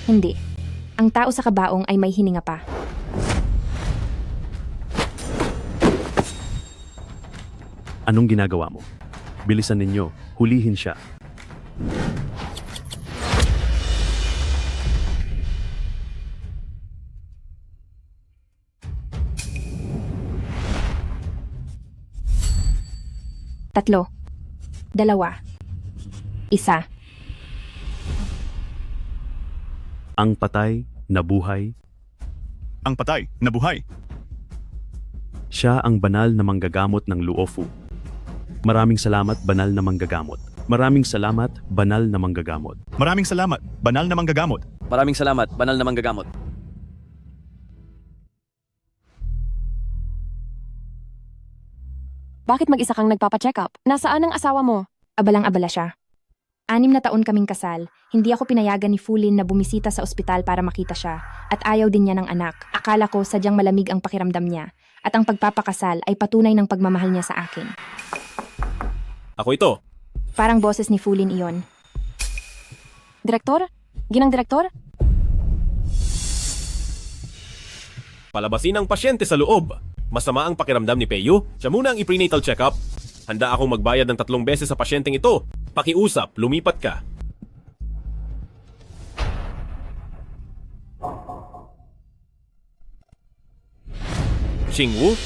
Hindi. Ang tao sa kabaong ay may hininga pa. Anong ginagawa mo? Bilisan ninyo, hulihin siya. Tatlo. Dalawa. Isa. Ang patay, nabuhay, Ang patay, nabuhay. siya ang banal na manggagamot ng Luofu. Maraming salamat, banal na manggagamot. Maraming salamat, banal na manggagamot. Maraming salamat, banal na manggagamot. Maraming salamat, banal na manggagamot. Bakit mag-isa kang nagpapacheck up? Nasaan ang asawa mo? Abalang-abala siya. 6 na taon kaming kasal, hindi ako pinayagan ni Fulin na bumisita sa ospital para makita siya, at ayaw din niya ng anak. Akala ko sadyang malamig ang pakiramdam niya, at ang pagpapakasal ay patunay ng pagmamahal niya sa akin. Ako ito. Parang boses ni Fulin iyon. Direktor? Ginang direktor? Palabasin ang pasyente sa loob. Masama ang pakiramdam ni Peyu. Siya muna ang i-prenatal check-up. Handa akong magbayad ng 3 beses sa pasyenteng ito. Pakiusap, lumipat ka. Xingwu?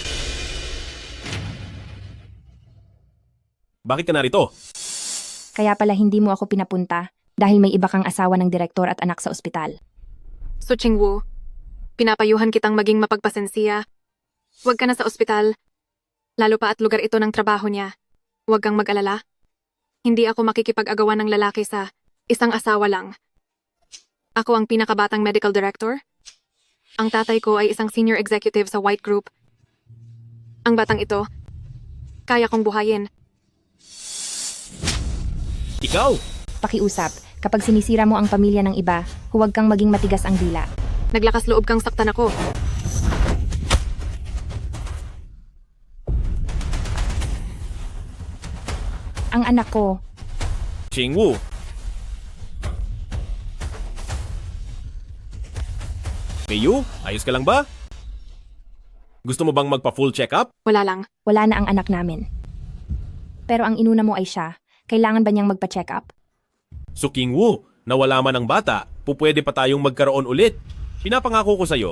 Bakit ka narito? Kaya pala hindi mo ako pinapunta dahil may iba kang asawa ng direktor at anak sa ospital. So Chingwu, pinapayuhan kitang maging mapagpasensiya. Huwag ka na sa ospital, lalo pa at lugar ito ng trabaho niya. Huwag kang mag-alala. Hindi ako makikipag-agawan ng lalaki sa isang asawa lang. Ako ang pinakabatang medical director. Ang tatay ko ay isang senior executive sa White Group. Ang batang ito, kaya kong buhayin. Ikaw! Pakiusap, kapag sinisira mo ang pamilya ng iba, huwag kang maging matigas ang dila. Naglakas loob kang saktan ako. Ang anak ko, Xingwu! Peyu, ayos ka lang ba? Gusto mo bang magpa-full check-up? Wala lang. wala na ang anak namin. Pero ang inuna mo ay siya, kailangan ba niyang magpa-check up? So Kingwu, nawala man ang bata, pupwede pa tayong magkaroon ulit. Pinapangako ko sa'yo,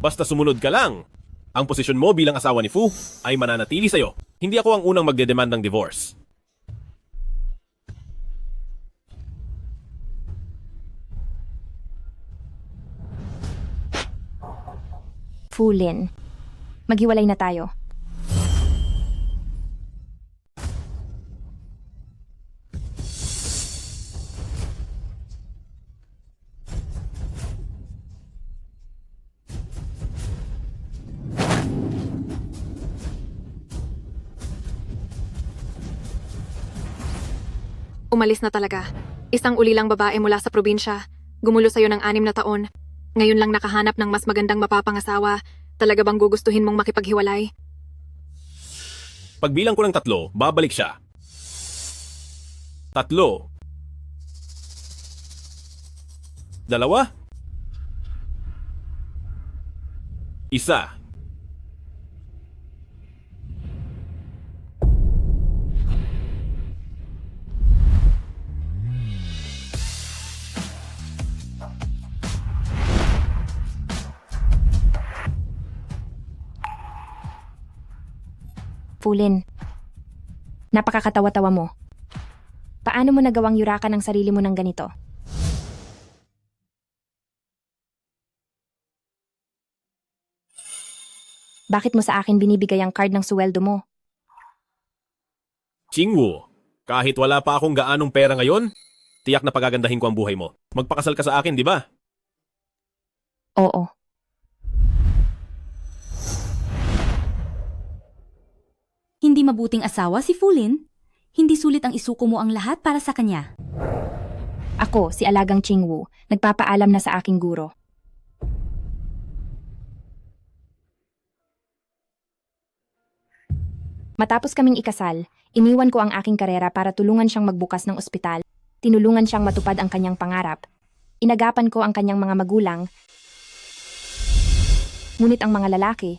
basta sumunod ka lang. Ang posisyon mo bilang asawa ni Fu ay mananatili sa'yo. Hindi ako ang unang magdedemand ng divorce. Fulin, maghiwalay na tayo. Umalis na talaga. Isang ulilang babae mula sa probinsya. Gumulo sa'yo ng 6 na taon. Ngayon lang nakahanap ng mas magandang mapapangasawa. Talaga bang gugustuhin mong makipaghiwalay? Pagbilang ko ng 3, babalik siya. 3. 2. 1. Fulin, napakakatawa-tawa mo. Paano mo nagawang yurakan ang sarili mo ng ganito? Bakit mo sa akin binibigay ang card ng suweldo mo? Chingwu, kahit wala pa akong gaanong pera ngayon, tiyak na pagagandahin ko ang buhay mo. Magpakasal ka sa akin, di ba? Oo. Hindi mabuting asawa si Fulin. Hindi sulit ang isuko mo ang lahat para sa kanya. Ako, si Alagang Chingwu, nagpapaalam na sa aking guro. Matapos kaming ikasal, iniwan ko ang aking karera para tulungan siyang magbukas ng ospital, tinulungan siyang matupad ang kanyang pangarap, Inagapan ko ang kanyang mga magulang. Ngunit ang mga lalaki,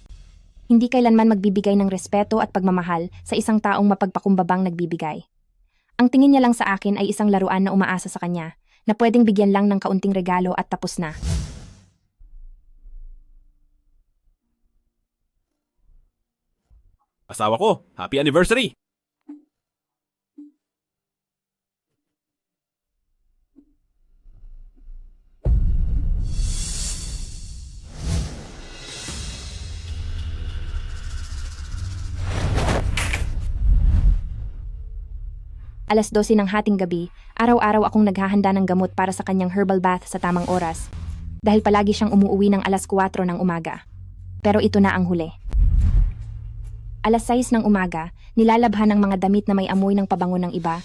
hindi kailanman magbibigay ng respeto at pagmamahal sa isang taong mapagpakumbabang nagbibigay. Ang tingin niya lang sa akin ay isang laruan na umaasa sa kanya, na pwedeng bigyan lang ng kaunting regalo at tapos na. Asawa ko, happy anniversary! Alas 12 ng hating gabi, araw-araw akong naghahanda ng gamot para sa kanyang herbal bath sa tamang oras. Dahil palagi siyang umuuwi ng alas 4 ng umaga. Pero ito na ang huli. Alas 6 ng umaga, nilalabhan ng mga damit na may amoy ng pabango ng iba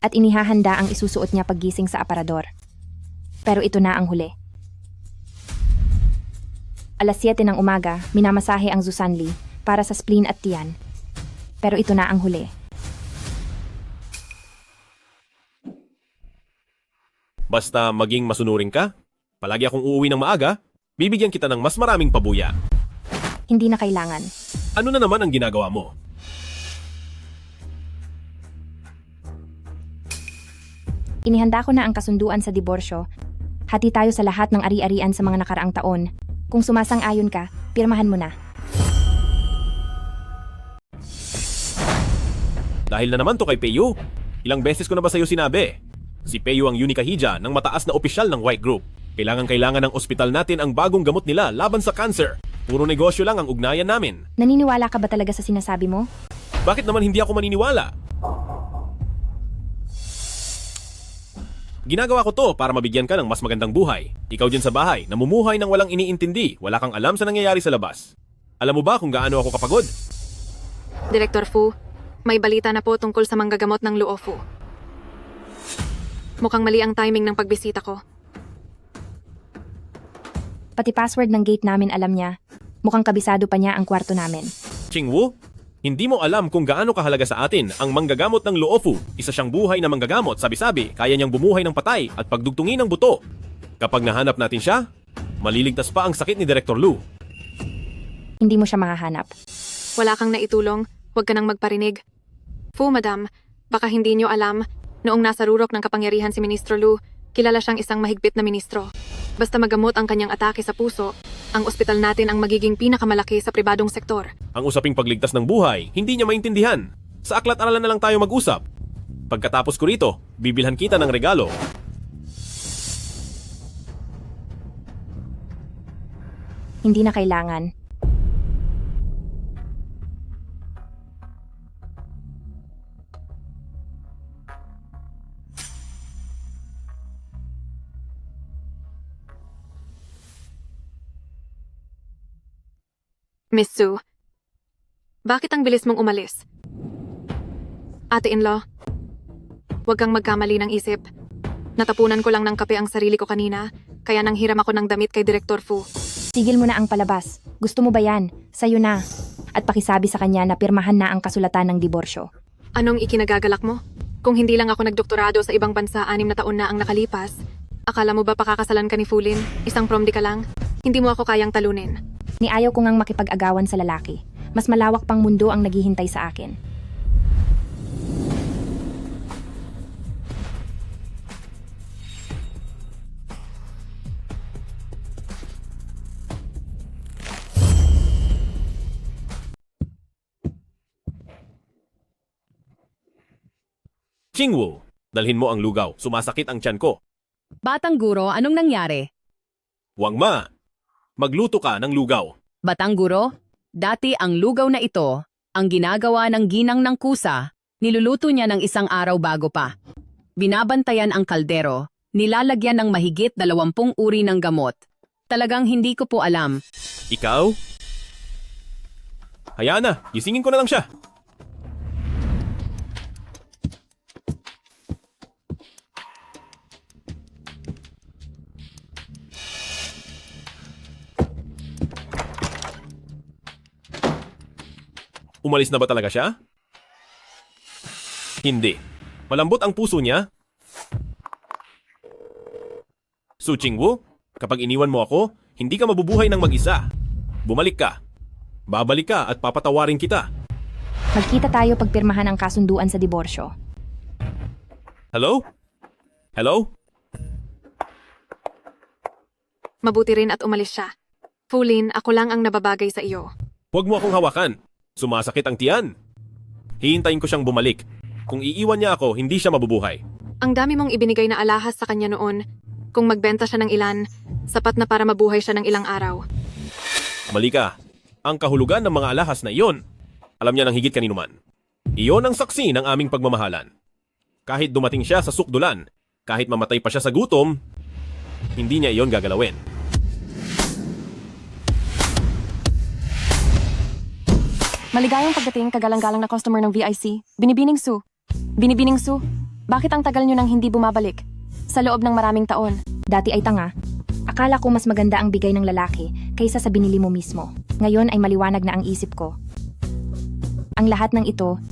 at inihahanda ang isusuot niya paggising sa aparador. Pero ito na ang huli. Alas 7 ng umaga, minamasahe ang Zusanli para sa spleen at tiyan. Pero ito na ang huli. Basta maging masunurin ka, palagi akong uuwi ng maaga, bibigyan kita ng mas maraming pabuya. Hindi na kailangan. Ano na naman ang ginagawa mo? Inihanda ko na ang kasunduan sa diborsyo. Hati tayo sa lahat ng ari-arian sa mga nakaraang taon. Kung sumasang-ayon ka, pirmahan mo na. Dahil na naman to kay Peyo. Ilang beses ko na ba sa'yo sinabi? Si Peyo ang unikahija ng mataas na opisyal ng White Group. Kailangan ng ospital natin ang bagong gamot nila laban sa cancer. Puro negosyo lang ang ugnayan namin. Naniniwala ka ba talaga sa sinasabi mo? Bakit naman hindi ako maniniwala? Ginagawa ko to para mabigyan ka ng mas magandang buhay. Ikaw dyan sa bahay, namumuhay ng walang iniintindi, wala kang alam sa nangyayari sa labas. Alam mo ba kung gaano ako kapagod? Director Fu, may balita na po tungkol sa manggagamot ng Luofu. Mukhang mali ang timing ng pagbisita ko. Pati password ng gate namin alam niya. Mukhang kabisado pa niya ang kwarto namin. Chingwu, hindi mo alam kung gaano kahalaga sa atin ang manggagamot ng Luofu. Isa siyang buhay na manggagamot, sabi-sabi, kaya niyang bumuhay ng patay at pagdugtungin ng buto. Kapag nahanap natin siya, maliligtas pa ang sakit ni Director Lu. Hindi mo siya mahahanap. Wala kang naitulong, huwag ka nang magparinig. Fu, madam, baka hindi niyo alam, noong nasa rurok ng kapangyarihan si Ministro Lu, kilala siyang isang mahigpit na ministro. Basta magamot ang kanyang atake sa puso, ang ospital natin ang magiging pinakamalaki sa pribadong sektor. Ang usaping pagligtas ng buhay, hindi niya maintindihan. Sa aklat-aralan na lang tayo mag-usap. Pagkatapos ko rito, bibilhan kita ng regalo. Hindi na kailangan. Miss Su, bakit ang bilis mong umalis? Ate-in-law, huwag kang magkamali ng isip. Natapunan ko lang ng kape ang sarili ko kanina, kaya nanghiram ako ng damit kay Director Fu. Tigil mo na ang palabas. Gusto mo ba yan? Sa'yo na. At pakisabi sa kanya na pirmahan na ang kasulatan ng diborsyo. Anong ikinagagalak mo? Kung hindi lang ako nagdoktorado sa ibang bansa 6 na taon na ang nakalipas, akala mo ba pakakasalan ka ni Fulin? Isang promdi ka lang? Hindi mo ako kayang talunin. Ni ayaw ko ngang makipag-agawan sa lalaki. Mas malawak pang mundo ang naghihintay sa akin. Chingwu, dalhin mo ang lugaw. Sumasakit ang tiyan ko. Batang guro, anong nangyari? Wangma, magluto ka ng lugaw. Batang guro, dati ang lugaw na ito, ang ginagawa ng ginang ng kusa, niluluto niya ng isang araw bago pa. Binabantayan ang kaldero, nilalagyan ng mahigit 20 uri ng gamot. Talagang hindi ko po alam. Ikaw? Hayaan na, gisingin ko na lang siya. Umalis na ba talaga siya? Hindi. Malambot ang puso niya. Su Qingwu, kapag iniwan mo ako, hindi ka mabubuhay ng mag-isa. Bumalik ka. Babalik ka at papatawarin kita. Magkita tayo pagpirmahan ang kasunduan sa diborsyo. Hello? Hello? Mabuti rin at umalis siya. Fulin, ako lang ang nababagay sa iyo. Huwag mo akong hawakan. Sumasakit ang tiyan. Hihintayin ko siyang bumalik. Kung iiwan niya ako, hindi siya mabubuhay. Ang dami mong ibinigay na alahas sa kanya noon. Kung magbenta siya ng ilan, sapat na para mabuhay siya ng ilang araw. Mali ka. Ang kahulugan ng mga alahas na iyon, alam niya ng higit kanino man. Iyon ang saksi ng aming pagmamahalan. Kahit dumating siya sa sukdulan, kahit mamatay pa siya sa gutom, hindi niya iyon gagalawin. Maligayang pagdating kagalang-galang na customer ng VIC. Binibining Su. Binibining Su, bakit ang tagal nyo nang hindi bumabalik? Sa loob ng maraming taon. Dati ay tanga. Akala ko mas maganda ang bigay ng lalaki kaysa sa binili mo mismo. Ngayon ay maliwanag na ang isip ko. Ang lahat ng ito,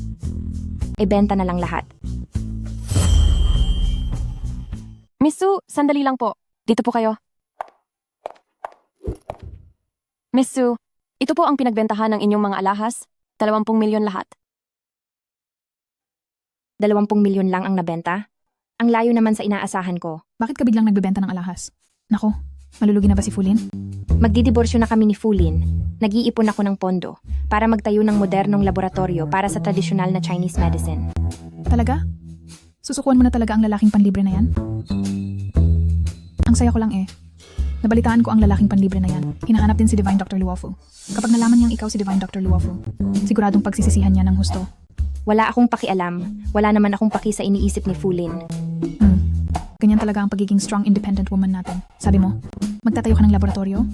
ibenta na lang lahat. Miss Su, sandali lang po. Dito po kayo. Miss Su, ito po ang pinagbentahan ng inyong mga alahas. 20 milyon lahat. 20 milyon lang ang nabenta? Ang layo naman sa inaasahan ko. Bakit ka biglang nagbebenta ng alahas? Nako, malulugi na ba si Fulin? Magdidiborsyo na kami ni Fulin. Nag-iipon ako ng pondo para magtayo ng modernong laboratorio para sa tradisyonal na Chinese medicine. Talaga? Susukuan mo na talaga ang lalaking panlibre na yan? Ang saya ko lang eh. Nabalitaan ko ang lalaking panlibre na yan. Hinahanap din si Divine Dr. Luofu. Kapag nalaman niyang ikaw si Divine Dr. Luofu, siguradong pagsisisihan niya ng husto. Wala akong pakialam. Wala naman akong paki sa iniisip ni Fulin. Ganyan talaga ang pagiging strong independent woman natin. Sabi mo, magtatayo ka ng laboratorio?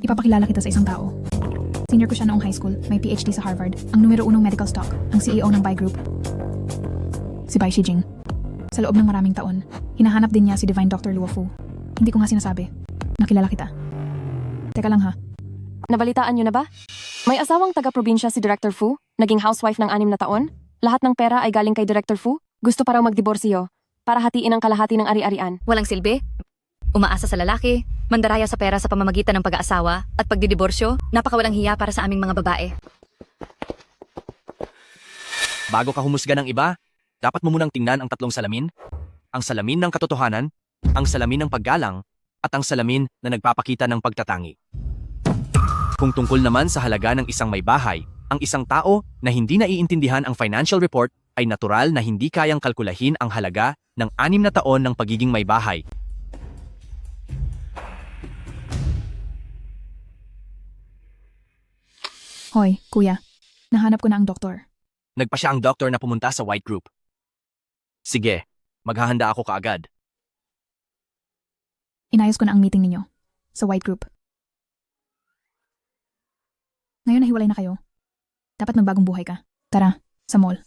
Ipapakilala kita sa isang tao. Senior ko siya noong high school, may PhD sa Harvard, ang numero 1 medical stock, ang CEO ng Bai Group. Si Bai Shijing. Sa loob ng maraming taon, hinahanap din niya si Divine Dr. Luofu. Hindi ko nga sinasabi. Nakilala kita. Teka lang ha. Nabalitaan nyo na ba? May asawang taga-probinsya si Director Fu, naging housewife ng 6 na taon. Lahat ng pera ay galing kay Director Fu. Gusto pa raw magdiborsyo para hatiin ang kalahati ng ari-arian. Walang silbi. Umaasa sa lalaki, mandaraya sa pera sa pamamagitan ng pag-aasawa at pagdidiborsyo, napakawalang hiya para sa aming mga babae. Bago ka humusga ng iba, dapat mo munang tingnan ang 3 salamin. Ang salamin ng katotohanan, ang salamin ng paggalang, at ang salamin na nagpapakita ng pagtatangi. Kung tungkol naman sa halaga ng isang may bahay, ang isang tao na hindi naiintindihan ang financial report ay natural na hindi kayang kalkulahin ang halaga ng 6 na taon ng pagiging may bahay. Hoy, kuya. Nahanap ko na ang doktor. Nagpa siya ang doktor na pumunta sa White Group. Sige, maghahanda ako kaagad. Inayos ko na ang meeting ninyo. Sa White Group. Ngayon nahiwalay na kayo. Dapat magbagong buhay ka. Tara, sa mall.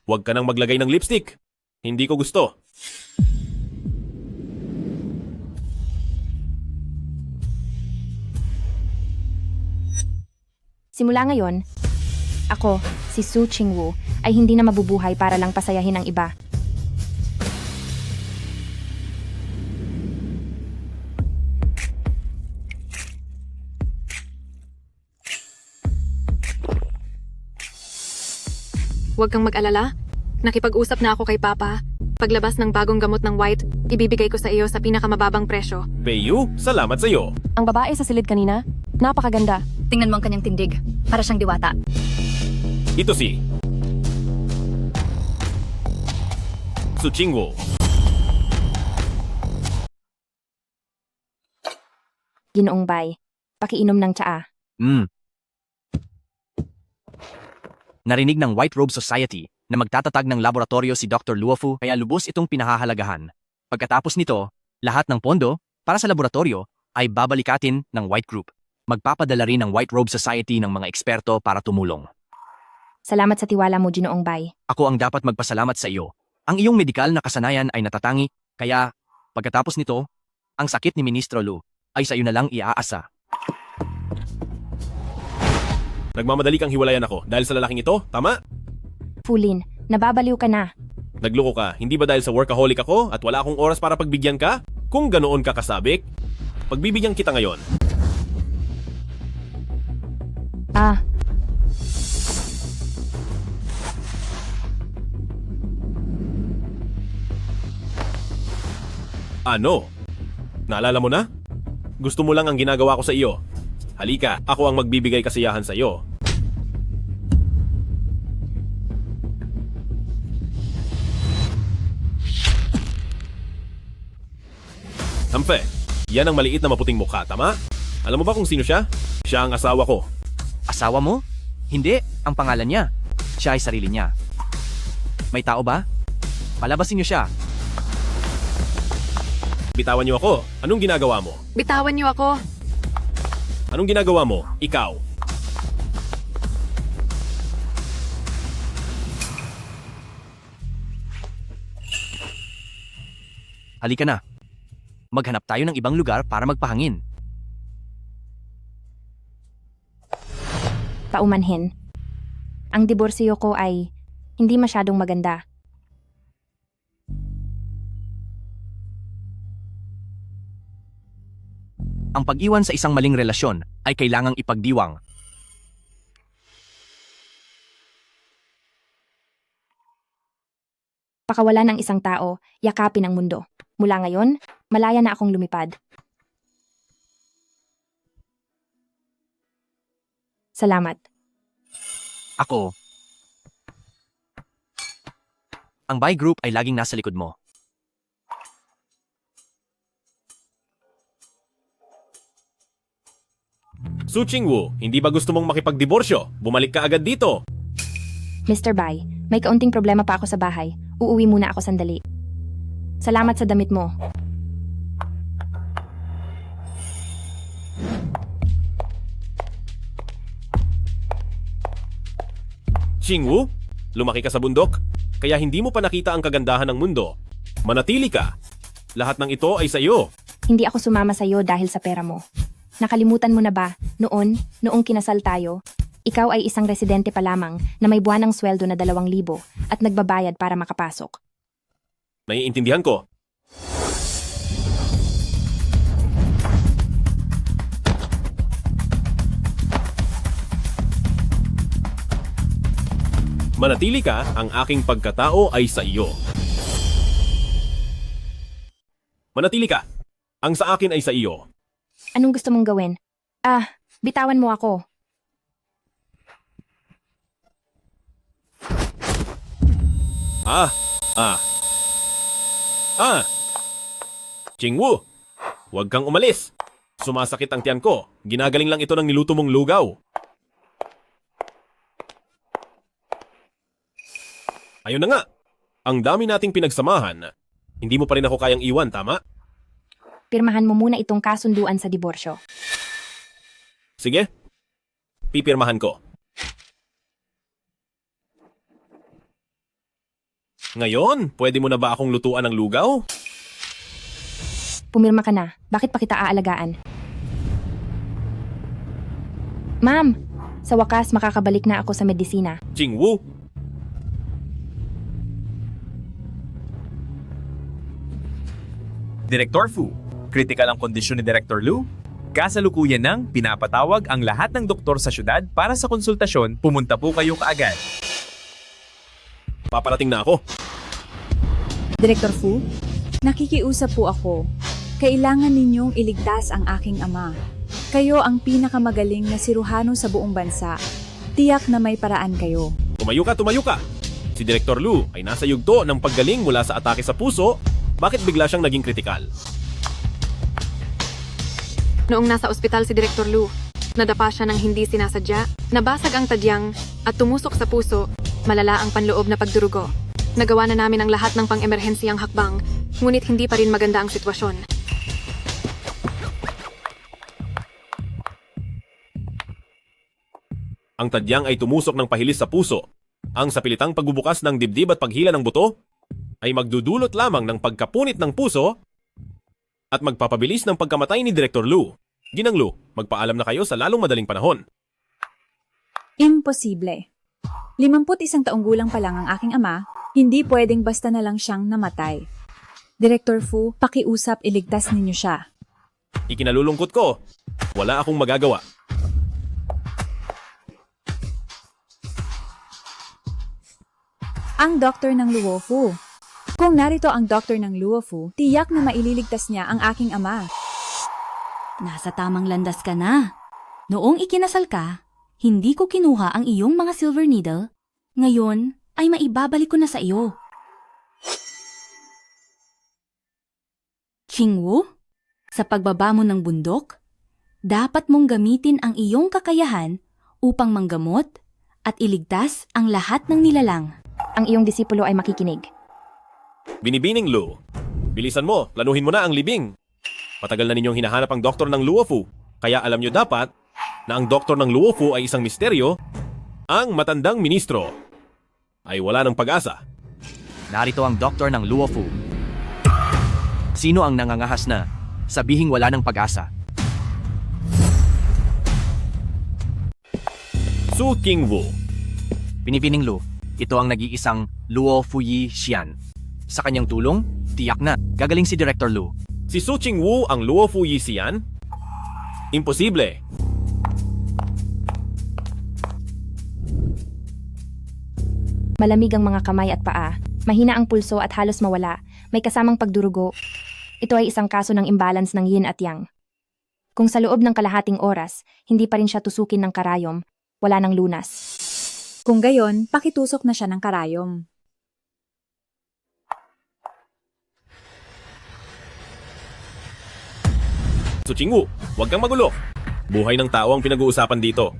Huwag ka nang maglagay ng lipstick. Hindi ko gusto. Simula ngayon, ako, si Su Qingwu, ay hindi na mabubuhay para lang pasayahin ang iba. Huwag kang mag-alala. Nakipag-usap na ako kay Papa. Paglabas ng bagong gamot ng White, ibibigay ko sa iyo sa pinakamababang presyo. Peyu, salamat sa iyo. Ang babae sa silid kanina, napakaganda. Tingnan mo ang kanyang tindig. Para siyang diwata. Ito si Su Qingwu. Ginoong Bai, pakiinom ng tsaa. Narinig ng White Robe Society na magtatatag ng laboratorio si Dr. Luofu kaya lubos itong pinahahalagahan. Pagkatapos nito, lahat ng pondo para sa laboratorio ay babalikatin ng White Group. Magpapadala rin ng White Robe Society ng mga eksperto para tumulong. Salamat sa tiwala mo, Ginoong Bay. Ako ang dapat magpasalamat sa iyo. Ang iyong medikal na kasanayan ay natatangi, kaya pagkatapos nito, ang sakit ni Ministro Lu ay sa iyo na lang iaasa. Nagmamadali kang hiwalayan ako dahil sa lalaking ito, tama? Fulin, nababaliw ka na. Nagloko ka, hindi ba dahil sa workaholic ako at wala akong oras para pagbigyan ka? Kung ganoon ka kasabik, pagbibigyan kita ngayon. Ah, Ano? Naalala mo na? Gusto mo lang ang ginagawa ko sa iyo. Halika, ako ang magbibigay kasiyahan sa iyo. Hampe, yan ang maliit na maputing mukha, tama? Alam mo ba kung sino siya? Siya ang asawa ko. Asawa mo? Hindi, ang pangalan niya. Siya ay sarili niya. May tao ba? Palabasin niyo siya. Bitawan niyo ako. Anong ginagawa mo? Bitawan niyo ako. Anong ginagawa mo? Ikaw. Halika na. Maghanap tayo ng ibang lugar para magpahangin. paumanhin. Ang diborsyo ko ay hindi masyadong maganda. Ang pag-iwan sa isang maling relasyon ay kailangang ipagdiwang. Pakawala ng isang tao, yakapin ang mundo. Mula ngayon, malaya na akong lumipad. Salamat. Ako. Ang Bai Group ay laging nasa likod mo. Su Qingwu, hindi ba gusto mong makipagdiborsyo? Bumalik ka agad dito. Mr. Bai, may kaunting problema pa ako sa bahay. Uuwi muna ako sandali. Salamat sa damit mo. Qingwu, lumaki ka sa bundok, kaya hindi mo pa nakita ang kagandahan ng mundo. Manatili ka. Lahat ng ito ay sa iyo. Hindi ako sumama sa iyo dahil sa pera mo. Nakalimutan mo na ba, noong kinasal tayo, ikaw ay isang residente pa lamang na may buwanang sweldo na 2,000 at nagbabayad para makapasok. Naiintindihan ko. Manatili ka, ang aking pagkatao ay sa iyo. Manatili ka, ang sa akin ay sa iyo. Anong gusto mong gawin? Bitawan mo ako. Qingwu, huwag kang umalis. Sumasakit ang tiyan ko. Ginagaling lang ito ng niluto mong lugaw. Ayun na nga. Ang dami nating pinagsamahan. Hindi mo pa rin ako kayang iwan, tama? Pirmahan mo muna itong kasunduan sa diborsyo. Sige. Pipirmahan ko. Ngayon, pwede mo na ba akong lutuan ng lugaw? Pumirma ka na. Bakit pa kita aalagaan? Ma'am, sa wakas makakabalik na ako sa medisina. Qingwu, Director Fu, critical ang kondisyon ni Director Lu. Kasalukuyan nang pinapatawag ang lahat ng doktor sa syudad para sa konsultasyon, pumunta po kayo kaagad. paparating na ako. Director Fu, nakikiusap po ako. Kailangan ninyong iligtas ang aking ama. Kayo ang pinakamagaling na siruhano sa buong bansa. Tiyak na may paraan kayo. Tumayo ka! Si Director Lu ay nasa yugto ng paggaling mula sa atake sa puso. Bakit bigla siyang naging kritikal? Noong nasa ospital si Director Lu, nadapa siya ng hindi sinasadya, nabasag ang tadyang at tumusok sa puso, Malala ang panloob na pagdurugo. Nagawa na namin ang lahat ng pang-emerhensiyang hakbang, ngunit hindi pa rin maganda ang sitwasyon. Ang tadyang ay tumusok ng pahilis sa puso. Ang sapilitang pagbubukas ng dibdib at paghila ng buto ay magdudulot lamang ng pagkapunit ng puso at magpapabilis ng pagkamatay ni Director Lu. Ginang Lu, magpaalam na kayo sa lalong madaling panahon. Imposible. 51 taong gulang pa lang ang aking ama, hindi pwedeng basta na lang siyang namatay. Director Fu, pakiusap iligtas ninyo siya. Ikinalulungkot ko, wala akong magagawa. Ang doktor ng Luofu. Kung narito ang doktor ng Luofu, tiyak na maililigtas niya ang aking ama. Nasa tamang landas ka na. Noong ikinasal ka, hindi ko kinuha ang iyong mga silver needle. Ngayon ay maibabalik ko na sa iyo. Qingwu, sa pagbaba mo ng bundok, dapat mong gamitin ang iyong kakayahan upang manggamot at iligtas ang lahat ng nilalang. Ang iyong disipulo ay makikinig. Binibining Lu, bilisan mo, planuhin mo na ang libing. Matagal na ninyong hinahanap ang doktor ng Luofu, kaya alam nyo dapat na ang doktor ng Luofu ay isang misteryo. Ang matandang ministro ay wala ng pag-asa. Narito ang doktor ng Luofu. Sino ang nangangahas na sabihing wala ng pag-asa? Su Qingwu. Binibining Lu, ito ang nag-iisang Luo Fuyi Xian. Sa kanyang tulong, tiyak na gagaling si Director Lu. Si Su Qingwu ang Luofu Yisian? Imposible. Malamig ang mga kamay at paa. Mahina ang pulso at halos mawala. May kasamang pagdurugo. Ito ay isang kaso ng imbalance ng yin at yang. Kung sa loob ng kalahating oras, hindi pa rin siya tusukin ng karayom, wala ng lunas. Kung gayon, pakitusok na siya ng karayom. Su Qingwu, huwag kang magulo. Buhay ng tao ang pinag-uusapan dito.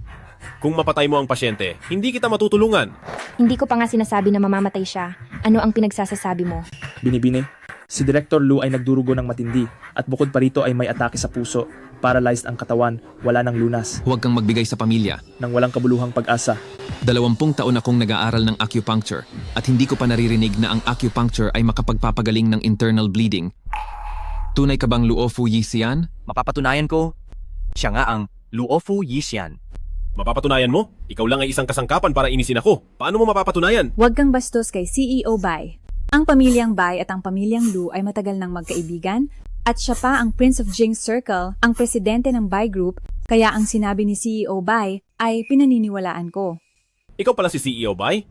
Kung mapatay mo ang pasyente, hindi kita matutulungan. Hindi ko pa nga sinasabi na mamamatay siya. Ano ang pinagsasasabi mo? Binibini, si Director Lu ay nagdurugo ng matindi at bukod pa rito ay may atake sa puso. Paralyzed ang katawan, wala ng lunas. Huwag kang magbigay sa pamilya. Nang walang kabuluhang pag-asa. 20 taon akong nag-aaral ng acupuncture at hindi ko pa naririnig na ang acupuncture ay makapagpapagaling ng internal bleeding. Tunay ka bang Luofu Yisian? Mapapatunayan ko, siya nga ang Luofu Yisian. Mapapatunayan mo? Ikaw lang ay isang kasangkapan para inisin ako. Paano mo mapapatunayan? Huwag kang bastos kay CEO Bai. Ang pamilyang Bai at ang pamilyang Lu ay matagal nang magkaibigan at siya pa ang Prince of Jing Circle, ang presidente ng Bai Group, kaya ang sinabi ni CEO Bai ay pinaniniwalaan ko. Ikaw pala si CEO Bai?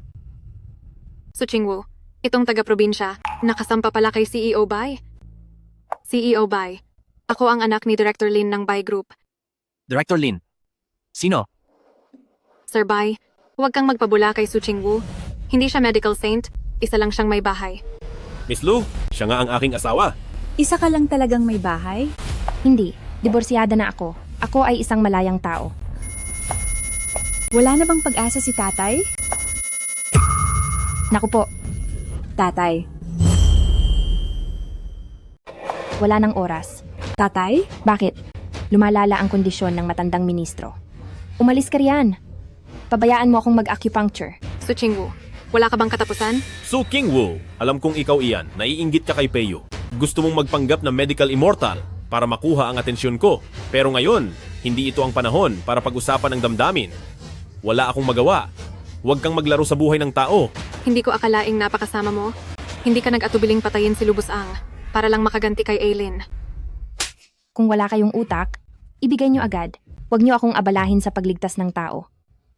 Su Qingwu, itong taga-probinsya, nakasampa pala kay CEO Bai. CEO Bai, ako ang anak ni Director Lin ng Bai Group. Director Lin, sino? Sir Bai, huwag kang magpabula kay Su Qingwu. Hindi siya medical saint, isa lang siyang may bahay. Miss Lu, siya nga ang aking asawa. Isa ka lang talagang may bahay? Hindi, diborsyada na ako. Ako ay isang malayang tao. Wala na bang pag-asa si tatay? Naku po, Tatay. wala ng oras. Tatay? Bakit? Lumalala ang kondisyon ng matandang ministro. Umalis ka riyan. Pabayaan mo akong mag-acupuncture. Su Qingwu, wala ka bang katapusan? Su Qingwu, alam kong ikaw iyan, naiinggit ka kay Peyo. Gusto mong magpanggap na medical immortal para makuha ang atensyon ko. Pero ngayon, hindi ito ang panahon para pag-usapan ng damdamin. Wala akong magawa. Huwag kang maglaro sa buhay ng tao. Hindi ko akalaing napakasama mo. Hindi ka nag-atubiling patayin si Lubusang para lang makaganti kay Aileen. Kung wala kayong utak, ibigay nyo agad. Huwag nyo akong abalahin sa pagligtas ng tao.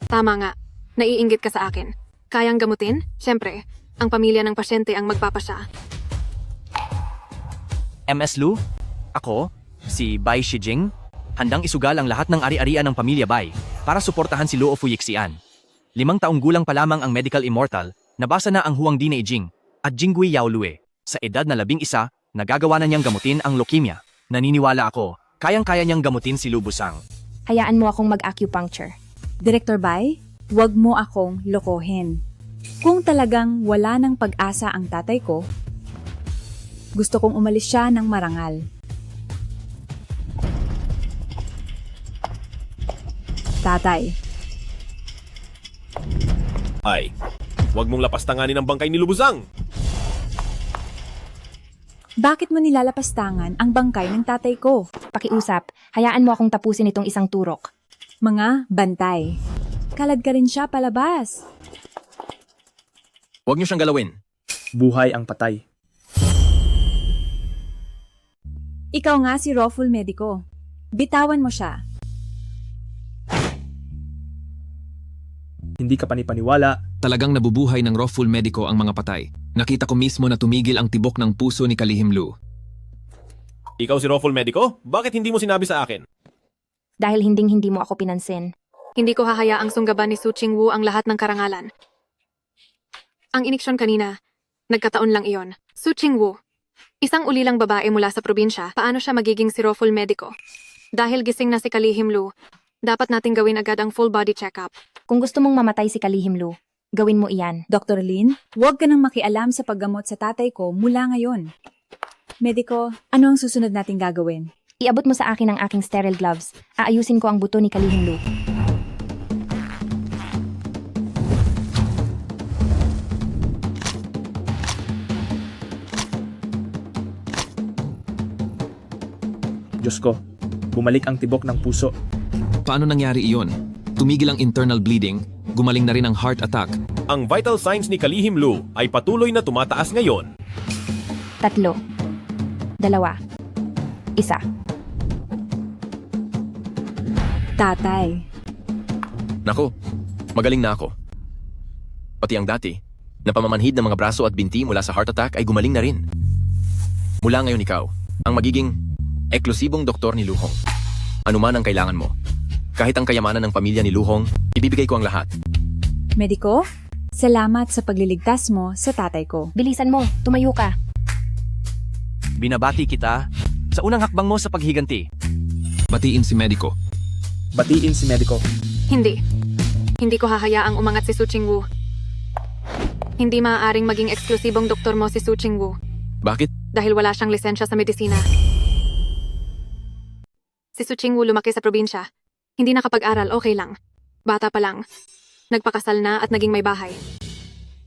Tama nga, naiinggit ka sa akin. Kayang gamutin? Siyempre, ang pamilya ng pasyente ang magpapasya. MS Lu, ako, si Bai Shijing, handang isugal ang lahat ng ari-arian ng pamilya Bai para suportahan si Luofu Yixian. 5 taong gulang pa lamang ang medical immortal, nabasa na ang Huang Di na Jing at Jingui Yaolue. Sa edad na 11, nagagawa na niyang gamutin ang leukemia. Naniniwala ako, kayang-kaya niyang gamutin si Lubusang. Hayaan mo akong mag-acupuncture. Director Bai, huwag mo akong lokohin. Kung talagang wala ng pag-asa ang tatay ko, gusto kong umalis siya ng marangal. Tatay, Ay, huwag mong lapastanganin ang bangkay ni Lubuzang. bakit mo nilalapastangan ang bangkay ng tatay ko? Pakiusap, hayaan mo akong tapusin itong isang turok. Mga bantay. Kalad ka rin siya palabas. Huwag niyo siyang galawin. Buhay ang patay. Ikaw nga si Roful Medico. Bitawan mo siya. Hindi ka panipaniwala. Talagang nabubuhay ng Rawful Medico ang mga patay. Nakita ko mismo na tumigil ang tibok ng puso ni Kalihim Lu. Ikaw si Roful Medico? Bakit hindi mo sinabi sa akin? Dahil hindi mo ako pinansin. Hindi ko hahayaang sunggaban ni Su Chingwu ang lahat ng karangalan. Ang iniksyon kanina, nagkataon lang iyon. Su Chingwu, isang ulilang babae mula sa probinsya, paano siya magiging si Roful Medico? Dahil gising na si Kalihim Lu, dapat nating gawin agad ang full body checkup. Kung gusto mong mamatay si Kalihim Lu, gawin mo iyan. Dr. Lin, huwag ka nang makialam sa paggamot sa tatay ko mula ngayon. Medico, ano ang susunod nating gagawin? Iabot mo sa akin ang aking sterile gloves. Aayusin ko ang buto ni Kalihim Lu. Diyos ko, bumalik ang tibok ng puso. Paano nangyari iyon? Tumigil ang internal bleeding, gumaling na rin ang heart attack. Ang vital signs ni Kalihim Lu ay patuloy na tumataas ngayon. 3, 2, 1. Tatay. Nako, magaling na ako. Pati ang dati, na pamamanhid ng mga braso at binti mula sa heart attack ay gumaling na rin. Mula ngayon ikaw, ang magiging eksklusibong doktor ni Luhong. Ano man ang kailangan mo. Kahit ang kayamanan ng pamilya ni Luhong, ibibigay ko ang lahat. Medico, salamat sa pagliligtas mo sa tatay ko. Bilisan mo, tumayo ka. Binabati kita sa unang hakbang mo sa paghiganti. Batiin si Medico. Batiin si Medico. Hindi. Hindi ko hahayaang umangat si Su Chingwu. Hindi maaaring maging eksklusibong doktor mo si Su Chingwu. Bakit? Dahil wala siyang lisensya sa medisina. Si Su Chingwu lumaki sa probinsya. Hindi nakapag-aral, okay lang. Bata pa lang. Nagpakasal na at naging may bahay.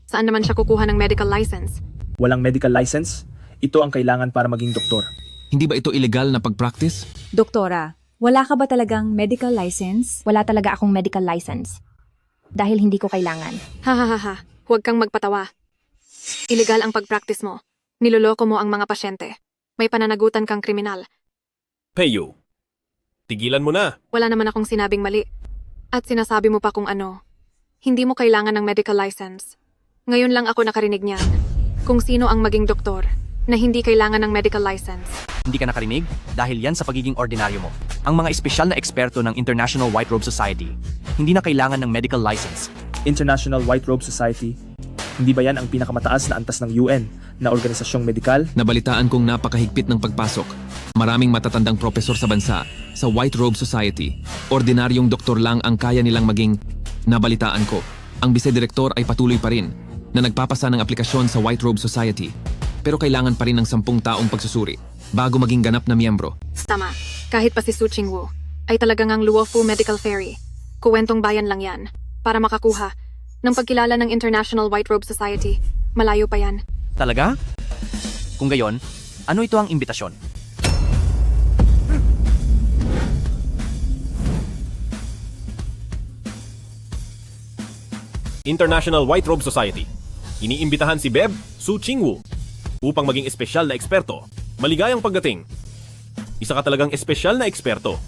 Saan naman siya kukuha ng medical license? Walang medical license? Ito ang kailangan para maging doktor. Hindi ba ito illegal na pag-practice? Doktora, wala ka ba talagang medical license? Wala talaga akong medical license. Dahil hindi ko kailangan. Ha. Huwag kang magpatawa. Illegal ang pag-practice mo. Niloloko mo ang mga pasyente. May pananagutan kang kriminal. Peyo, tigilan mo na. Wala naman akong sinabing mali. At sinasabi mo pa kung ano. Hindi mo kailangan ng medical license. Ngayon lang ako nakarinig niyan. Kung sino ang maging doktor na hindi kailangan ng medical license. Hindi ka nakarinig? Dahil yan sa pagiging ordinaryo mo. Ang mga espesyal na eksperto ng International White Robe Society, hindi na kailangan ng medical license. International White Robe Society, hindi ba yan ang pinakamataas na antas ng UN na organisasyong medikal? Nabalitaan kong napakahigpit ng pagpasok. Maraming matatandang propesor sa bansa sa White Robe Society. Ordinaryong doktor lang ang kaya nilang maging. Nabalitaan ko, ang bisedirektor ay patuloy pa rin na nagpapasa ng aplikasyon sa White Robe Society. Pero kailangan pa rin ng 10 taong pagsusuri bago maging ganap na miyembro. Tama. Kahit pa si Su Chingwu ay talagang ang Luofu Medical Ferry. Kuwentong bayan lang yan. Para makakuha ng pagkilala ng International White Robe Society. Malayo pa yan. Talaga? Kung gayon, ano ito ang imbitasyon? International White Robe Society. Iniimbitahan si Beb Su Chingwu upang maging espesyal na eksperto. Maligayang pagdating. Isa ka talagang espesyal na eksperto.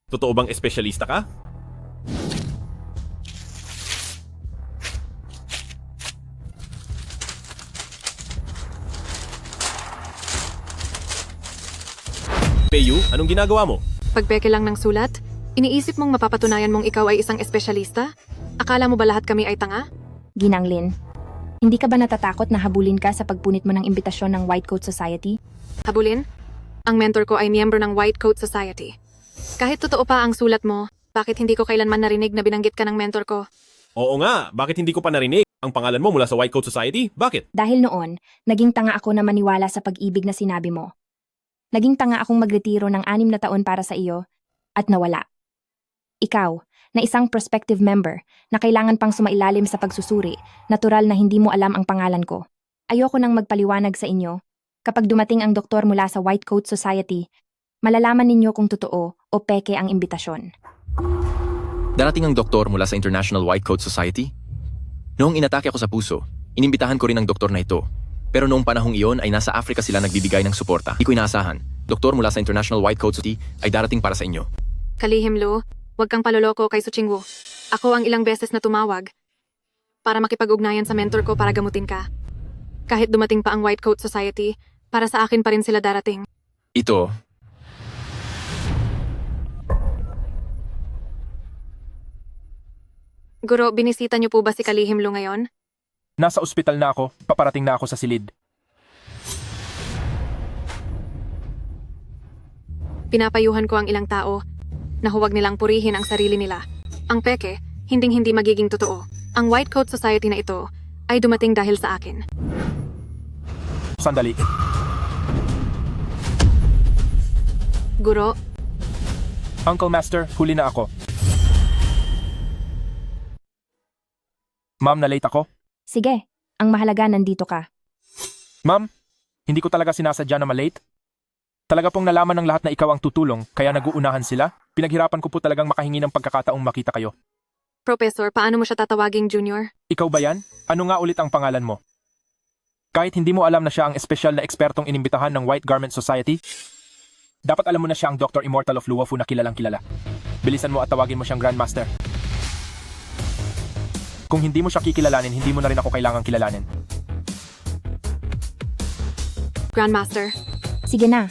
Totoo bang espesyalista ka? Peyu, anong ginagawa mo? Pagpeke lang ng sulat, iniisip mong mapapatunayan mong ikaw ay isang espesyalista? Akala mo ba lahat kami ay tanga? Ginang Lin, hindi ka ba natatakot na habulin ka sa pagpunit mo ng imbitasyon ng White Coat Society? Habulin? Ang mentor ko ay miyembro ng White Coat Society. Kahit totoo pa ang sulat mo, bakit hindi ko kailanman narinig na binanggit ka ng mentor ko? Oo nga, bakit hindi ko pa narinig? Ang pangalan mo mula sa White Coat Society? Bakit? Dahil noon, naging tanga ako na maniwala sa pag-ibig na sinabi mo. Naging tanga akong magretiro ng 6 na taon para sa iyo at nawala. Ikaw, na isang prospective member na kailangan pang sumailalim sa pagsusuri, natural na hindi mo alam ang pangalan ko. Ayoko nang magpaliwanag sa inyo. Kapag dumating ang doktor mula sa White Coat Society, malalaman ninyo kung totoo o peke ang imbitasyon. Darating ang doktor mula sa International White Coat Society? Noong inatake ako sa puso, inimbitahan ko rin ang doktor na ito. Pero noong panahong iyon ay nasa Africa sila nagbibigay ng suporta. Di ko inaasahan, doktor mula sa International White Coat Society ay darating para sa inyo. Kalihim Lu, huwag kang paloloko kay Suching Wu. Ako ang ilang beses na tumawag para makipag-ugnayan sa mentor ko para gamutin ka. Kahit dumating pa ang White Coat Society, para sa akin pa rin sila darating. Ito, Guro, binisita niyo po ba si Kalihim Lu ngayon? Nasa ospital na ako, paparating na ako sa silid. Pinapayuhan ko ang ilang tao na huwag nilang purihin ang sarili nila. Ang peke, hinding-hindi magiging totoo. Ang White Coat Society na ito ay dumating dahil sa akin. Sandali. Guro, Uncle Master, huli na ako. Ma'am, na-late ako? Sige, ang mahalaga nandito ka. Ma'am, hindi ko talaga sinasadya na malate. Talaga pong nalaman ng lahat na ikaw ang tutulong, kaya naguunahan sila. Pinaghirapan ko po talagang makahingi ng pagkakataong makita kayo. Professor, paano mo siya tatawaging Junior? Ikaw ba yan? Ano nga ulit ang pangalan mo? Kahit hindi mo alam na siya ang espesyal na ekspertong inimbitahan ng White Garment Society, dapat alam mo na siya ang Dr. Immortal of Luofu na kilalang kilala. Bilisan mo at tawagin mo siyang Grandmaster. Kung hindi mo siya kikilalanin, hindi mo na rin ako kailangang kilalanin. Grandmaster. Sige na,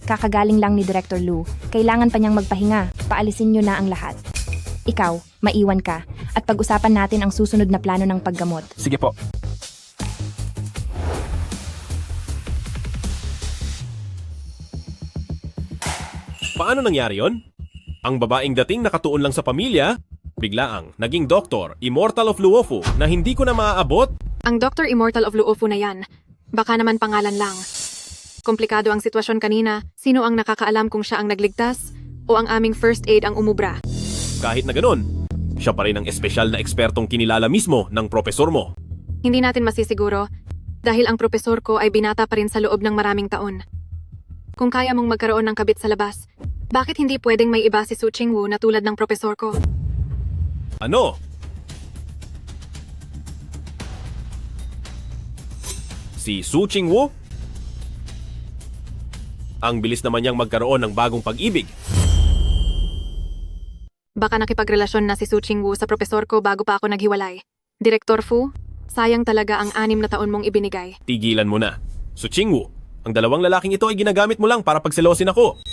kakagaling lang ni Director Lu. Kailangan pa niyang magpahinga. Paalisin niyo na ang lahat. Ikaw, maiwan ka, at pag-usapan natin ang susunod na plano ng paggamot. Sige po. Paano nangyari yon? Ang babaeng dating nakatuon lang sa pamilya, biglaang naging Dr. Immortal of Luofu na hindi ko na maaabot. Ang Dr. Immortal of Luofu na yan, baka naman pangalan lang. Komplikado ang sitwasyon kanina. Sino ang nakakaalam kung siya ang nagligtas o ang aming first aid ang umubra? Kahit na ganun, siya pa rin ang espesyal na ekspertong kinilala mismo ng propesor mo. Hindi natin masisiguro dahil ang propesor ko ay binata pa rin sa loob ng maraming taon. Kung kaya mong magkaroon ng kabit sa labas, bakit hindi pwedeng may iba si Suching Wu na tulad ng propesor ko? Ano? Si Suching Wu? Ang bilis naman niyang magkaroon ng bagong pag-ibig. Baka nakipagrelasyon na si Suching Wu sa propesor ko bago pa ako naghiwalay. Direktor Fu, sayang talaga ang 6 na taon mong ibinigay. Tigilan mo na. Suching Wu, ang dalawang lalaking ito ay ginagamit mo lang para pagselosin ako.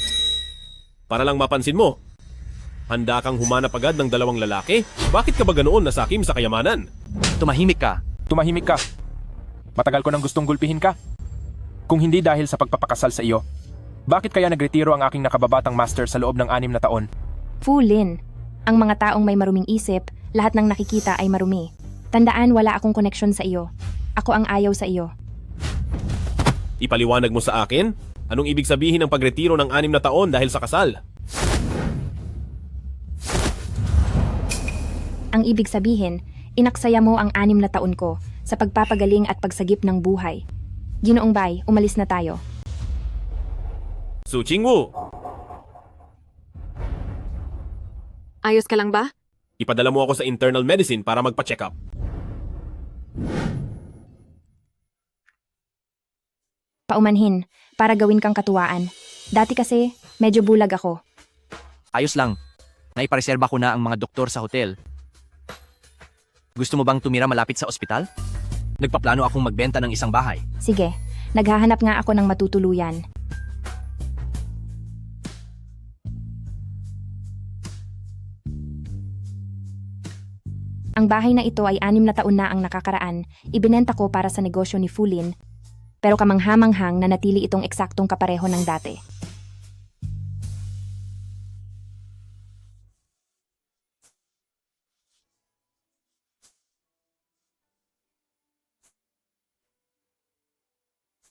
Para lang mapansin mo, handa kang humanap agad ng dalawang lalaki? Bakit ka ba ganoon nasakim sa kayamanan? tumahimik ka. Tumahimik ka. Matagal ko nang gustong gulpihin ka. Kung hindi dahil sa pagpapakasal sa iyo, bakit kaya nagretiro ang aking nakababatang master sa loob ng 6 na taon? Fu Lin, ang mga taong may maruming isip, lahat ng nakikita ay marumi. Tandaan, wala akong koneksyon sa iyo. Ako ang ayaw sa iyo. Ipaliwanag mo sa akin? Anong ibig sabihin ng pagretiro ng 6 na taon dahil sa kasal? Ang ibig sabihin, inaksaya mo ang 6 na taon ko sa pagpapagaling at pagsagip ng buhay. Ginoong Bay, umalis na tayo. Suching Wu, Ayos ka lang ba? ipadala mo ako sa internal medicine para magpa-check up. Paumanhin, para gawin kang katuwaan. Dati kasi, medyo bulag ako. Ayos lang. Naipareserba ko na ang mga doktor sa hotel. Gusto mo bang tumira malapit sa ospital? Nagpaplano akong magbenta ng isang bahay. Sige, naghahanap nga ako ng matutuluyan. Ang bahay na ito ay 6 na taon na ang nakakaraan. Ibinenta ko para sa negosyo ni Fu Lin, pero kamanghamanghang na natili itong eksaktong kapareho ng dati.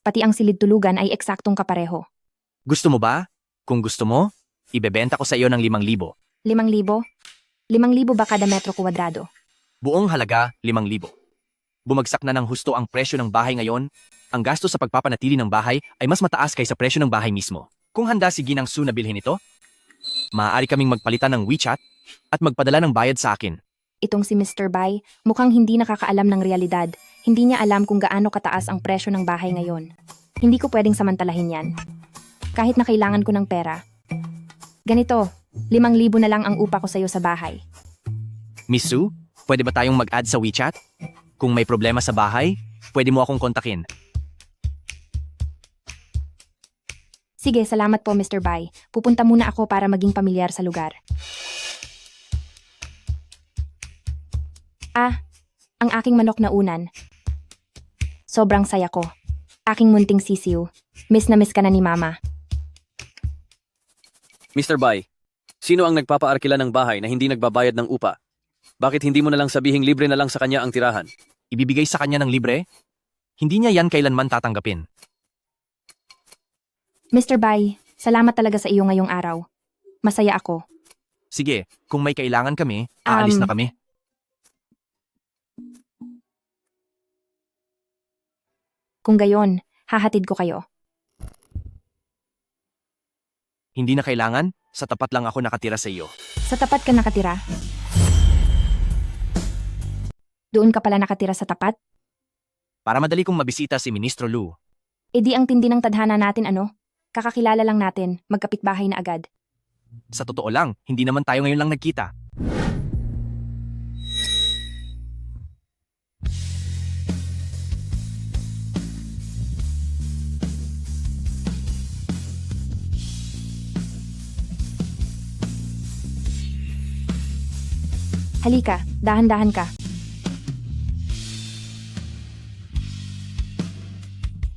pati ang silid tulugan ay eksaktong kapareho. Gusto mo ba? Kung gusto mo, ibebenta ko sa iyo ng 5,000. 5,000? 5,000 ba kada metro kwadrado? Buong halaga, 5,000. Bumagsak na ng husto ang presyo ng bahay ngayon. Ang gasto sa pagpapanatili ng bahay ay mas mataas kaysa presyo ng bahay mismo. Kung handa si Ginang Su na bilhin ito, maaari kaming magpalitan ng WeChat at magpadala ng bayad sa akin. Itong si Mr. Bai, mukhang hindi nakakaalam ng realidad. Hindi niya alam kung gaano kataas ang presyo ng bahay ngayon. Hindi ko pwedeng samantalahin yan. Kahit na kailangan ko ng pera. Ganito, 5,000 na lang ang upa ko sa'yo sa bahay. Miss Su, pwede ba tayong mag-add sa WeChat? Kung may problema sa bahay, pwede mo akong kontakin. Sige, salamat po Mr. Bai. Pupunta muna ako para maging pamilyar sa lugar. Ang aking manok na unan. Sobrang saya ko. Aking munting sisiw. Miss na miss ka na ni Mama. Mr. Bai, sino ang nagpapaarkila ng bahay na hindi nagbabayad ng upa? Bakit hindi mo na lang sabihing libre na lang sa kanya ang tirahan? Ibibigay sa kanya ng libre? Hindi niya yan kailanman tatanggapin. Mr. Bai, salamat talaga sa iyo ngayong araw. Masaya ako. Sige, kung may kailangan kami, aalis na kami. Kung gayon, hahatid ko kayo. Hindi na kailangan, sa tapat lang ako nakatira sa iyo. Sa tapat ka nakatira? Doon ka pala nakatira sa tapat? Para madali kong mabisita si Ministro Lu. E di ang tindi ng tadhana natin ano? Kakakilala lang natin, magkapitbahay na agad. Sa totoo lang, hindi naman tayo ngayon lang nagkita. Halika, dahan-dahan ka.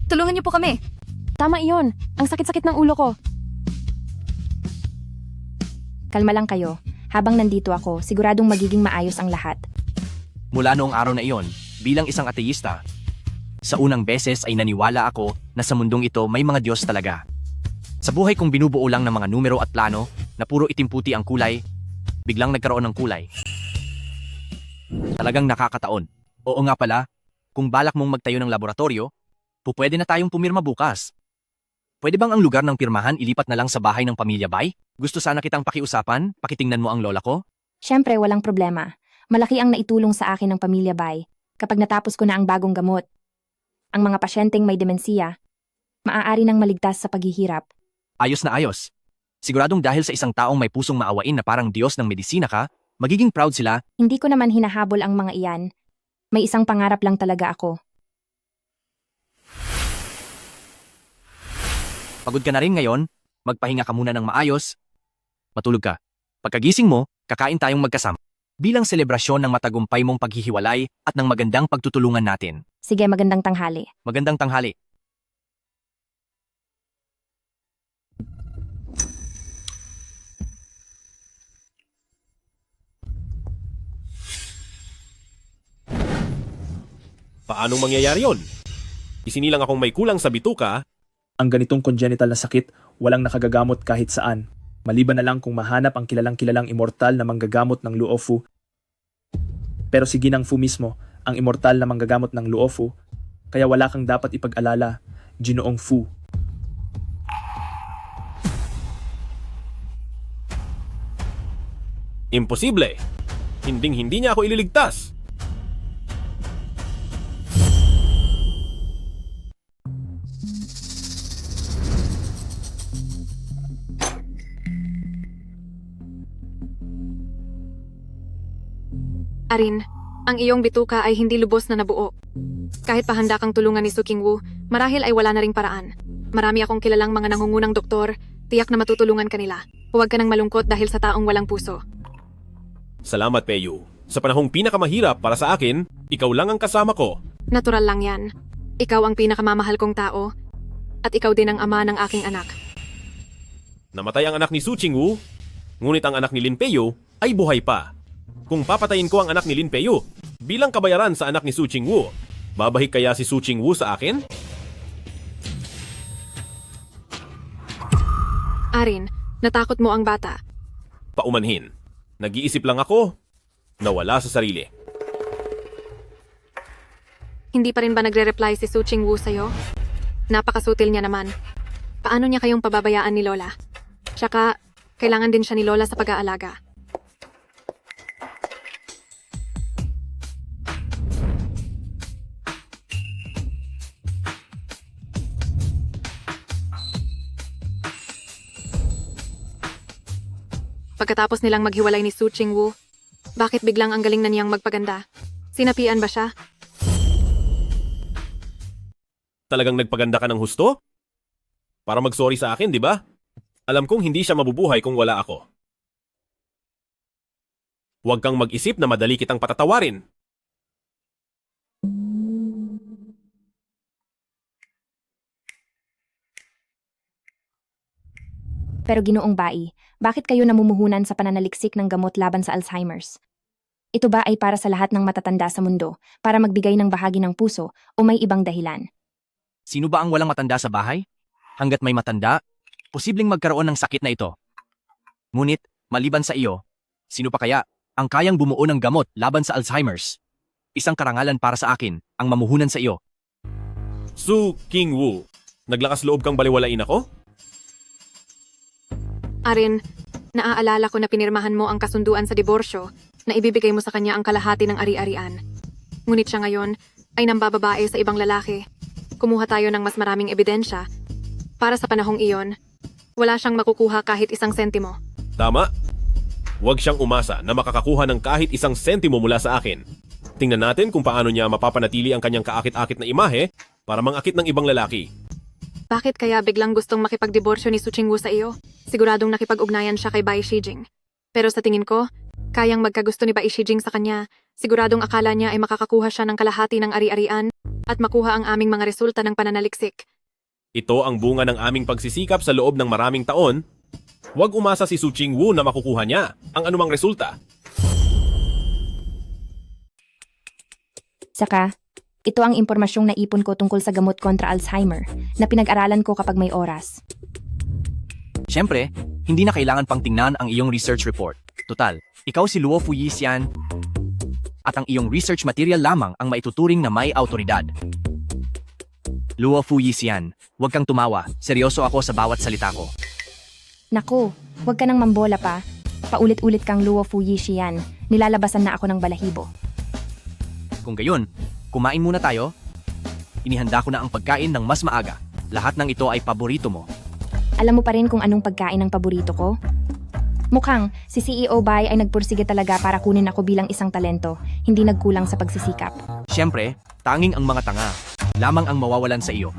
Tulungan niyo po kami. Tama iyon. Ang sakit-sakit ng ulo ko. Kalma lang kayo. Habang nandito ako, siguradong magiging maayos ang lahat. Mula noong araw na iyon, bilang isang ateísta, sa unang beses ay naniwala ako na sa mundong ito may mga Diyos talaga. Sa buhay kong binubuo lang ng mga numero at plano na puro itim-puti ang kulay, biglang nagkaroon ng kulay. Talagang nakakataon. Oo nga pala, kung balak mong magtayo ng laboratorio, pupwede na tayong pumirma bukas. Pwede bang ang lugar ng pirmahan ilipat na lang sa bahay ng pamilya Bai? Gusto sana kitang pakiusapan, pakitingnan mo ang lola ko? Siyempre, walang problema. Malaki ang naitulong sa akin ng pamilya Bai kapag natapos ko na ang bagong gamot. Ang mga pasyenteng may demensiya, maaari nang maligtas sa paghihirap. Ayos na ayos. Siguradong dahil sa isang taong may pusong maawain na parang Diyos ng medisina ka, magiging proud sila. Hindi ko naman hinahabol ang mga iyan. May isang pangarap lang talaga ako. Pagod ka na rin ngayon, magpahinga ka muna ng maayos. Matulog ka. Pagkagising mo, kakain tayong magkasama. Bilang selebrasyon ng matagumpay mong paghihiwalay at ng magandang pagtutulungan natin. Sige, magandang tanghali. Magandang tanghali. Paanong mangyayari yon? Isinilang akong may kulang sa bituka. Ang ganitong congenital na sakit, walang nakagagamot kahit saan. Maliban na lang kung mahanap ang kilalang-kilalang immortal na manggagamot ng Luo Fu. Pero si Ginang Fu mismo, ang immortal na manggagamot ng Luo Fu, kaya wala kang dapat ipag-alala, Ginoong Fu. Imposible. Hinding-hindi niya ako ililigtas. Arin, ang iyong bituka ay hindi lubos na nabuo. Kahit pahanda kang tulungan ni Su Qingwu, marahil ay wala na ring paraan. Marami akong kilalang mga nangungunang doktor, tiyak na matutulungan kanila. Huwag ka nang malungkot dahil sa taong walang puso. Salamat, Peyu. Sa panahong pinakamahirap para sa akin, ikaw lang ang kasama ko. Natural lang yan. Ikaw ang pinakamamahal kong tao, at ikaw din ang ama ng aking anak. Namatay ang anak ni Su Qingwu, ngunit ang anak ni Lin Peyu ay buhay pa. Kung papatayin ko ang anak ni Lin Peyu bilang kabayaran sa anak ni Su Qingwu, babalik kaya si Su Qingwu sa akin? Arin, natakot mo ang bata. Paumanhin. Nag-iisip lang ako. Nawala sa sarili. Hindi pa rin ba nagre-reply si Su Chingwu sa'yo? Napakasutil niya naman. Paano niya kayong pababayaan ni Lola? Tsaka, kailangan din siya ni Lola sa pag-aalaga. Pagkatapos nilang maghiwalay ni Su Chingwu, bakit biglang ang galing na niyang magpaganda? Sinapian ba siya? Talagang nagpaganda ka ng husto? Para mag-sorry sa akin, di ba? Alam kong hindi siya mabubuhay kung wala ako. Huwag kang mag-isip na madali kitang patatawarin. Pero Ginoong Bai, bakit kayo namumuhunan sa pananaliksik ng gamot laban sa Alzheimer's? Ito ba ay para sa lahat ng matatanda sa mundo, para magbigay ng bahagi ng puso, o may ibang dahilan? Sino ba ang walang matanda sa bahay? Hanggat may matanda, posibleng magkaroon ng sakit na ito. Ngunit, maliban sa iyo, sino pa kaya ang kayang bumuo ng gamot laban sa Alzheimer's? Isang karangalan para sa akin ang mamuhunan sa iyo. Su Chingwu, naglakas loob kang baliwalain ako? Arin, naaalala ko na pinirmahan mo ang kasunduan sa diborsyo na ibibigay mo sa kanya ang kalahati ng ari-arian. Ngunit siya ngayon ay nambababae sa ibang lalaki. Kumuha tayo ng mas maraming ebidensya. Para sa panahong iyon, wala siyang makukuha kahit isang sentimo. Tama. Huwag siyang umasa na makakakuha ng kahit isang sentimo mula sa akin. Tingnan natin kung paano niya mapapanatili ang kanyang kaakit-akit na imahe para mangakit ng ibang lalaki. Bakit kaya biglang gustong makipagdiborsyo ni Su Chingwu sa iyo? Siguradong nakipag-ugnayan siya kay Bai Shijing. Pero sa tingin ko, kayang magkagusto ni Bai Shijing sa kanya. Siguradong akala niya ay makakakuha siya ng kalahati ng ari-arian at makuha ang aming mga resulta ng pananaliksik. Ito ang bunga ng aming pagsisikap sa loob ng maraming taon. Huwag umasa si Su Chingwu na makukuha niya ang anumang resulta. Saka, ito ang impormasyong naipon ko tungkol sa gamot kontra Alzheimer na pinag-aralan ko kapag may oras. Siyempre, hindi na kailangan pang tingnan ang iyong research report. Total, ikaw si Luo Fu Yisian at ang iyong research material lamang ang maituturing na may autoridad. Luo Fu Yisian, huwag kang tumawa. Seryoso ako sa bawat salita ko. Naku, huwag ka nang mambola pa. Paulit-ulit kang Luo Fu Yishian. Nilalabasan na ako ng balahibo. Kung gayon, kumain muna tayo. Inihanda ko na ang pagkain ng mas maaga. Lahat ng ito ay paborito mo. Alam mo pa rin kung anong pagkain ang paborito ko? Mukhang si CEO Bai ay nagpursige talaga para kunin ako bilang isang talento, hindi nagkulang sa pagsisikap. Siyempre, tanging ang mga tanga lamang ang mawawalan sa iyo.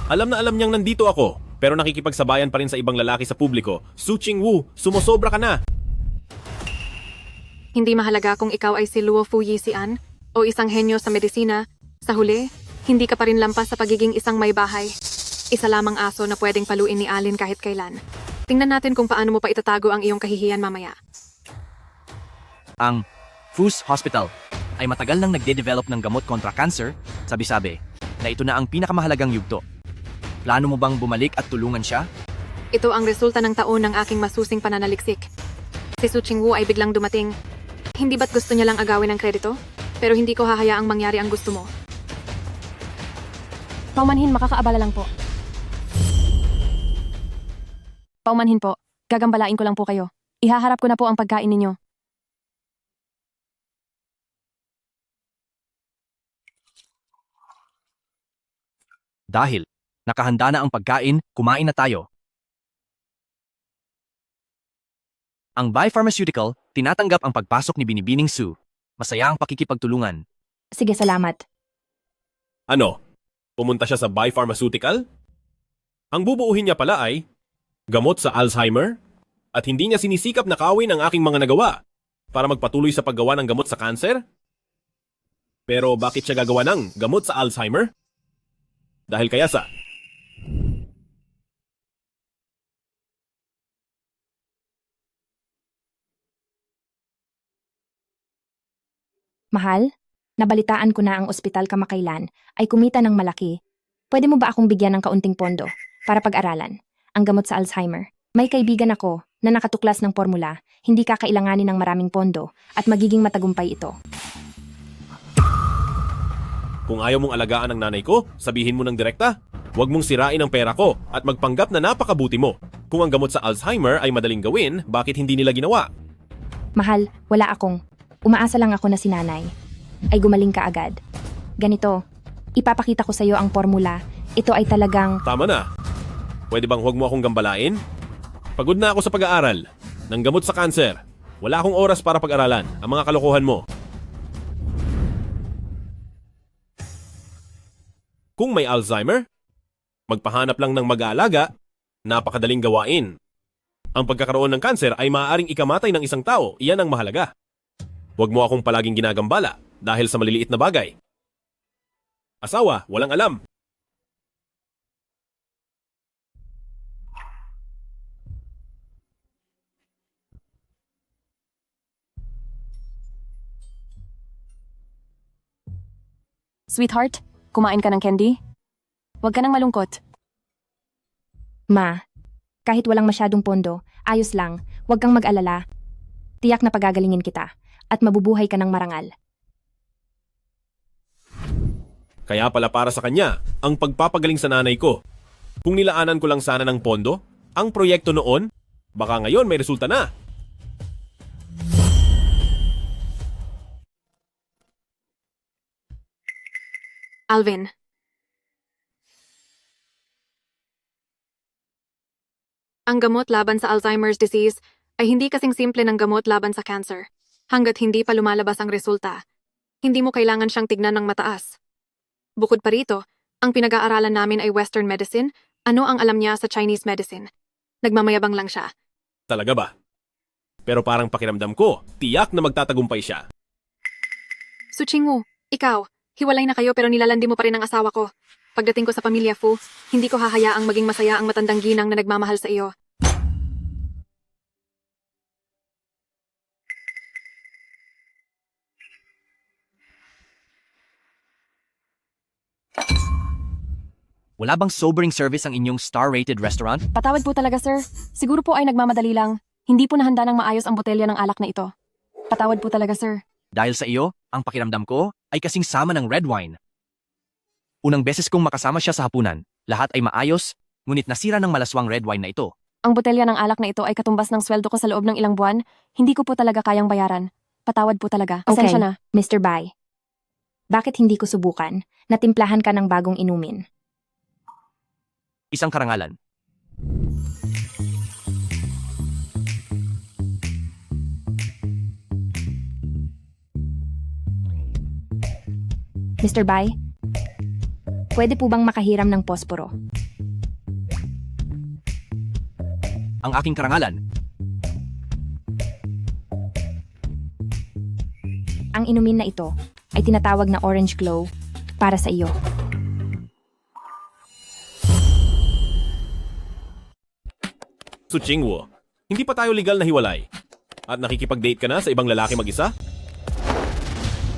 Alam na alam niyang nandito ako, pero nakikipagsabayan pa rin sa ibang lalaki sa publiko. Su Chingwu, sumosobra ka na! Hindi mahalaga kung ikaw ay si Luo Fu Yisian o isang henyo sa medisina. Sa huli, hindi ka pa rin lampas sa pagiging isang may bahay. Isa lamang aso na pwedeng paluin ni Alin kahit kailan. Tingnan natin kung paano mo pa itatago ang iyong kahihiyan mamaya. Ang Fus Hospital ay matagal nang nagde-develop ng gamot kontra cancer, sabi-sabi, na ito na ang pinakamahalagang yugto. Plano mo bang bumalik at tulungan siya? Ito ang resulta ng taon ng aking masusing pananaliksik. Si Su Chingwu ay biglang dumating. Hindi ba't gusto niya lang agawin ang kredito? Pero hindi ko hahayaang mangyari ang gusto mo. Paumanhin, makakaabala lang po. Paumanhin po. Gagambalain ko lang po kayo. Ihaharap ko na po ang pagkain ninyo. Dahil nakahanda na ang pagkain, kumain na tayo. Ang Bai Pharmaceutical, tinatanggap ang pagpasok ni Binibining Su. Masaya ang pakikipagtulungan. Sige, salamat. Ano? Pumunta siya sa Bai Pharmaceutical? Ang bubuuhin niya pala ay gamot sa Alzheimer? At hindi niya sinisikap na kawin ang aking mga nagawa para magpatuloy sa paggawa ng gamot sa cancer? Pero bakit siya gagawa ng gamot sa Alzheimer? Dahil kaya sa... Mahal, nabalitaan ko na ang ospital kamakailan ay kumita ng malaki. Pwede mo ba akong bigyan ng kaunting pondo? para pag-aralan. Ang gamot sa Alzheimer. May kaibigan ako na nakatuklas ng formula, hindi kakailanganin ng maraming pondo at magiging matagumpay ito. Kung ayaw mong alagaan ang nanay ko, sabihin mo ng direkta. Huwag mong sirain ang pera ko at magpanggap na napakabuti mo. Kung ang gamot sa Alzheimer ay madaling gawin, bakit hindi nila ginawa? Mahal, wala akong. Umaasa lang ako na si nanay ay gumaling ka agad. Ganito, ipapakita ko sa iyo ang formula. Ito ay talagang... Tama na. Pwede bang huwag mo akong gambalain? Pagod na ako sa pag-aaral. Ng gamot sa kanser. Wala akong oras para pag-aralan ang mga kalokohan mo. Kung may Alzheimer, magpahanap lang ng mag-aalaga, napakadaling gawain. Ang pagkakaroon ng kanser ay maaaring ikamatay ng isang tao, iyan ang mahalaga. Huwag mo akong palaging ginagambala dahil sa maliliit na bagay. Asawa, walang alam. Sweetheart, kumain ka ng candy? Huwag ka nang malungkot. Ma, kahit walang masyadong pondo, ayos lang, huwag kang mag-alala. Tiyak na pagagalingin kita at mabubuhay ka ng marangal. Kaya pala para sa kanya, ang pagpapagaling sa nanay ko. Kung nilaanan ko lang sana ng pondo, ang proyekto noon, baka ngayon may resulta na. Alvin. Ang gamot laban sa Alzheimer's disease ay hindi kasing simple ng gamot laban sa cancer. Hanggat hindi pa lumalabas ang resulta, hindi mo kailangan siyang tignan ng mataas. Bukod pa rito, ang pinag-aaralan namin ay Western medicine. Ano ang alam niya sa Chinese medicine? Nagmamayabang lang siya. Talaga ba? Pero parang pakiramdam ko, tiyak na magtatagumpay siya. Su Qingwu, ikaw, hiwalay na kayo pero nilalandi mo pa rin ang asawa ko. Pagdating ko sa pamilya Fu, hindi ko hahayaang maging masaya ang matandang ginang na nagmamahal sa iyo. Wala bang sobering service ang inyong star-rated restaurant? Patawad po talaga, sir. Siguro po ay nagmamadali lang. Hindi po nahanda ng maayos ang botelya ng alak na ito. Patawad po talaga, sir. Dahil sa iyo, ang pakiramdam ko ay kasing sama ng red wine. Unang beses kong makasama siya sa hapunan, lahat ay maayos, ngunit nasira ng malaswang red wine na ito. Ang botelya ng alak na ito ay katumbas ng sweldo ko sa loob ng ilang buwan. Hindi ko po talaga kayang bayaran. Patawad po talaga. Pasensya na. Mr. Bai. Bakit hindi ko subukan na timplahan ka ng bagong inumin? Isang karangalan. Mr. Bai, pwede po bang makahiram ng posporo? Ang aking karangalan. Ang inumin na ito ay tinatawag na Orange Glow para sa iyo. Su Qingwu, hindi pa tayo legal na hiwalay. At nakikipag-date ka na sa ibang lalaki mag-isa?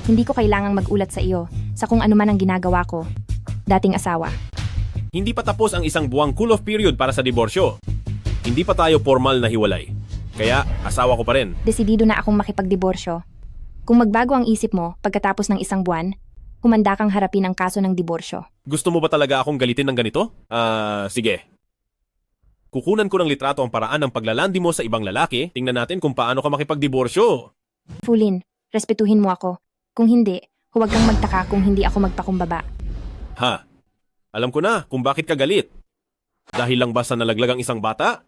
Hindi ko kailangang magulat sa iyo sa kung ano man ang ginagawa ko. Dating asawa. Hindi pa tapos ang isang buwang cool-off period para sa diborsyo. Hindi pa tayo formal na hiwalay. Kaya, asawa ko pa rin. Desidido na akong makipagdiborsyo. Kung magbago ang isip mo pagkatapos ng isang buwan, humanda kang harapin ang kaso ng diborsyo. Gusto mo ba talaga akong galitin ng ganito? Sige. Kukunan ko ng litrato ang paraan ng paglalandi mo sa ibang lalaki. Tingnan natin kung paano ka makipagdiborsyo. Fulin, respetuhin mo ako. Kung hindi, huwag kang magtaka kung hindi ako magpakumbaba. Ha? Alam ko na kung bakit ka galit. Dahil lang ba sa nalaglag ang isang bata?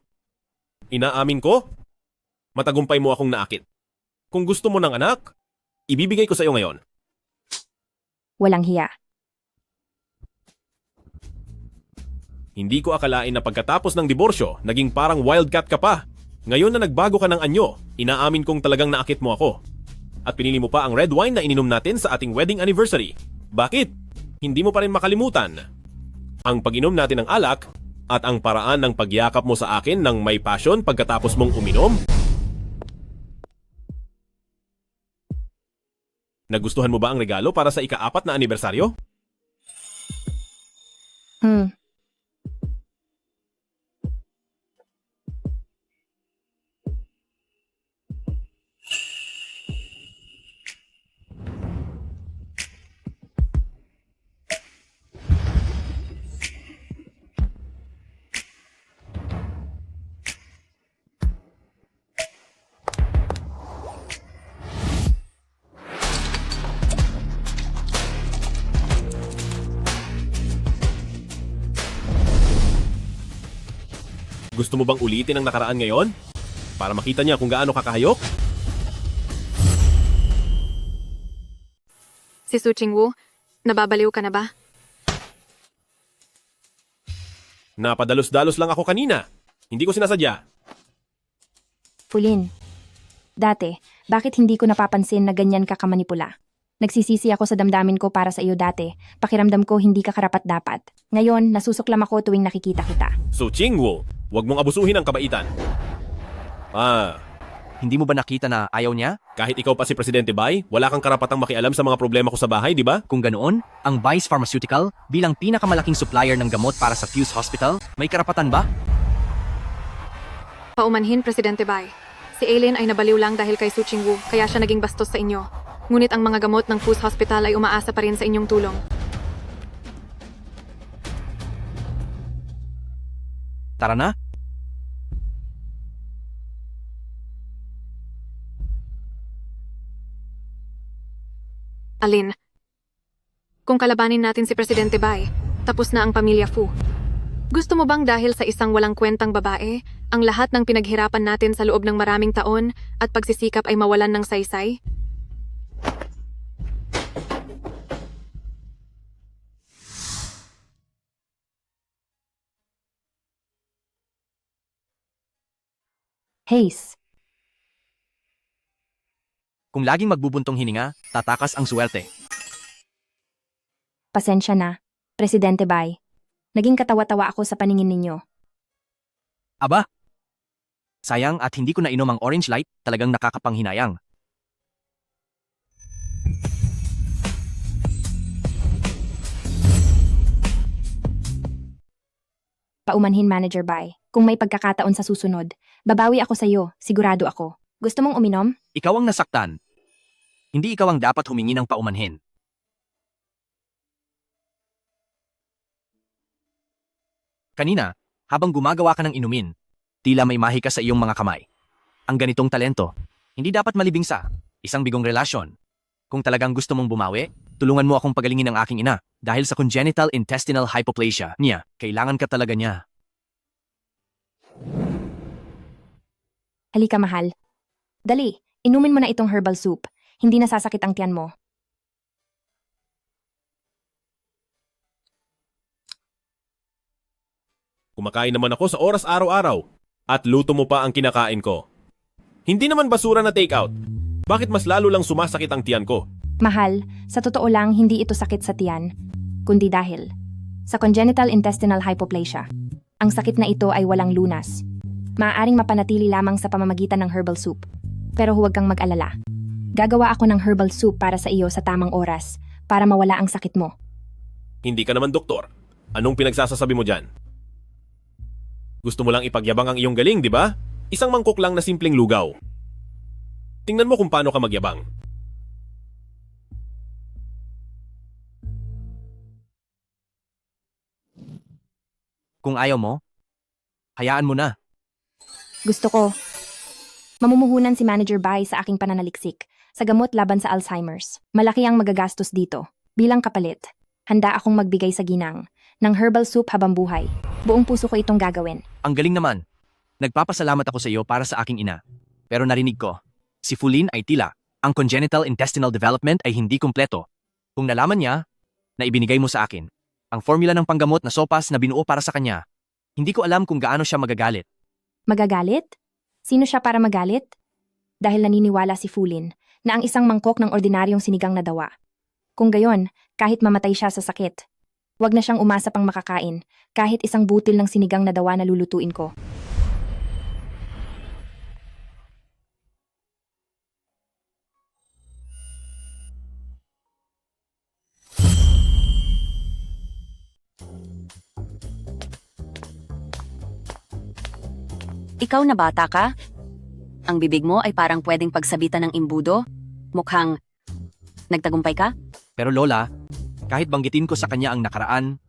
Inaamin ko? Matagumpay mo akong naakit. Kung gusto mo ng anak, ibibigay ko sa iyo ngayon. Walang hiya. Hindi ko akalain na pagkatapos ng diborsyo, naging parang wildcat ka pa. Ngayon na nagbago ka ng anyo, inaamin kong talagang naakit mo ako. At pinili mo pa ang red wine na ininom natin sa ating wedding anniversary. Bakit? Hindi mo pa rin makalimutan ang pag-inom natin ng alak at ang paraan ng pagyakap mo sa akin ng may passion pagkatapos mong uminom? Nagustuhan mo ba ang regalo para sa ika-4 na anibersaryo? Gusto mo bang ulitin ang nakaraan ngayon? Para makita niya kung gaano kakahayok? Si Su Chingwu, nababaliw ka na ba? Napadalos-dalos lang ako kanina. Hindi ko sinasadya. Fulin, dati, bakit hindi ko napapansin na ganyan ka kamanipula? Nagsisisi ako sa damdamin ko para sa iyo dati. Pakiramdam ko hindi ka karapat-dapat. Ngayon, nasusuklam ako tuwing nakikita kita. So Chingwo, huwag mong abusuhin ang kabaitan. Hindi mo ba nakita na ayaw niya? Kahit ikaw pa si Presidente Bai, wala kang karapatang makialam sa mga problema ko sa bahay, di ba? Kung ganoon, ang Vice Pharmaceutical bilang pinakamalaking supplier ng gamot para sa Fuse Hospital, may karapatan ba? Paumanhin, Presidente Bai. Si Aileen ay nabaliw lang dahil kay Su Chingwu, kaya siya naging bastos sa inyo. Ngunit ang mga gamot ng Fuse Hospital ay umaasa pa rin sa inyong tulong. Tara na. Alin, kung kalabanin natin si Presidente Bai, tapos na ang pamilya Fu. Gusto mo bang dahil sa isang walang kwentang babae, ang lahat ng pinaghirapan natin sa loob ng maraming taon at pagsisikap ay mawalan ng saysay? Hayes, Kung laging magbubuntong hininga, tatakas ang swerte. pasensya na. Presidente Bai, naging katawa-tawa ako sa paningin ninyo. Aba! Sayang at hindi ko nainom ang orange light, talagang nakakapanghinayang. Paumanhin, Manager Bai. Kung may pagkakataon sa susunod, babawi ako sa iyo, sigurado ako. Gusto mong uminom? Ikaw ang nasaktan. Hindi ikaw ang dapat humingi ng paumanhin. Kanina, habang gumagawa ka ng inumin, tila may mahi ka sa iyong mga kamay. Ang ganitong talento, hindi dapat malibing sa isang bigong relasyon. Kung talagang gusto mong bumawi, tulungan mo akong pagalingin ng aking ina dahil sa congenital intestinal hypoplasia niya, kailangan ka talaga niya. Halika, mahal. Dali, inumin mo na itong herbal soup. Hindi nasasakit ang tiyan mo. Kumakain naman ako sa oras araw-araw. At luto mo pa ang kinakain ko. Hindi naman basura na takeout. Bakit mas lalo lang sumasakit ang tiyan ko? Mahal, sa totoo lang hindi ito sakit sa tiyan, kundi dahil sa congenital intestinal hypoplasia. Ang sakit na ito ay walang lunas. Maaaring mapanatili lamang sa pamamagitan ng herbal soup. Pero huwag kang mag-alala. Gagawa ako ng herbal soup para sa iyo sa tamang oras para mawala ang sakit mo. Hindi ka naman doktor. Anong pinagsasasabi mo dyan? Gusto mo lang ipagyabang ang iyong galing, di ba? Isang mangkok lang na simpleng lugaw. Tingnan mo kung paano ka magyabang. Kung ayaw mo, hayaan mo na. Gusto ko. Mamumuhunan si Manager Bai sa aking pananaliksik sa gamot laban sa Alzheimer's. Malaki ang magagastos dito. Bilang kapalit, handa akong magbigay sa ginang ng herbal soup habang buhay. Buong puso ko itong gagawin. Ang galing naman. Nagpapasalamat ako sa iyo para sa aking ina. Pero narinig ko, si Fulin ay tila, ang congenital intestinal development ay hindi kumpleto. Kung nalaman niya, na ibinigay mo sa akin, ang formula ng panggamot na sopas na binuo para sa kanya, hindi ko alam kung gaano siya magagalit. Magagalit? Sino siya para magalit? Dahil naniniwala si Fulin na ang isang mangkok ng ordinaryong sinigang na dawa. Kung gayon, kahit mamatay siya sa sakit, wag na siyang umasa pang makakain kahit isang butil ng sinigang na dawa na lulutuin ko. Ikaw na bata ka? Ang bibig mo ay parang pwedeng pagsabitan ng imbudo? Mukhang nagtagumpay ka? Pero Lola, kahit banggitin ko sa kanya ang nakaraan,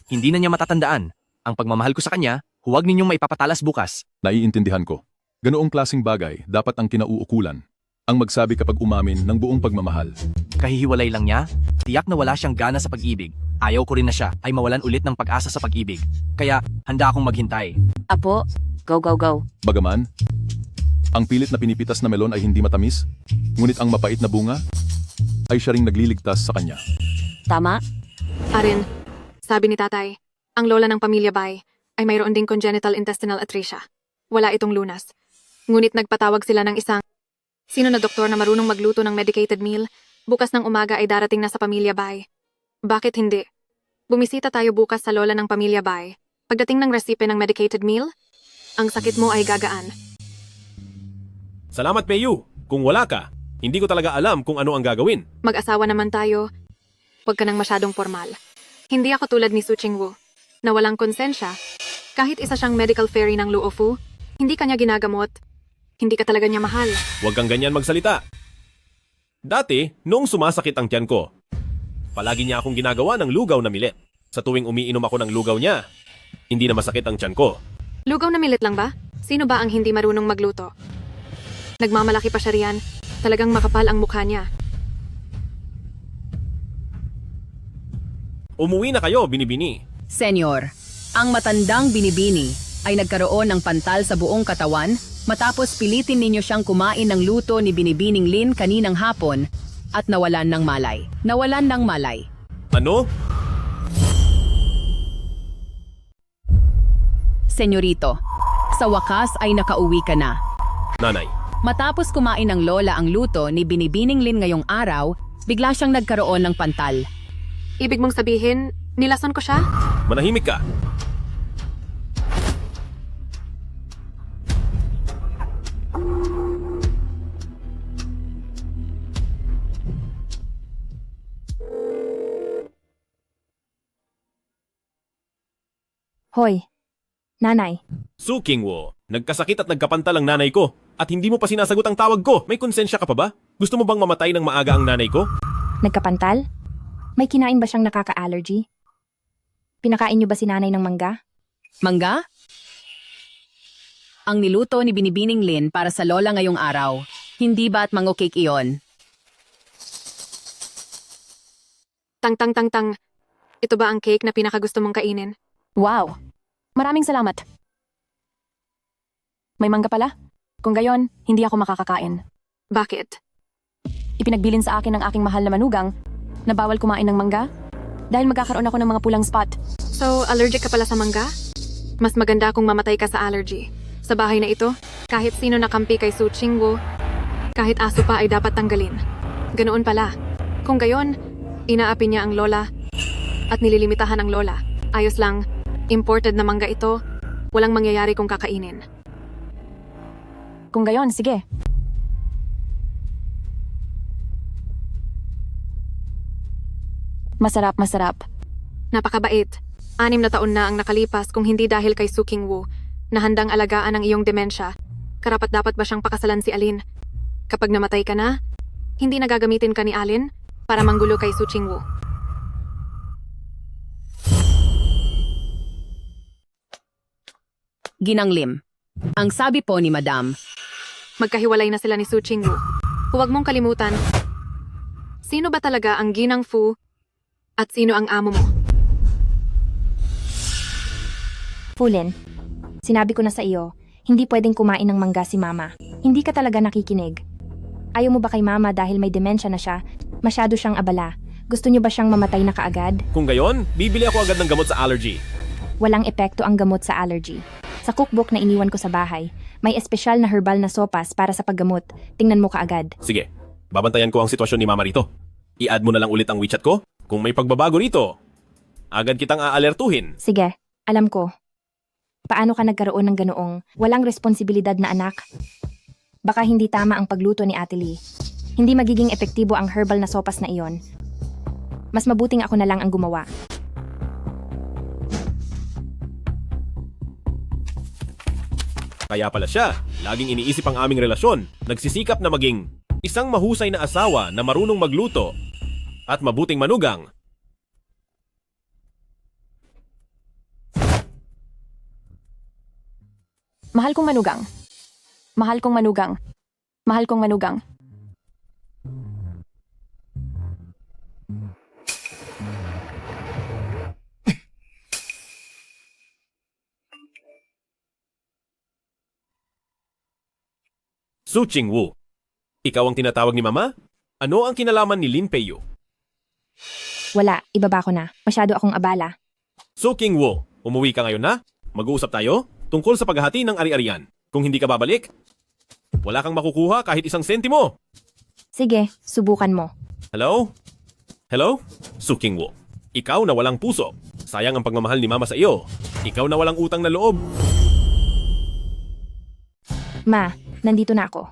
hindi na niya matatandaan. Ang pagmamahal ko sa kanya, huwag ninyong maipapatalas bukas. Naiintindihan ko. Ganoong klasing bagay dapat ang kinauukulan. Ang magsabi kapag umamin ng buong pagmamahal. Kahihiwalay lang niya, tiyak na wala siyang gana sa pag-ibig. Ayaw ko rin na siya ay mawalan ulit ng pag-asa sa pag-ibig. Kaya, handa akong maghintay. Apo, Go, go, go. Bagaman, ang pilit na pinipitas na melon ay hindi matamis, ngunit ang mapait na bunga ay siya ring nagliligtas sa kanya. Tama? Arin, sabi ni tatay, ang lola ng pamilya Bai ay mayroon ding congenital intestinal atresia. Wala itong lunas. Ngunit nagpatawag sila ng isang sino na doktor na marunong magluto ng medicated meal, bukas ng umaga ay darating na sa pamilya Bai. Bakit hindi? Bumisita tayo bukas sa lola ng pamilya Bai. Pagdating ng resipe ng medicated meal, ang sakit mo ay gagaan. Salamat, Mayu. Kung wala ka, hindi ko talaga alam kung ano ang gagawin. Mag-asawa naman tayo. Huwag ka nang masyadong formal. Hindi ako tulad ni Su Qingwu, na walang konsensya. Kahit isa siyang medical fairy ng Luofu, hindi kanya ginagamot. Hindi ka talaga niya mahal. Huwag kang ganyan magsalita. Dati, noong sumasakit ang tiyan ko, palagi niya akong ginagawa ng lugaw na milet. Sa tuwing umiinom ako ng lugaw niya, hindi na masakit ang tiyan ko. Lugaw na milit lang ba? Sino ba ang hindi marunong magluto? Nagmamalaki pa siya riyan. Talagang makapal ang mukha niya. Umuwi na kayo, Binibini. Senyor, ang matandang binibini ay nagkaroon ng pantal sa buong katawan matapos pilitin ninyo siyang kumain ng luto ni Binibining Lin kaninang hapon at nawalan ng malay. Nawalan ng malay. Ano? Senyorito, sa wakas ay nakauwi ka na. Nanay. Matapos kumain ng lola ang luto ni Binibining Lin ngayong araw, bigla siyang nagkaroon ng pantal. Ibig mong sabihin, nilason ko siya? Manahimik ka. Hoy, nanay. Su Qingwu, nagkasakit at nagkapantal ang nanay ko at hindi mo pa sinasagot ang tawag ko. May konsensya ka pa ba? Gusto mo bang mamatay ng maaga ang nanay ko? Nagkapantal? May kinain ba siyang nakaka-allergy? Pinakain niyo ba si nanay ng mangga? Mangga? Ang niluto ni Binibining Lin para sa lola ngayong araw. Hindi ba at mango cake iyon? Tang. Ito ba ang cake na pinakagusto mong kainin? Wow! Maraming salamat. May mangga pala? Kung gayon, hindi ako makakakain. Bakit? Ipinagbilin sa akin ng aking mahal na manugang na bawal kumain ng mangga dahil magkakaroon ako ng mga pulang spot. So, allergic ka pala sa mangga? Mas maganda kung mamatay ka sa allergy. Sa bahay na ito, kahit sino nakampi kay Su Qingwu, kahit aso pa ay dapat tanggalin. Ganoon pala. Kung gayon, inaapi niya ang lola at nililimitahan ang lola. Ayos lang, imported na mangga ito, walang mangyayari kung kakainin. Kung gayon, sige. Masarap. Napakabait. 6 na taon na ang nakalipas kung hindi dahil kay Su Qingwu na handang alagaan ang iyong demensya. Karapat-dapat ba siyang pakasalan si Alin? Kapag namatay ka na, hindi na gagamitin ka ni Alin para manggulo kay Su Qingwu. Ginanglim. Ang sabi po ni Madam, Magkahiwalay na sila ni Su Qingwu. Huwag mong kalimutan, sino ba talaga ang Ginang Fu at sino ang amo mo? Fulin, sinabi ko na sa iyo, hindi pwedeng kumain ng mangga si mama. Hindi ka talaga nakikinig. Ayaw mo ba kay mama dahil may demensya na siya? Masyado siyang abala. Gusto niyo ba siyang mamatay na kaagad? Kung gayon, bibili ako agad ng gamot sa allergy. Walang epekto ang gamot sa allergy. Sa cookbook na iniwan ko sa bahay, may espesyal na herbal na sopas para sa paggamot. Tingnan mo kaagad. Sige, babantayan ko ang sitwasyon ni mama rito. I-add mo na lang ulit ang WeChat ko. Kung may pagbabago rito, agad kitang aalertuhin. Sige, alam ko. Paano ka nagkaroon ng ganoong walang responsibilidad na anak? Baka hindi tama ang pagluto ni Ate Lee. Hindi magiging epektibo ang herbal na sopas na iyon. Mas mabuting ako na lang ang gumawa. Kaya pala siya, laging iniisip ang aming relasyon. Nagsisikap na maging isang mahusay na asawa na marunong magluto at mabuting manugang. Mahal kong manugang. Mahal kong manugang. Mahal kong manugang. Su Qingwu, ikaw ang tinatawag ni Mama? Ano ang kinalaman ni Lin Peiyu? Wala, ibaba ko na. Masyado akong abala. Su Qingwu, umuwi ka ngayon na? Mag-uusap tayo tungkol sa paghahati ng ari-arian. Kung hindi ka babalik, wala kang makukuha kahit isang sentimo. Sige, subukan mo. Hello? Hello? Su Qingwu, ikaw na walang puso. Sayang ang pagmamahal ni Mama sa iyo. Ikaw na walang utang na loob. Ma, nandito na ako.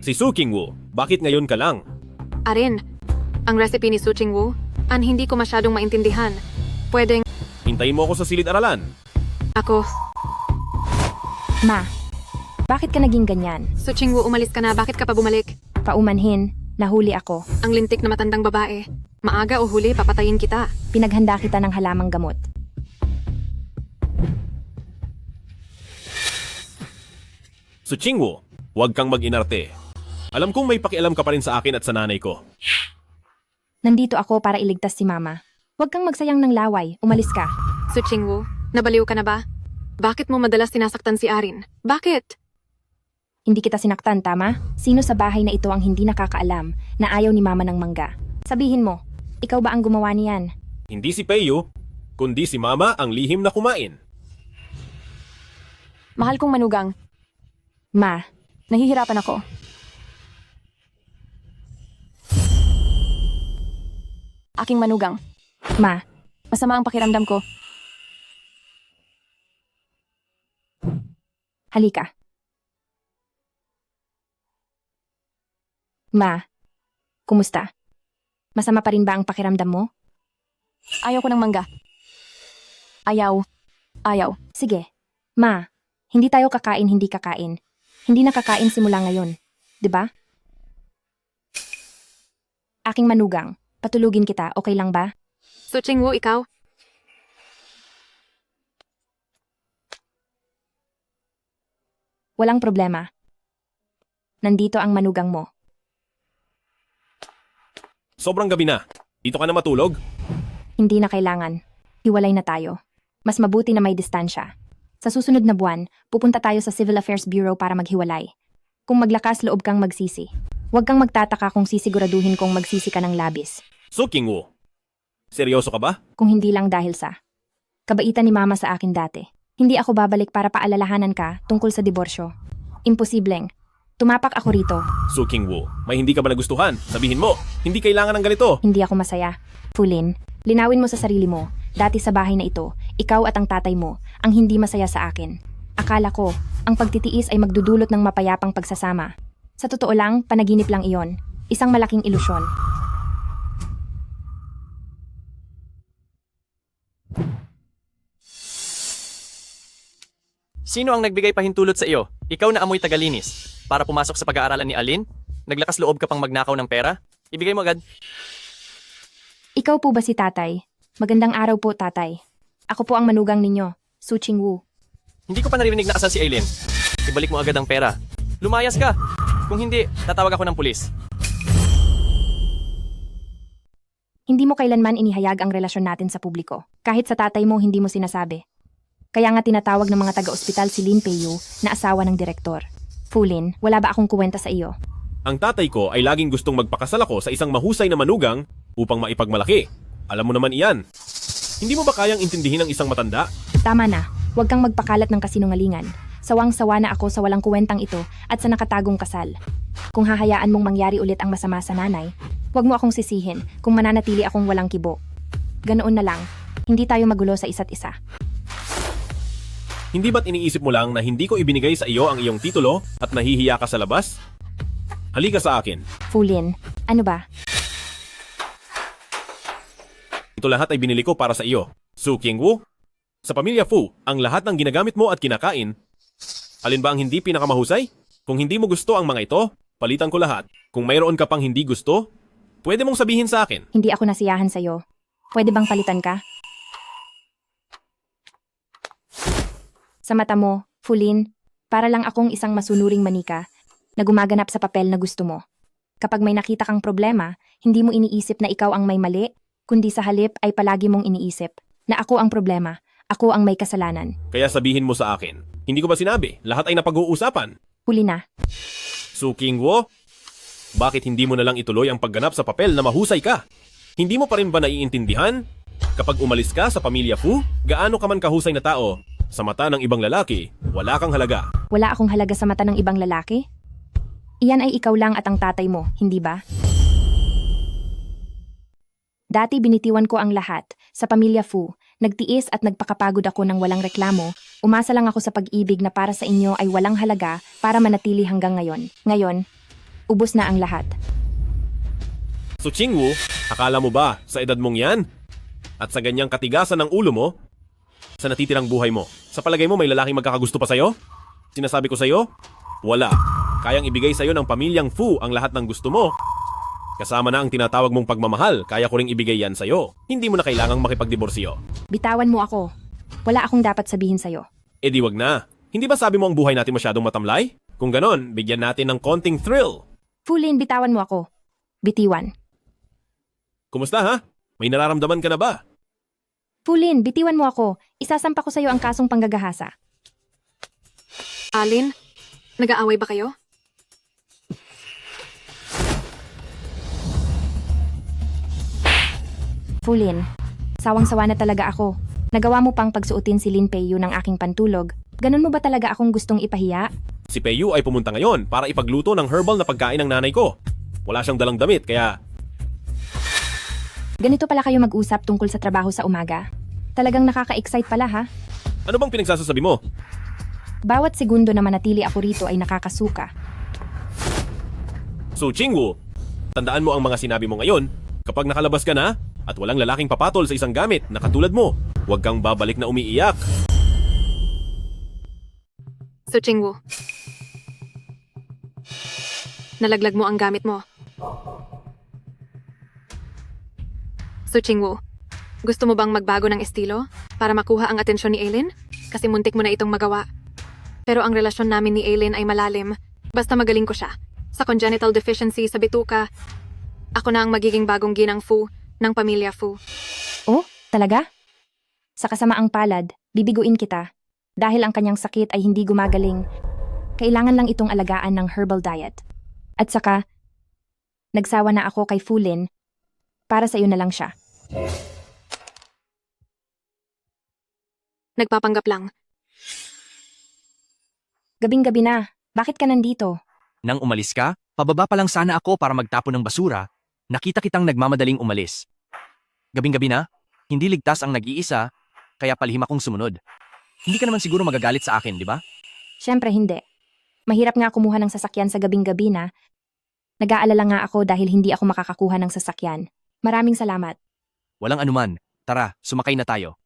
Si Su Qingwu, bakit ngayon ka lang? Arin, ang recipe ni Su Qingwu, ang hindi ko masyadong maintindihan. Pwedeng, Hintayin mo ako sa silid-aralan. ako, Ma, bakit ka naging ganyan? Su Qingwu, umalis ka na, bakit ka pa bumalik? Paumanhin, nahuli ako. Ang lintik na matandang babae. Maaga o huli, papatayin kita. Pinaghanda kita ng halamang gamot. Su Qingwu, huwag kang mag-inarte. Alam kong may pakialam ka pa rin sa akin at sa nanay ko. Nandito ako para iligtas si Mama. Huwag kang magsayang ng laway, umalis ka. Su Qingwu, nabaliw ka na ba? Bakit mo madalas sinasaktan si Arin? Bakit? Hindi kita sinaktan, tama? Sino sa bahay na ito ang hindi nakakaalam na ayaw ni Mama ng mangga? Sabihin mo, ikaw ba ang gumawa niyan? Hindi si Peiyu, kundi si Mama ang lihim na kumain. Mahal kong manugang, Ma, nahihirapan ako. Aking manugang, Ma, masama ang pakiramdam ko. halika. Ma, kumusta? Masama pa rin ba ang pakiramdam mo? Ayaw ko ng mangga. Ayaw. Sige. Ma, hindi tayo kakain, hindi kakain. Hindi na kakain simula ngayon. 'Di ba? Aking manugang, patulugin kita, okay lang ba? Su Qingwu, ikaw? Walang problema. Nandito ang manugang mo. Sobrang gabi na. Dito ka na matulog? Hindi na kailangan. Hiwalay na tayo. Mas mabuti na may distansya. Sa susunod na buwan, pupunta tayo sa Civil Affairs Bureau para maghiwalay. Kung maglakas loob kang magsisi. Huwag kang magtataka kung sisiguraduhin kong magsisi ka ng labis. Su Qingwu, seryoso ka ba? Kung hindi lang dahil sa kabaitan ni Mama sa akin dati. Hindi ako babalik para paalalahanan ka tungkol sa diborsyo. Imposibleng. Tumapak ako rito. Su Qingwu, may hindi ka ba nagustuhan? Sabihin mo, hindi kailangan ng ganito. Hindi ako masaya. Fulin, linawin mo sa sarili mo. Dati sa bahay na ito, ikaw at ang tatay mo ang hindi masaya sa akin. Akala ko, ang pagtitiis ay magdudulot ng mapayapang pagsasama. Sa totoo lang, panaginip lang iyon. Isang malaking ilusyon. Sino ang nagbigay pahintulot sa iyo? Ikaw na amoy tagalinis. Para pumasok sa pag-aaralan ni Alin? Naglakas loob ka pang magnakaw ng pera? Ibigay mo agad. Ikaw po ba si tatay? Magandang araw po, tatay. Ako po ang manugang ninyo, Su Qingwu. Hindi ko pa naririnig na asal si Aileen. Ibalik mo agad ang pera. Lumayas ka! Kung hindi, tatawag ako ng pulis. Hindi mo kailanman inihayag ang relasyon natin sa publiko. Kahit sa tatay mo, hindi mo sinasabi. Kaya nga tinatawag ng mga taga-ospital si Lin Peiyu na asawa ng direktor. Fulin, wala ba akong kuwenta sa iyo? Ang tatay ko ay laging gustong magpakasal ako sa isang mahusay na manugang upang maipagmalaki. Alam mo naman iyan. Hindi mo ba kayang intindihin ang isang matanda? Tama na, huwag kang magpakalat ng kasinungalingan. Sawang-sawa na ako sa walang kuwentang ito at sa nakatagong kasal. Kung hahayaan mong mangyari ulit ang masama sa nanay, huwag mo akong sisihin kung mananatili akong walang kibo. Ganoon na lang, hindi tayo magulo sa isa't isa. Hindi ba't iniisip mo lang na hindi ko ibinigay sa iyo ang iyong titulo at nahihiya ka sa labas? Halika sa akin. Fulin, ano ba? Ito lahat ay binili ko para sa iyo. Su Qingwu, sa pamilya Fu, ang lahat ng ginagamit mo at kinakain, alin ba ang hindi pinakamahusay? Kung hindi mo gusto ang mga ito, palitan ko lahat. Kung mayroon ka pang hindi gusto, pwede mong sabihin sa akin. Hindi ako nasiyahan sa iyo. Pwede bang palitan ka? Sa mata mo, Fulin, para lang akong isang masunuring manika na gumaganap sa papel na gusto mo. Kapag may nakita kang problema, hindi mo iniisip na ikaw ang may mali, kundi sa halip ay palagi mong iniisip na ako ang problema, ako ang may kasalanan. Kaya sabihin mo sa akin, hindi ko ba sinabi, lahat ay napag-uusapan? Huli na. Su Qingwo, bakit hindi mo na lang ituloy ang pagganap sa papel na mahusay ka? Hindi mo pa rin ba naiintindihan? Kapag umalis ka sa pamilya Fu, gaano ka man kahusay na tao, sa mata ng ibang lalaki, wala kang halaga. Wala akong halaga sa mata ng ibang lalaki? Iyan ay ikaw lang at ang tatay mo, hindi ba? Dati binitiwan ko ang lahat, sa pamilya Fu, nagtiis at nagpakapagod ako ng walang reklamo, umasa lang ako sa pag-ibig na para sa inyo ay walang halaga para manatili hanggang ngayon. Ngayon, ubos na ang lahat. Su Qingwo, akala mo ba sa edad mong yan? At sa ganyang katigasan ng ulo mo, sa natitirang buhay mo, sa palagay mo may lalaking magkakagusto pa sa'yo? Sinasabi ko sa'yo, wala. Kayang ibigay sa'yo ng pamilyang Fu ang lahat ng gusto mo. Kasama na ang tinatawag mong pagmamahal, kaya ko ring ibigay yan sa'yo. Hindi mo na kailangang makipagdiborsyo. Bitawan mo ako. Wala akong dapat sabihin sa'yo. Eh di wag na. Hindi ba sabi mo ang buhay natin masyadong matamlay? Kung ganon, bigyan natin ng konting thrill. Fulin, bitawan mo ako. Bitiwan. Kumusta ha? May nararamdaman ka na ba? Fulin, bitiwan mo ako. Isasampa ko sa'yo ang kasong panggagahasa. Alin, nag-aaway ba kayo? Fulin, sawang-sawa na talaga ako. Nagawa mo pang pagsuotin si Lin Peiyu ng aking pantulog. Ganon mo ba talaga akong gustong ipahiya? Si Peiyu ay pumunta ngayon para ipagluto ng herbal na pagkain ng nanay ko. Wala siyang dalang damit kaya... Ganito pala kayo mag-usap tungkol sa trabaho sa umaga. Talagang nakaka-excite pala ha? Ano bang pinagsasasabi mo? Bawat segundo na manatili ako rito ay nakakasuka. Su Qingwo, tandaan mo ang mga sinabi mo ngayon. Kapag nakalabas ka na at walang lalaking papatol sa isang gamit na katulad mo, huwag kang babalik na umiiyak. Su Qingwo, nalaglag mo ang gamit mo. Su Qingwo, gusto mo bang magbago ng estilo para makuha ang atensyon ni Aileen? Kasi muntik mo na itong magawa. Pero ang relasyon namin ni Aileen ay malalim. Basta magaling ko siya. Sa congenital deficiency sa bituka, ako na ang magiging bagong ginang Fu ng pamilya Fu. Oh, talaga? Sa kasamaang palad, bibiguin kita. Dahil ang kanyang sakit ay hindi gumagaling, kailangan lang itong alagaan ng herbal diet. At saka, nagsawa na ako kay Fulin, para sa iyo na lang siya. Nagpapanggap lang. Gabing-gabi na, bakit ka nandito? Nang umalis ka, pababa pa lang sana ako para magtapon ng basura. Nakita kitang nagmamadaling umalis. Gabing-gabi na, hindi ligtas ang nag-iisa, kaya palihim akong sumunod. Hindi ka naman siguro magagalit sa akin, di ba? Siyempre hindi. Mahirap nga kumuha ng sasakyan sa gabing-gabi na. Nag-aalala nga ako dahil hindi ako makakakuha ng sasakyan. Maraming salamat. Walang anuman. Tara, sumakay na tayo.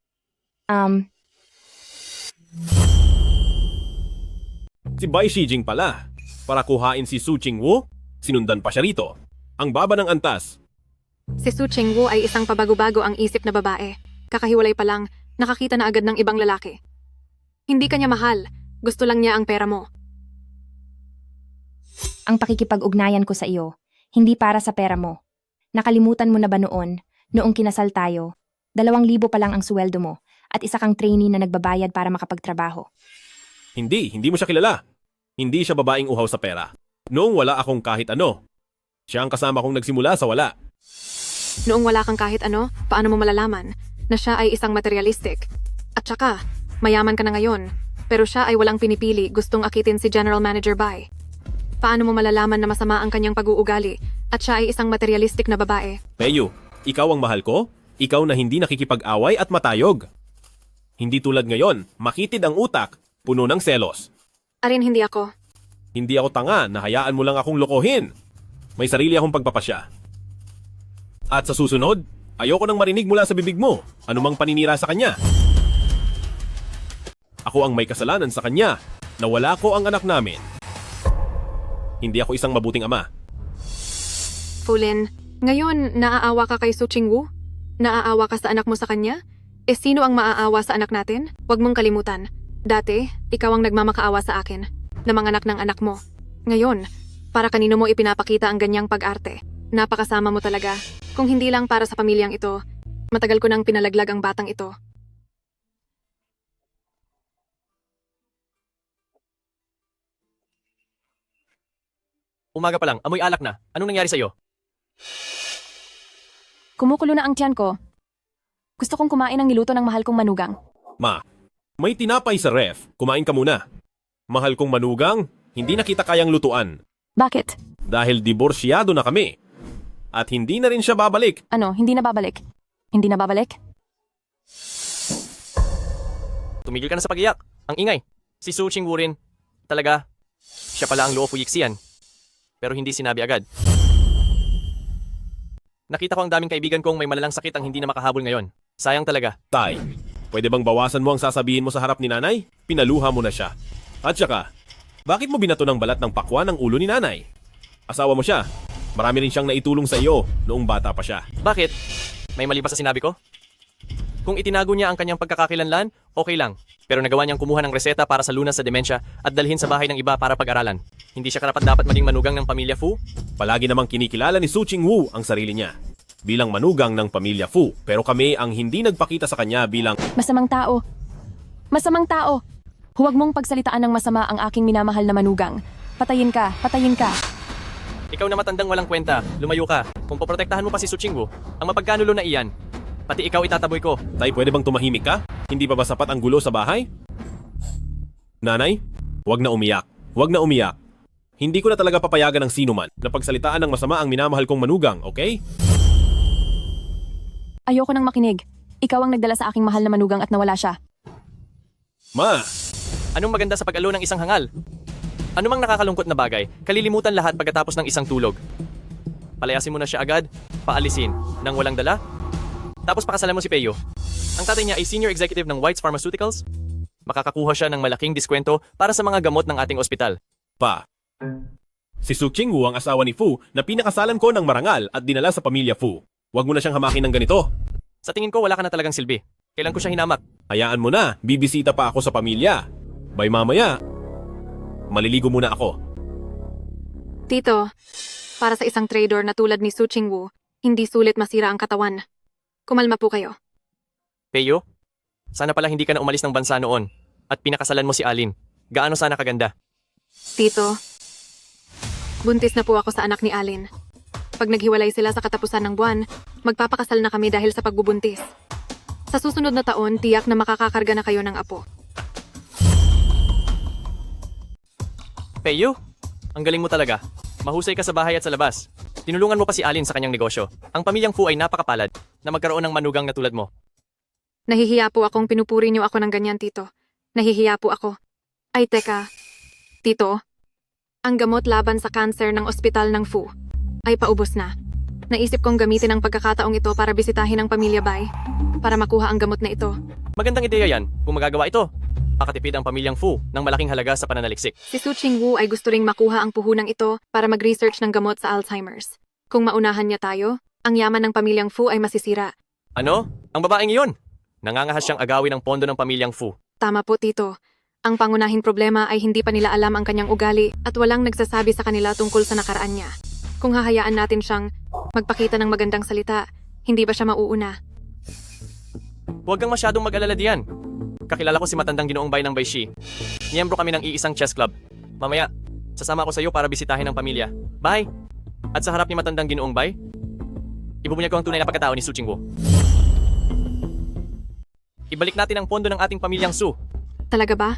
Si Bai Shijing pala. Para kuhain si Su Qingwo, sinundan pa siya rito. Ang baba ng antas. Si Su Qingwo ay isang pabago-bago ang isip na babae. Kakahiwalay pa lang, nakakita na agad ng ibang lalaki. Hindi kanya mahal, gusto lang niya ang pera mo. Ang pakikipag-ugnayan ko sa iyo, hindi para sa pera mo. Nakalimutan mo na ba noong kinasal tayo, 2,000 pa lang ang sweldo mo at isa kang trainee na nagbabayad para makapagtrabaho. Hindi mo siya kilala. Hindi siya babaeng uhaw sa pera. Noong wala akong kahit ano. Siya ang kasama kong nagsimula sa wala. Noong wala kang kahit ano, paano mo malalaman na siya ay isang materialistic? At saka, mayaman ka na ngayon, pero siya ay walang pinipili gustong akitin si General Manager Bai. Paano mo malalaman na masama ang kanyang pag-uugali at siya ay isang materialistic na babae? Peiyu, ikaw ang mahal ko? Ikaw na hindi nakikipag-away at matayog. Hindi tulad ngayon, makitid ang utak, puno ng selos. Arin, hindi ako. Hindi ako tanga, nahayaan mo lang akong lokohin. May sarili akong pagpapasya. At sa susunod, ayoko nang marinig mula sa bibig mo anumang paninira sa kanya. Ako ang may kasalanan sa kanya na wala ko ang anak namin. Hindi ako isang mabuting ama. Fulin, ngayon naaawa ka kay Su Qingwo? Naaawa ka sa anak mo sa kanya? Eh sino ang maaawa sa anak natin? Huwag mong kalimutan. Dati, ikaw ang nagmamakaawa sa akin na manganak ng anak mo. Ngayon, para kanino mo ipinapakita ang ganyang pag-arte? Napakasama mo talaga. Kung hindi lang para sa pamilyang ito, matagal ko nang pinalaglag ang batang ito. umaga pa lang, amoy alak na. Anong nangyari sa'yo? Kumukulo na ang tiyan ko. Gusto kong kumain ng niluto ng mahal kong manugang. Ma, may tinapay sa ref. Kumain ka muna. Mahal kong manugang, hindi na kita kayang lutuan. Bakit? Dahil diborsyado na kami. At hindi na rin siya babalik. Ano, hindi na babalik? Hindi na babalik? Tumigil ka na sa pag-iyak. Ang ingay. Si Su Chingwu rin. Talaga, siya pala ang Luofu Yixian. Pero hindi sinabi agad. Nakita ko ang daming kaibigan kong may malalang sakit ang hindi na makahabol ngayon. Sayang talaga. Tay, pwede bang bawasan mo ang sasabihin mo sa harap ni nanay? Pinaluha mo na siya. At saka, bakit mo binato ng balat ng pakwan ang ulo ni nanay? Asawa mo siya. Marami rin siyang naitulong sa iyo noong bata pa siya. Bakit? May mali ba sa sinabi ko? Kung itinago niya ang kanyang pagkakakilanlan, okay lang. Pero nagawa niyang kumuha ng reseta para sa lunas sa demensya at dalhin sa bahay ng iba para pag-aralan. Hindi siya karapat-dapat maging manugang ng pamilya Fu? Palagi namang kinikilala ni Su Chingwu ang sarili niya bilang manugang ng pamilya Fu. Pero kami ang hindi nagpakita sa kanya bilang Masamang tao. Masamang tao. Huwag mong pagsalitaan ng masama ang aking minamahal na manugang. Patayin ka, patayin ka. Ikaw na matandang walang kwenta, lumayo ka. Kung poprotektahan mo pa si Su Chingwu, ang mapagkanulo na iyan. Pati ikaw itataboy ko. Tay, pwede bang tumahimik ka? Hindi pa ba sapat ang gulo sa bahay? Nanay, huwag na umiyak. Huwag na umiyak. Hindi ko na talaga papayagan ng sinuman na pagsalitaan ng masama ang minamahal kong manugang, okay? Ayoko nang makinig. Ikaw ang nagdala sa aking mahal na manugang at nawala siya. Ma! Anong maganda sa pag-alo ng isang hangal? Ano mang nakakalungkot na bagay, kalilimutan lahat pagkatapos ng isang tulog. Palayasin mo na siya agad, paalisin, nang walang dala. Tapos pakasalan mo si Peyo. Ang tatay niya ay senior executive ng White's Pharmaceuticals. Makakakuha siya ng malaking diskwento para sa mga gamot ng ating ospital. Pa, si Su Chingwu ang asawa ni Fu na pinakasalan ko ng marangal at dinala sa pamilya Fu. Huwag mo na siyang hamakin ng ganito. Sa tingin ko wala ka na talagang silbi. Kailan ko siya hinamak? Hayaan mo na, bibisita pa ako sa pamilya. By mamaya, maliligo muna ako. Tito, para sa isang trader na tulad ni Su Chingwu, hindi sulit masira ang katawan. Kumalma po kayo. Peyo, sana pala hindi ka na umalis ng bansa noon at pinakasalan mo si Alin. Gaano sana kaganda? Tito, buntis na po ako sa anak ni Alin. Pag naghiwalay sila sa katapusan ng buwan, magpapakasal na kami dahil sa pagbubuntis. Sa susunod na taon, tiyak na makakakarga na kayo ng apo. Peyo, ang galing mo talaga. Mahusay ka sa bahay at sa labas. Tinulungan mo pa si Alin sa kanyang negosyo. Ang pamilyang Fu ay napakapalad na magkaroon ng manugang na tulad mo. Nahihiya po akong pinupuri niyo ako ng ganyan, Tito. Nahihiya po ako. Ay teka, Tito, ang gamot laban sa cancer ng ospital ng Fu ay paubos na. Naisip kong gamitin ang pagkakataong ito para bisitahin ang pamilya Bai para makuha ang gamot na ito. Magandang ideya yan kung magagawa ito. Makatipid ang pamilyang Fu ng malaking halaga sa pananaliksik. Si Su Chingwu ay gusto ring makuha ang puhunang ito para mag-research ng gamot sa Alzheimer's. Kung maunahan niya tayo, ang yaman ng pamilyang Fu ay masisira. Ano? Ang babaeng iyon? Nangangahas siyang agawin ang pondo ng pamilyang Fu. Tama po, Tito. Ang pangunahing problema ay hindi pa nila alam ang kanyang ugali at walang nagsasabi sa kanila tungkol sa nakaraan niya. Kung hahayaan natin siyang magpakita ng magandang salita, hindi ba siya mauuna? Huwag kang masyadong mag-alala diyan. Kakilala ko si matandang Ginoong Bai ng Baishi. Miyembro kami ng iisang chess club. Mamaya, sasama ko sa iyo para bisitahin ang pamilya. Bye! At sa harap ni matandang Ginoong Bai, ibubunyag ko ang tunay na pagkatao ni Su Chingwu. Ibalik natin ang pondo ng ating pamilyang Su. Talaga ba?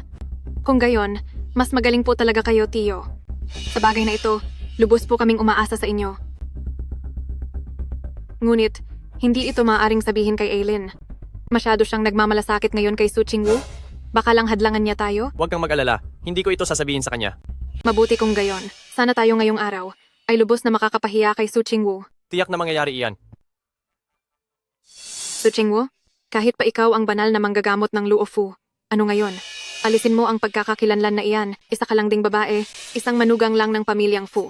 Kung gayon, mas magaling po talaga kayo, Tio. Sa bagay na ito, lubos po kaming umaasa sa inyo. Ngunit, hindi ito maaaring sabihin kay Aileen. Masyado siyang nagmamalasakit ngayon kay Su Chingwu. Baka lang hadlangan niya tayo. Huwag kang mag-alala, hindi ko ito sasabihin sa kanya. Mabuti kung gayon. Sana tayo ngayong araw ay lubos na makakapahiya kay Su Chingwu. Tiyak na mangyayari iyan. Su Chingwu, kahit pa ikaw ang banal na manggagamot ng Luofu, ano ngayon? Alisin mo ang pagkakakilanlan na iyan. Isa ka lang ding babae, isang manugang lang ng pamilyang Fu.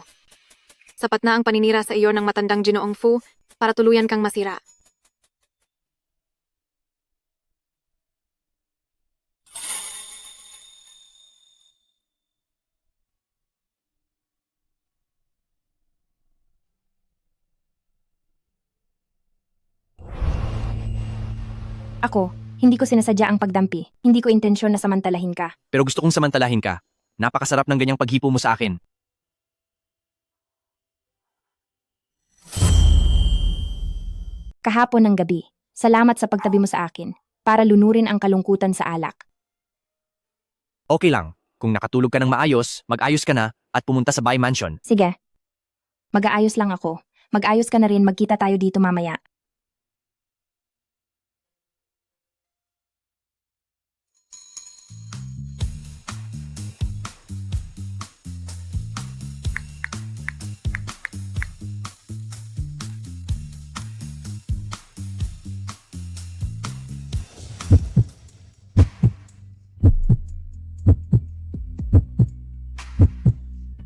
Sapat na ang paninira sa iyo ng matandang Ginoong Fu para tuluyan kang masira. Ako, hindi ko sinasadya ang pagdampi. Hindi ko intensyon na samantalahin ka. Pero gusto kong samantalahin ka. Napakasarap ng ganyang paghipo mo sa akin. Kahapon ng gabi. Salamat sa pagtabi mo sa akin para lunurin ang kalungkutan sa alak. Okay lang. Kung nakatulog ka ng maayos, mag-ayos ka na at pumunta sa Bay Mansion. Sige. Mag-aayos lang ako. Mag-ayos ka na rin, magkita tayo dito mamaya.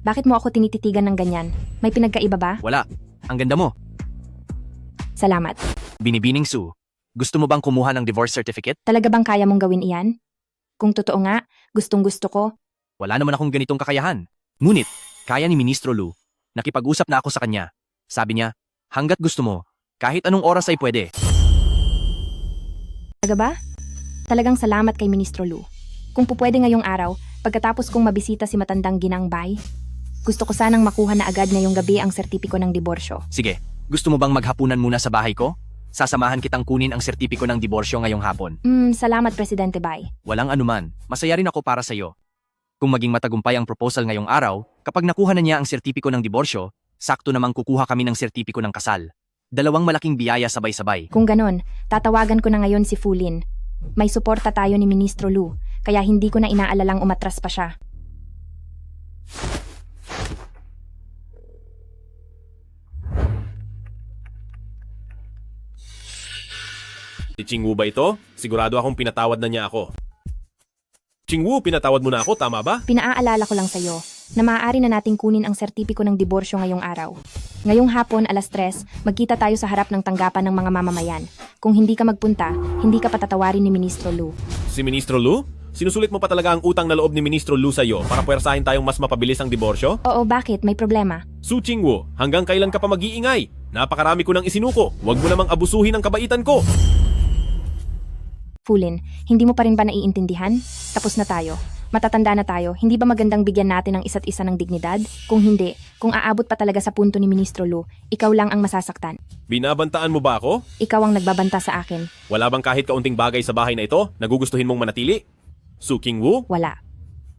Bakit mo ako tinititigan ng ganyan? May pinagkaiba ba? Wala. Ang ganda mo. Salamat. Binibining Sue. Gusto mo bang kumuha ng divorce certificate? Talaga bang kaya mong gawin iyan? Kung totoo nga, gustong-gusto ko. Wala naman akong ganitong kakayahan. Ngunit, kaya ni Ministro Lu. Nakipag-usap na ako sa kanya. Sabi niya, hanggat gusto mo, kahit anong oras ay pwede. Talaga ba? Talagang salamat kay Ministro Lu. Kung pupwede ngayong araw, pagkatapos kong mabisita si matandang Ginang Bay, gusto ko sanang makuha na agad ngayong gabi ang sertipiko ng diborsyo. Sige, gusto mo bang maghapunan muna sa bahay ko? Sasamahan kitang kunin ang sertipiko ng diborsyo ngayong hapon. Salamat Presidente Bay. Walang anuman, masaya rin ako para sa'yo. Kung maging matagumpay ang proposal ngayong araw, kapag nakuha na niya ang sertipiko ng diborsyo, sakto namang kukuha kami ng sertipiko ng kasal. Dalawang malaking biyaya sabay-sabay. Kung ganon, tatawagan ko na ngayon si Fulin. May suporta tayo ni Ministro Lu, kaya hindi ko na inaalalang umatras pa siya. Si Chingwu ba ito? Sigurado akong pinatawad na niya ako. Chingwu, pinatawad mo na ako, tama ba? Pinaaalala ko lang sa'yo na maaari na nating kunin ang sertipiko ng diborsyo ngayong araw. Ngayong hapon, 3:00, magkita tayo sa harap ng tanggapan ng mga mamamayan. Kung hindi ka magpunta, hindi ka patatawarin ni Ministro Lu. Si Ministro Lu? Sinusulit mo pa talaga ang utang na loob ni Ministro Lu sa'yo para puwersahin tayong mas mapabilis ang diborsyo? Oo, bakit? May problema. Su Chingwu, hanggang kailan ka pa mag-iingay? Napakarami ko nang isinuko. Huwag mo namang abusuhin ang kabaitan ko. Fulin, hindi mo pa rin ba naiintindihan? Tapos na tayo. Matatanda na tayo. Hindi ba magandang bigyan natin ang isa't isa ng dignidad? Kung hindi, kung aabot pa talaga sa punto ni Ministro Lu, ikaw lang ang masasaktan. Binabantaan mo ba ako? Ikaw ang nagbabanta sa akin. Wala bang kahit kaunting bagay sa bahay na ito na gugustuhin mong manatili? Su Chingwu? Wala.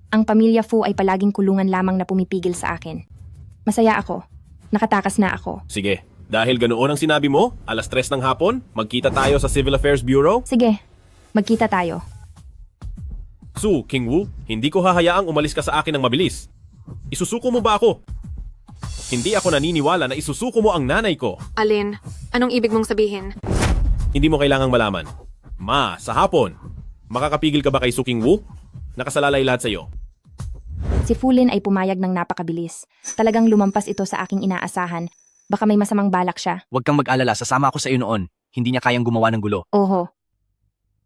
Ang pamilya Fu ay palaging kulungan lamang na pumipigil sa akin. Masaya ako. Nakatakas na ako. Sige, dahil ganoon ang sinabi mo, 3:00 ng hapon, magkita tayo sa Civil Affairs Bureau? Sige, magkita tayo. Su Chingwu, hindi ko hahayaang umalis ka sa akin ng mabilis. Isusuko mo ba ako? Hindi ako naniniwala na isusuko mo ang nanay ko. Alin, anong ibig mong sabihin? Hindi mo kailangang malaman. Ma, sa hapon, makakapigil ka ba kay Su Chingwu? Nakasalalay lahat sa iyo. Si Fulin ay pumayag ng napakabilis. Talagang lumampas ito sa aking inaasahan. Baka may masamang balak siya. Huwag kang mag-alala, sasama ako sa iyo noon. Hindi niya kayang gumawa ng gulo. Oho.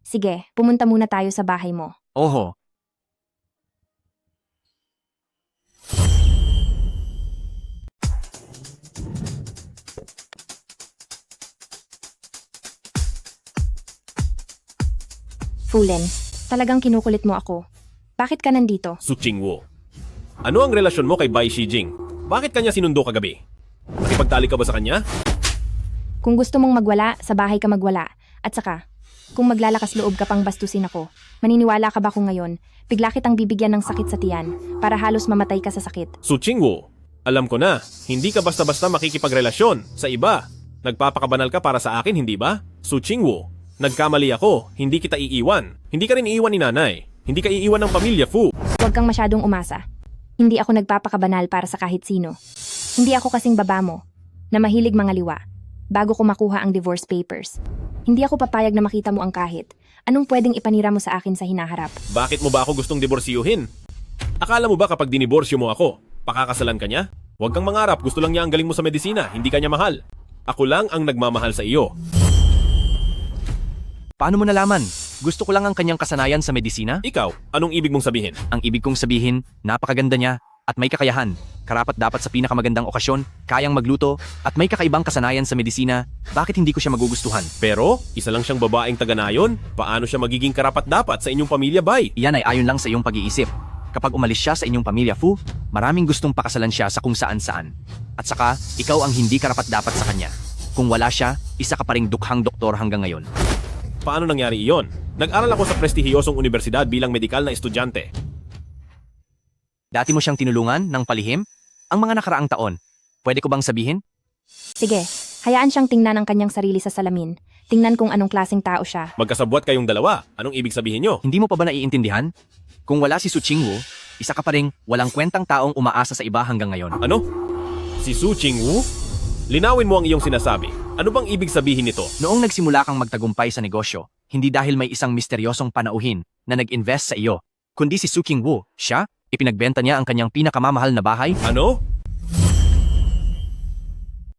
Sige, pumunta muna tayo sa bahay mo. Oho. Fulin, talagang kinukulit mo ako. Bakit ka nandito? Su Chingwu, ano ang relasyon mo kay Bai Shijing? Bakit kanya sinundo kagabi? Nakipagtalik ka ba sa kanya? Kung gusto mong magwala, sa bahay ka magwala. At saka, kung maglalakas loob ka pang bastusin ako, maniniwala ka ba kung ngayon, bigla kitang bibigyan ng sakit sa tiyan para halos mamatay ka sa sakit? Su Chingwu, alam ko na, hindi ka basta-basta makikipagrelasyon sa iba. Nagpapakabanal ka para sa akin, hindi ba? Su Chingwu, nagkamali ako, hindi kita iiwan. Hindi ka rin iiwan ni nanay. Hindi ka iiwan ng pamilya, Fu. Huwag kang masyadong umasa. Hindi ako nagpapakabanal para sa kahit sino. Hindi ako kasing baba mo, na mahilig mga liwa, bago ko makuha ang divorce papers. Hindi ako papayag na makita mo ang kahit. Anong pwedeng ipanira mo sa akin sa hinaharap? Bakit mo ba ako gustong diborsiyuhin? Akala mo ba kapag diniborsyo mo ako, pakakasalan ka niya? Huwag kang mangarap, gusto lang niya ang galing mo sa medisina, hindi ka niya mahal. Ako lang ang nagmamahal sa iyo. Paano mo nalaman? Gusto ko lang ang kanyang kasanayan sa medisina? Ikaw, anong ibig mong sabihin? Ang ibig kong sabihin, napakaganda niya at may kakayahan. Karapat dapat sa pinakamagandang okasyon, kayang magluto, at may kakaibang kasanayan sa medisina. Bakit hindi ko siya magugustuhan? Pero, isa lang siyang babaeng taga-nayon. Paano siya magiging karapat-dapat sa inyong pamilya, Bay? Iyan ay ayon lang sa iyong pag-iisip. Kapag umalis siya sa inyong pamilya, Fu, maraming gustong pakasalan siya sa kung saan-saan. At saka, ikaw ang hindi karapat-dapat sa kanya. Kung wala siya, isa ka pa ring dukhang doktor hanggang ngayon. Paano nangyari iyon? Nag-aral ako sa prestihiyosong universidad bilang medikal na estudyante. Dati mo siyang tinulungan ng palihim? Ang mga nakaraang taon. Pwede ko bang sabihin? Sige, hayaan siyang tingnan ang kanyang sarili sa salamin. Tingnan kung anong klaseng tao siya. Magkasabwat kayong dalawa. Anong ibig sabihin nyo? Hindi mo pa ba naiintindihan? Kung wala si Su Qingwu, isa ka pa ring walang kwentang taong umaasa sa iba hanggang ngayon. Ano? Si Su Qingwu? Linawin mo ang iyong sinasabi. Ano bang ibig sabihin nito? Noong nagsimula kang magtagumpay sa negosyo, hindi dahil may isang misteryosong panauhin na nag-invest sa iyo, kundi si Su Qingwu, siya, ipinagbenta niya ang kanyang pinakamamahal na bahay. Ano?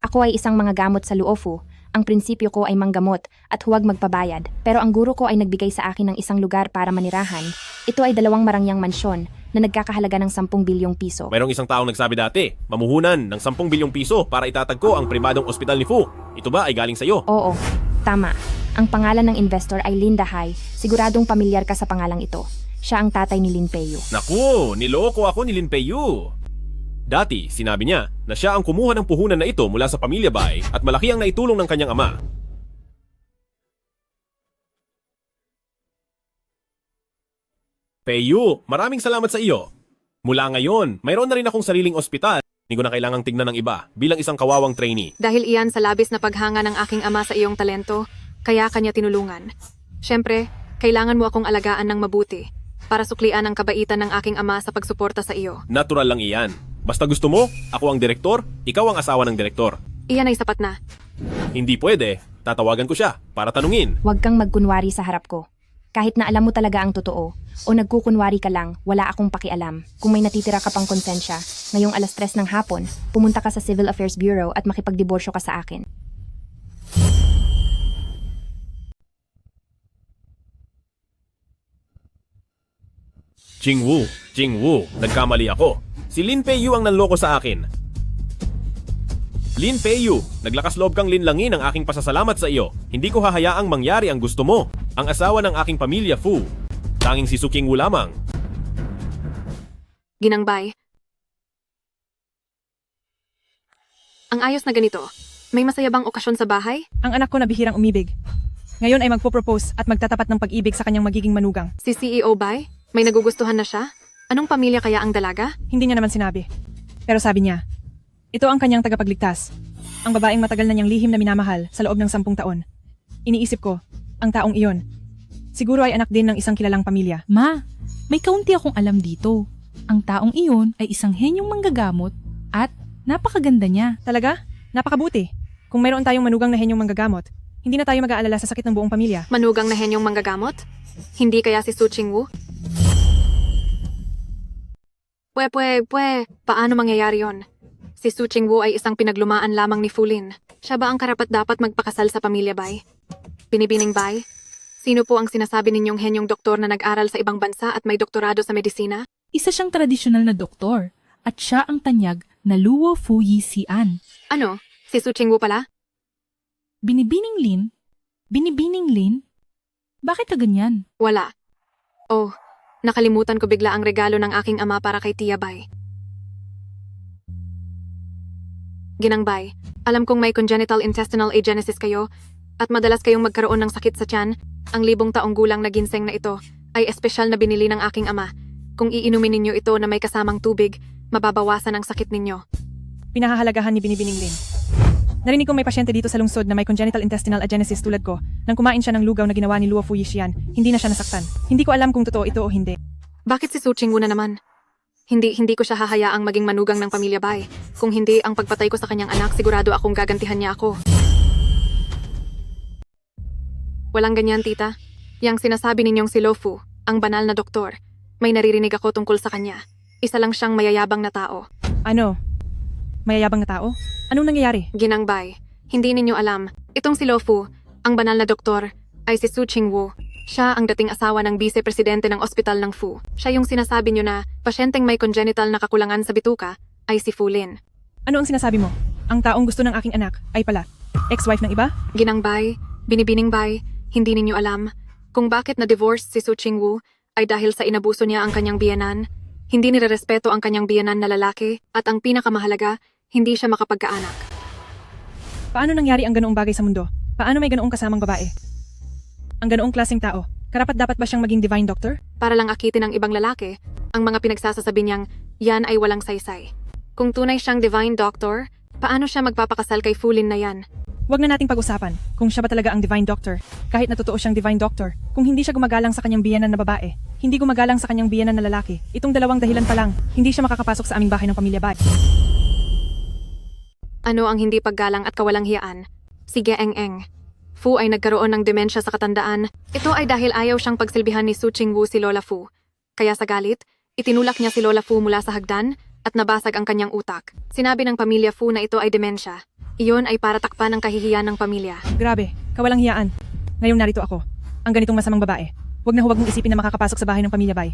Ako ay isang mga gamot sa Luofu. Ang prinsipyo ko ay manggamot at huwag magpabayad. Pero ang guro ko ay nagbigay sa akin ng isang lugar para manirahan. Ito ay 2 marangyang mansyon na nagkakahalaga ng 10 bilyong piso. Mayroong isang taong nagsabi dati, mamuhunan ng 10 bilyong piso para itatagko ang pribadong ospital ni Fu. Ito ba ay galing sa iyo? Oo, tama. Ang pangalan ng investor ay Linda Hai. Siguradong pamilyar ka sa pangalang ito. Siya ang tatay ni Lin Peiyu. Naku, niloko ako ni Lin Peiyu. Dati, sinabi niya na siya ang kumuha ng puhunan na ito mula sa pamilya Bai at malaki ang naitulong ng kanyang ama. Peiyu, maraming salamat sa iyo. Mula ngayon, mayroon na rin akong sariling ospital. Hindi ko na kailangang tignan ng iba bilang isang kawawang trainee. Dahil iyan sa labis na paghanga ng aking ama sa iyong talento, kaya kanya tinulungan. Siyempre, kailangan mo akong alagaan ng mabuti para suklian ang kabaitan ng aking ama sa pagsuporta sa iyo. Natural lang iyan. Basta gusto mo, ako ang direktor, ikaw ang asawa ng direktor. Iyan ay sapat na. Hindi pwede, tatawagan ko siya para tanungin. Huwag kang magkunwari sa harap ko. Kahit na alam mo talaga ang totoo, o nagkukunwari ka lang, wala akong pakialam. Kung may natitira ka pang konsensya, ngayong 3:00 ng hapon, pumunta ka sa Civil Affairs Bureau at makipagdiborsyo ka sa akin. Qingwu, nagkamali ako. Si Lin Peiyu ang nanloko sa akin. Lin Peiyu, naglakas loob kang linlangin ang aking pasasalamat sa iyo. Hindi ko hahayaang mangyari ang gusto mo. Ang asawa ng aking pamilya, Fu. Tanging si Su Qingwu lamang. Ginangbay. Ang ayos na ganito. May masaya bang okasyon sa bahay? Ang anak ko na bihirang umibig. Ngayon ay magpo-propose at magtatapat ng pag-ibig sa kanyang magiging manugang. Si CEO Bai? May nagugustuhan na siya? Anong pamilya kaya ang dalaga? Hindi niya naman sinabi. Pero sabi niya, ito ang kanyang tagapagligtas. Ang babaeng matagal na niyang lihim na minamahal sa loob ng 10 taon. Iniisip ko, ang taong iyon, siguro ay anak din ng isang kilalang pamilya. Ma, may kaunti akong alam dito. Ang taong iyon ay isang henyong manggagamot at napakaganda niya. Talaga? Napakabuti. Kung mayroon tayong manugang na henyong manggagamot, hindi na tayo mag-aalala sa sakit ng buong pamilya. Manugang na henyong manggagamot? Hindi kaya si Su Qingwu? Paano mangyayari yon? Si Su Qingwu ay isang pinaglumaan lamang ni Fulin. Siya ba ang karapat-dapat magpakasal sa pamilya Bai? Binibining Bai? Sino po ang sinasabi ninyong henyong doktor na nag-aral sa ibang bansa at may doktorado sa medisina? Isa siyang tradisyonal na doktor at siya ang tanyag na Luo Fu Yi Xian. Ano? Si Su Qingwu pala? Binibining Lin? Binibining Lin? Bakit ka ganyan? Wala. Oh, nakalimutan ko bigla ang regalo ng aking ama para kay Tia Bai. Ginangbay, alam kong may congenital intestinal agenesis kayo at madalas kayong magkaroon ng sakit sa tiyan. Ang 1000 taong gulang na ginseng na ito ay espesyal na binili ng aking ama. Kung iinumin ninyo ito na may kasamang tubig, mababawasan ang sakit ninyo. Pinahahalagahan ni Binibining Lin. Narinig kong may pasyente dito sa lungsod na may congenital intestinal agenesis tulad ko. Nang kumain siya ng lugaw na ginawa ni Luo Fu Yi Xian, hindi na siya nasaktan. Hindi ko alam kung totoo ito o hindi. Bakit si Su Qingwu na naman? Hindi ko siya hahayaang maging manugang ng pamilya Bai. Kung hindi ang pagpatay ko sa kanyang anak, sigurado akong gagantihan niya ako. Walang ganyan, tita. Yang sinasabi ninyong si Lo Fu, ang banal na doktor, may naririnig ako tungkol sa kanya. Isa lang siyang mayayabang na tao. Ano? Mayayabang na tao? Anong nangyayari? Ginangbay, hindi ninyo alam. Itong si Lo Fu, ang banal na doktor, ay si Su Qingwu. Siya ang dating asawa ng vice-presidente ng ospital ng Fu. Siya yung sinasabi niyo na pasyenteng may congenital na kakulangan sa bituka ay si Fu Lin. Ano ang sinasabi mo? Ang taong gusto ng aking anak ay pala ex-wife ng iba? Ginangbay, Binibining Bai, hindi ninyo alam kung bakit na-divorce si Su Qingwu ay dahil sa inabuso niya ang kanyang biyenan. Hindi nirerespeto ang kanyang biyenan na lalaki at ang pinakamahalaga, hindi siya makapagkaanak. Paano nangyari ang ganoong bagay sa mundo? Paano may ganoong kasamang babae? Ang ganoong klaseng tao, karapat dapat ba siyang maging divine doctor? Para lang akitin ng ibang lalaki, ang mga pinagsasasabi niyang yan ay walang saysay. Kung tunay siyang divine doctor, paano siya magpapakasal kay Fulin na yan? Huwag na nating pag-usapan kung siya ba talaga ang divine doctor. Kahit na totoo siyang divine doctor, kung hindi siya gumagalang sa kanyang biyenan na babae, hindi gumagalang sa kanyang biyenan na lalaki, itong dalawang dahilan pa lang, hindi siya makakapasok sa aming bahay ng pamilya Bai. Ano ang hindi paggalang at kawalang hiyaan? Sige, Eng-Eng. Fu ay nagkaroon ng demensya sa katandaan. Ito ay dahil ayaw siyang pagsilbihan ni Su Qingwu si Lola Fu. Kaya sa galit, itinulak niya si Lola Fu mula sa hagdan at nabasag ang kanyang utak. Sinabi ng pamilya Fu na ito ay demensya. Iyon ay para takpan ang kahihiyan ng pamilya. Grabe, kawalang hiyaan. Ngayong narito ako, ang ganitong masamang babae. Huwag na huwag mong isipin na makakapasok sa bahay ng pamilya Bai.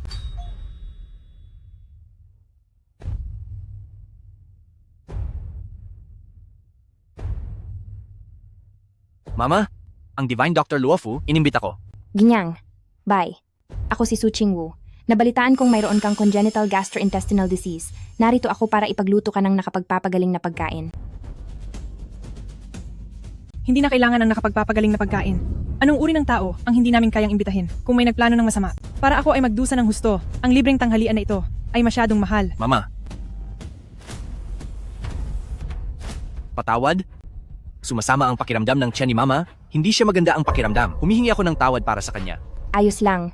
Mama, ang Divine Dr. Luofu, inimbita ko. Ginyang. Bye. Ako si Su Qingwu. Nabalitaan kong mayroon kang congenital gastrointestinal disease. Narito ako para ipagluto ka ng nakapagpapagaling na pagkain. Hindi na kailangan ng nakapagpapagaling na pagkain. Anong uri ng tao ang hindi namin kayang imbitahin kung may nagplano ng masama? Para ako ay magdusa ng husto, ang libreng tanghalian na ito ay masyadong mahal. Mama. Patawad? Sumasama ang pakiramdam ng tiyan ni Mama. Hindi siya maganda ang pakiramdam. Humihingi ako ng tawad para sa kanya. Ayos lang.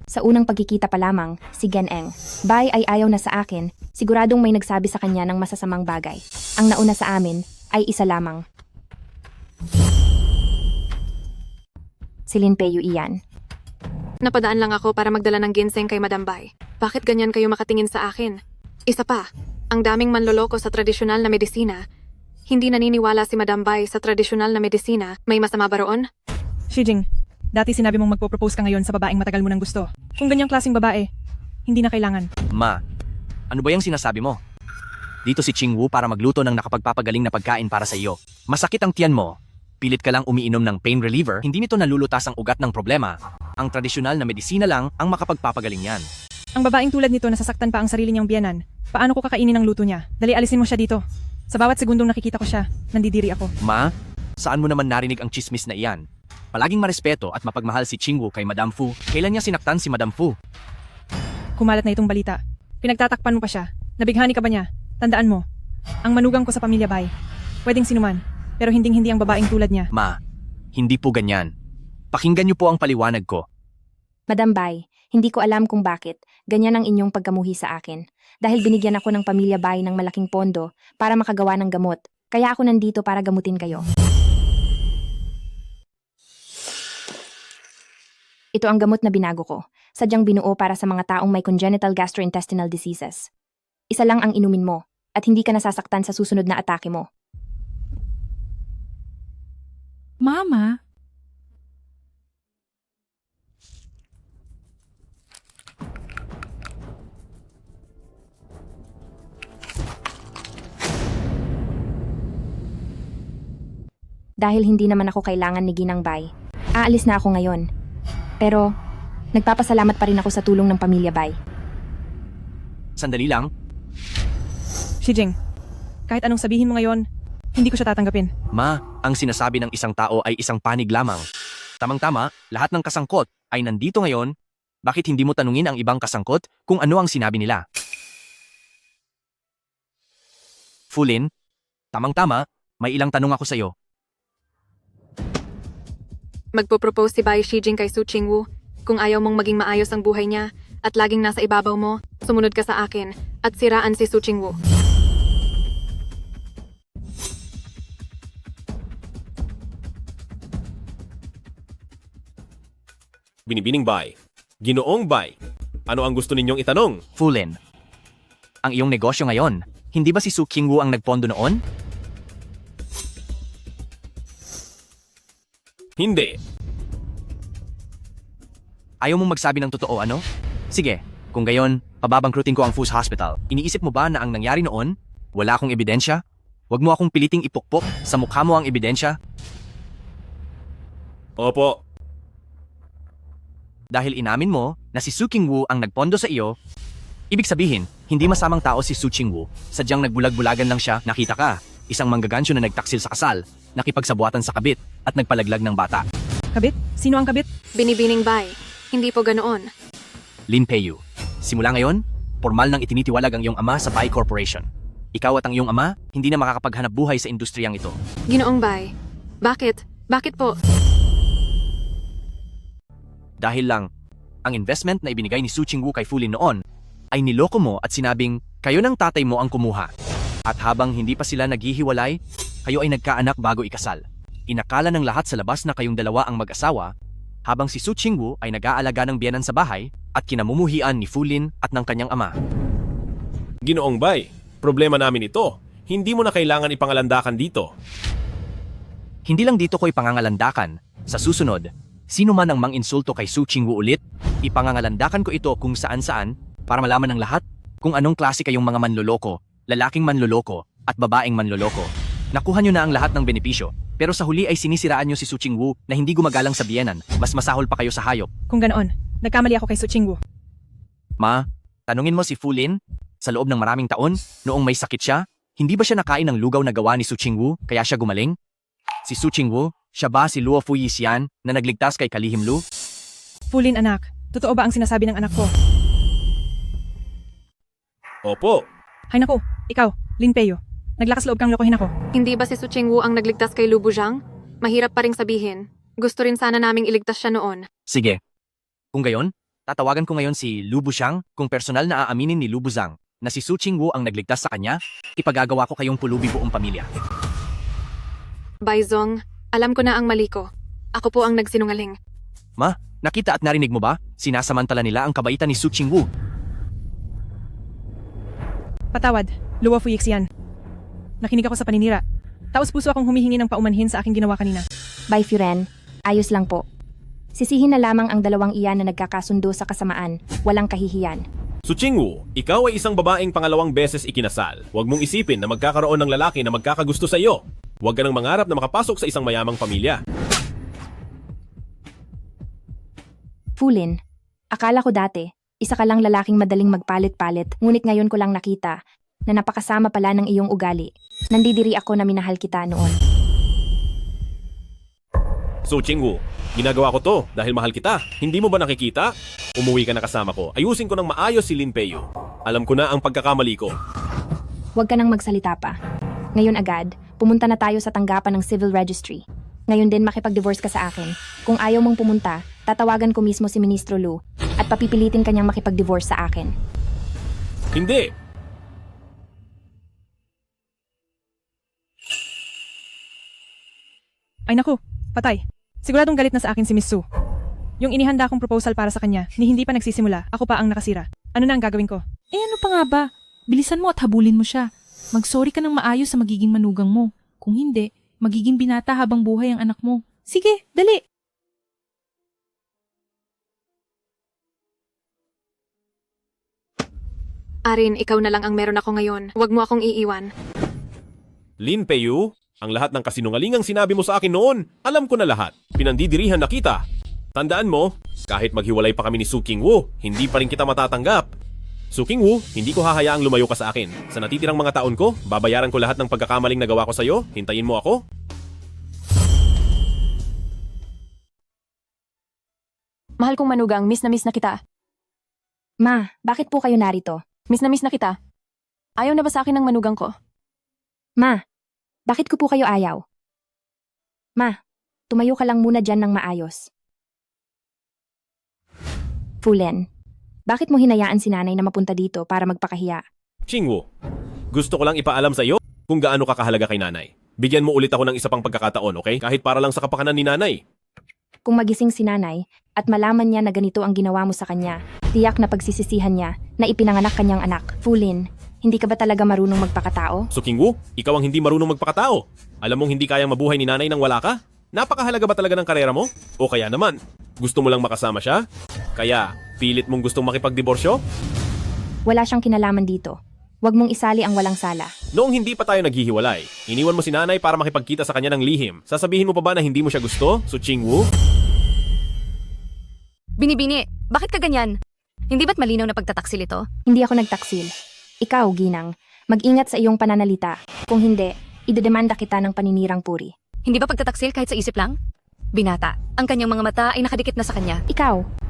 Sa unang pagkikita pa lamang, si Gen-Eng. Bai ay ayaw na sa akin. Siguradong may nagsabi sa kanya ng masasamang bagay. Ang nauna sa amin ay isa lamang. Si Lin Peiyu iyan. Napadaan lang ako para magdala ng ginseng kay Madam Bai. Bakit ganyan kayo makatingin sa akin? Isa pa, ang daming manloloko sa tradisyonal na medisina. Hindi naniniwala si Madam Bai sa tradisyonal na medisina. May masama ba roon? Shijing, dati sinabi mong magpo-propose ka ngayon sa babaeng matagal mo nang gusto. Kung ganyang klaseng babae, hindi na kailangan. Ma, ano ba yung sinasabi mo? Dito si Qingwu para magluto ng nakapagpapagaling na pagkain para sa iyo. Masakit ang tiyan mo. Pilit ka lang umiinom ng pain reliever, hindi nito nalulutas ang ugat ng problema. Ang tradisyonal na medisina lang ang makapagpapagaling yan. Ang babaeng tulad nito nasasaktan pa ang sarili niyang biyanan. Paano ko kakainin ang luto niya? Dali alisin mo siya dito. Sa bawat segundong nakikita ko siya, nandidiri ako. Ma, saan mo naman narinig ang chismis na iyan? Palaging marespeto at mapagmahal si Qingwu kay Madam Fu. Kailan niya sinaktan si Madam Fu? Kumalat na itong balita. Pinagtatakpan mo pa siya. Nabighani ka ba niya? Tandaan mo, ang manugang ko sa pamilya Bai. Pwedeng sinuman, pero hinding-hindi ang babaeng tulad niya. Ma, hindi po ganyan. Pakinggan niyo po ang paliwanag ko. Madam Bai, hindi ko alam kung bakit ganyan ang inyong pagkamuhi sa akin. Dahil binigyan ako ng pamilya Bai ng malaking pondo para makagawa ng gamot. Kaya ako nandito para gamutin kayo. Ito ang gamot na binago ko. Sadyang binuo para sa mga taong may congenital gastrointestinal diseases. Isa lang ang inumin mo at hindi ka nasasaktan sa susunod na atake mo. Mama, Dahil hindi naman ako kailangan ni Ginang Bai, aalis na ako ngayon. Pero, nagpapasalamat pa rin ako sa tulong ng pamilya Bai. Sandali lang. Shijing, kahit anong sabihin mo ngayon, hindi ko siya tatanggapin. Ma, ang sinasabi ng isang tao ay isang panig lamang. Tamang-tama, lahat ng kasangkot ay nandito ngayon. Bakit hindi mo tanungin ang ibang kasangkot kung ano ang sinabi nila? Fulin, tamang-tama, may ilang tanong ako sa iyo. Magpo-propose si Bai Shijing kay Su Qingwu. Kung ayaw mong maging maayos ang buhay niya at laging nasa ibabaw mo, sumunod ka sa akin at siraan si Su Qingwu. Binibining Bai. Ginoong Bai. Ano ang gusto ninyong itanong? Fulin, ang iyong negosyo ngayon, hindi ba si Su Qingwu ang nagpondo noon? Hindi. Ayaw mong magsabi ng totoo, ano? Sige, kung gayon, pababangkrutin ko ang Fu's Hospital. Iniisip mo ba na ang nangyari noon, wala akong ebidensya? Huwag mo akong piliting ipukpok sa mukha mo ang ebidensya. Opo. Dahil inamin mo na si Su Qingwu ang nagpondo sa iyo, ibig sabihin, hindi masamang tao si Su Qingwu. Sadyang nagbulag-bulagan lang siya, nakita ka. isang manggagansyo na nagtaksil sa kasal, nakipagsabuatan sa kabit, at nagpalaglag ng bata. Kabit? Sino ang kabit? Binibining Bay. Hindi po ganoon. Lin Peiyu, simula ngayon, formal nang itinitiwalag ang iyong ama sa Bai Corporation. Ikaw at ang iyong ama, hindi na makakapaghanap buhay sa industriyang ito. Ginoong Bay. Bakit? Bakit po? Dahil lang, ang investment na ibinigay ni Su Qingwu kay Fulin noon ay niloko mo at sinabing kayo ng tatay mo ang kumuha. At habang hindi pa sila naghihiwalay, kayo ay nagkaanak bago ikasal. Inakala ng lahat sa labas na kayong dalawa ang mag-asawa, habang si Su Qingwu ay nag-aalaga ng biyenan sa bahay at kinamumuhian ni Fulin at ng kanyang ama. Ginoong Bay, problema namin ito. Hindi mo na kailangan ipangalandakan dito. Hindi lang dito ko ipangangalandakan. Sa susunod, sino man ang mang-insulto kay Su Qingwu ulit, ipangangalandakan ko ito kung saan-saan para malaman ng lahat kung anong klase kayong mga manloloko, lalaking manloloko at babaeng manloloko. Nakuha nyo na ang lahat ng benepisyo, pero sa huli ay sinisiraan nyo si Su Qingwu na hindi gumagalang sa biyenan, mas masahol pa kayo sa hayop. Kung ganoon, nagkamali ako kay Su Qingwu. Ma, tanungin mo si Fulin, sa loob ng maraming taon, noong may sakit siya, hindi ba siya nakain ng lugaw na gawa ni Su Qingwu kaya siya gumaling? Si Su Qingwu, siya ba si Luo Fu Yixian na nagligtas kay Kalihim Lu? Fulin anak, totoo ba ang sinasabi ng anak ko? Opo. Hay naku, ikaw, Lin Peiyu. Naglakas loob kang lokohin ako. Hindi ba si Su Qingwu ang nagligtas kay Lu Buzhang? Mahirap pa ring sabihin. Gusto rin sana naming iligtas siya noon. Sige. Kung gayon, tatawagan ko ngayon si Lu Bushang kung personal na aaminin ni Lu Buzhang na si Su Qingwu ang nagligtas sa kanya, ipagagawa ko kayong pulubi buong pamilya. Baizong, alam ko na ang mali ko. Ako po ang nagsinungaling. Ma, nakita at narinig mo ba? Sinasamantala nila ang kabaitan ni Su Qingwu. Patawad, Luo Fu Yixian. Nakinig ako sa paninira. Taos-puso akong humihingi ng paumanhin sa aking ginawa kanina. Bye, Furen. Ayos lang po. Sisihin na lamang ang dalawang iyan na nagkakasundo sa kasamaan. Walang kahihiyan. Su Qingwu, ikaw ay isang babaeng pangalawang beses ikinasal. Huwag mong isipin na magkakaroon ng lalaki na magkakagusto sa iyo. Huwag ka nang mangarap na makapasok sa isang mayamang pamilya. Fulin, akala ko dati, isa ka lang lalaking madaling magpalit-palit, ngunit ngayon ko lang nakita na napakasama pala ng iyong ugali. Nandidiri ako na minahal kita noon. Su Qingwu, ginagawa ko to dahil mahal kita. Hindi mo ba nakikita? Umuwi ka na kasama ko. Ayusin ko ng maayos si Lin Peiyu. Alam ko na ang pagkakamali ko. Huwag ka nang magsalita pa. Ngayon agad, pumunta na tayo sa tanggapan ng civil registry. Ngayon din makipag-divorce ka sa akin. Kung ayaw mong pumunta, tatawagan ko mismo si Ministro Lu at papipilitin kanyang makipag-divorce sa akin. Hindi! Ay naku, patay. Siguradong galit na sa akin si Miss Su. Yung inihanda kong proposal para sa kanya, ni hindi pa nagsisimula, ako pa ang nakasira. Ano na ang gagawin ko? Eh ano pa nga ba? Bilisan mo at habulin mo siya. Mag-sorry ka ng maayos sa magiging manugang mo. Kung hindi, magiging binata habang buhay ang anak mo. Sige, dali! Arin, ikaw na lang ang meron ako ngayon. Huwag mo akong iiwan. Lin Peiyu, ang lahat ng kasinungalingang sinabi mo sa akin noon, alam ko na lahat. Pinandidirihan na kita. Tandaan mo, kahit maghiwalay pa kami ni Su Qingwu, hindi pa rin kita matatanggap. Su Qingwu, hindi ko hahayaang lumayo ka sa akin. Sa natitirang mga taon ko, babayaran ko lahat ng pagkakamaling nagawa ko sa'yo. Hintayin mo ako. Mahal kong manugang, miss na kita. Ma, bakit po kayo narito? Miss na kita. Ayaw na ba sa akin ng manugang ko? Ma, bakit ko po kayo ayaw? Ma, tumayo ka lang muna dyan ng maayos. Fulin, bakit mo hinayaan si nanay na mapunta dito para magpakahiya? Qingwu, gusto ko lang ipaalam sa iyo kung gaano ka kahalaga kay nanay. Bigyan mo ulit ako ng isa pang pagkakataon, okay? Kahit para lang sa kapakanan ni nanay. Kung magising si nanay at malaman niya na ganito ang ginawa mo sa kanya, tiyak na pagsisisihan niya na ipinanganak kanyang anak. Fulin, hindi ka ba talaga marunong magpakatao? Su Qingwu, ikaw ang hindi marunong magpakatao. Alam mong hindi kayang mabuhay ni nanay nang wala ka? Napakahalaga ba talaga ng karera mo? O kaya naman, gusto mo lang makasama siya? Kaya, pilit mong gustong makipagdiborsyo? Wala siyang kinalaman dito. Huwag mong isali ang walang sala. Noong hindi pa tayo naghihiwalay, iniwan mo si nanay para makipagkita sa kanya ng lihim. Sasabihin mo pa ba na hindi mo siya gusto, Su Qingwu? Binibini, bakit ka ganyan? Hindi ba't malinaw na pagtataksil ito? Hindi ako nagtaksil. Ikaw, Ginang, mag-ingat sa iyong pananalita. Kung hindi, idedemanda kita ng paninirang puri. Hindi ba pagtataksil kahit sa isip lang? Binata, ang kanyang mga mata ay nakadikit na sa kanya. Ikaw,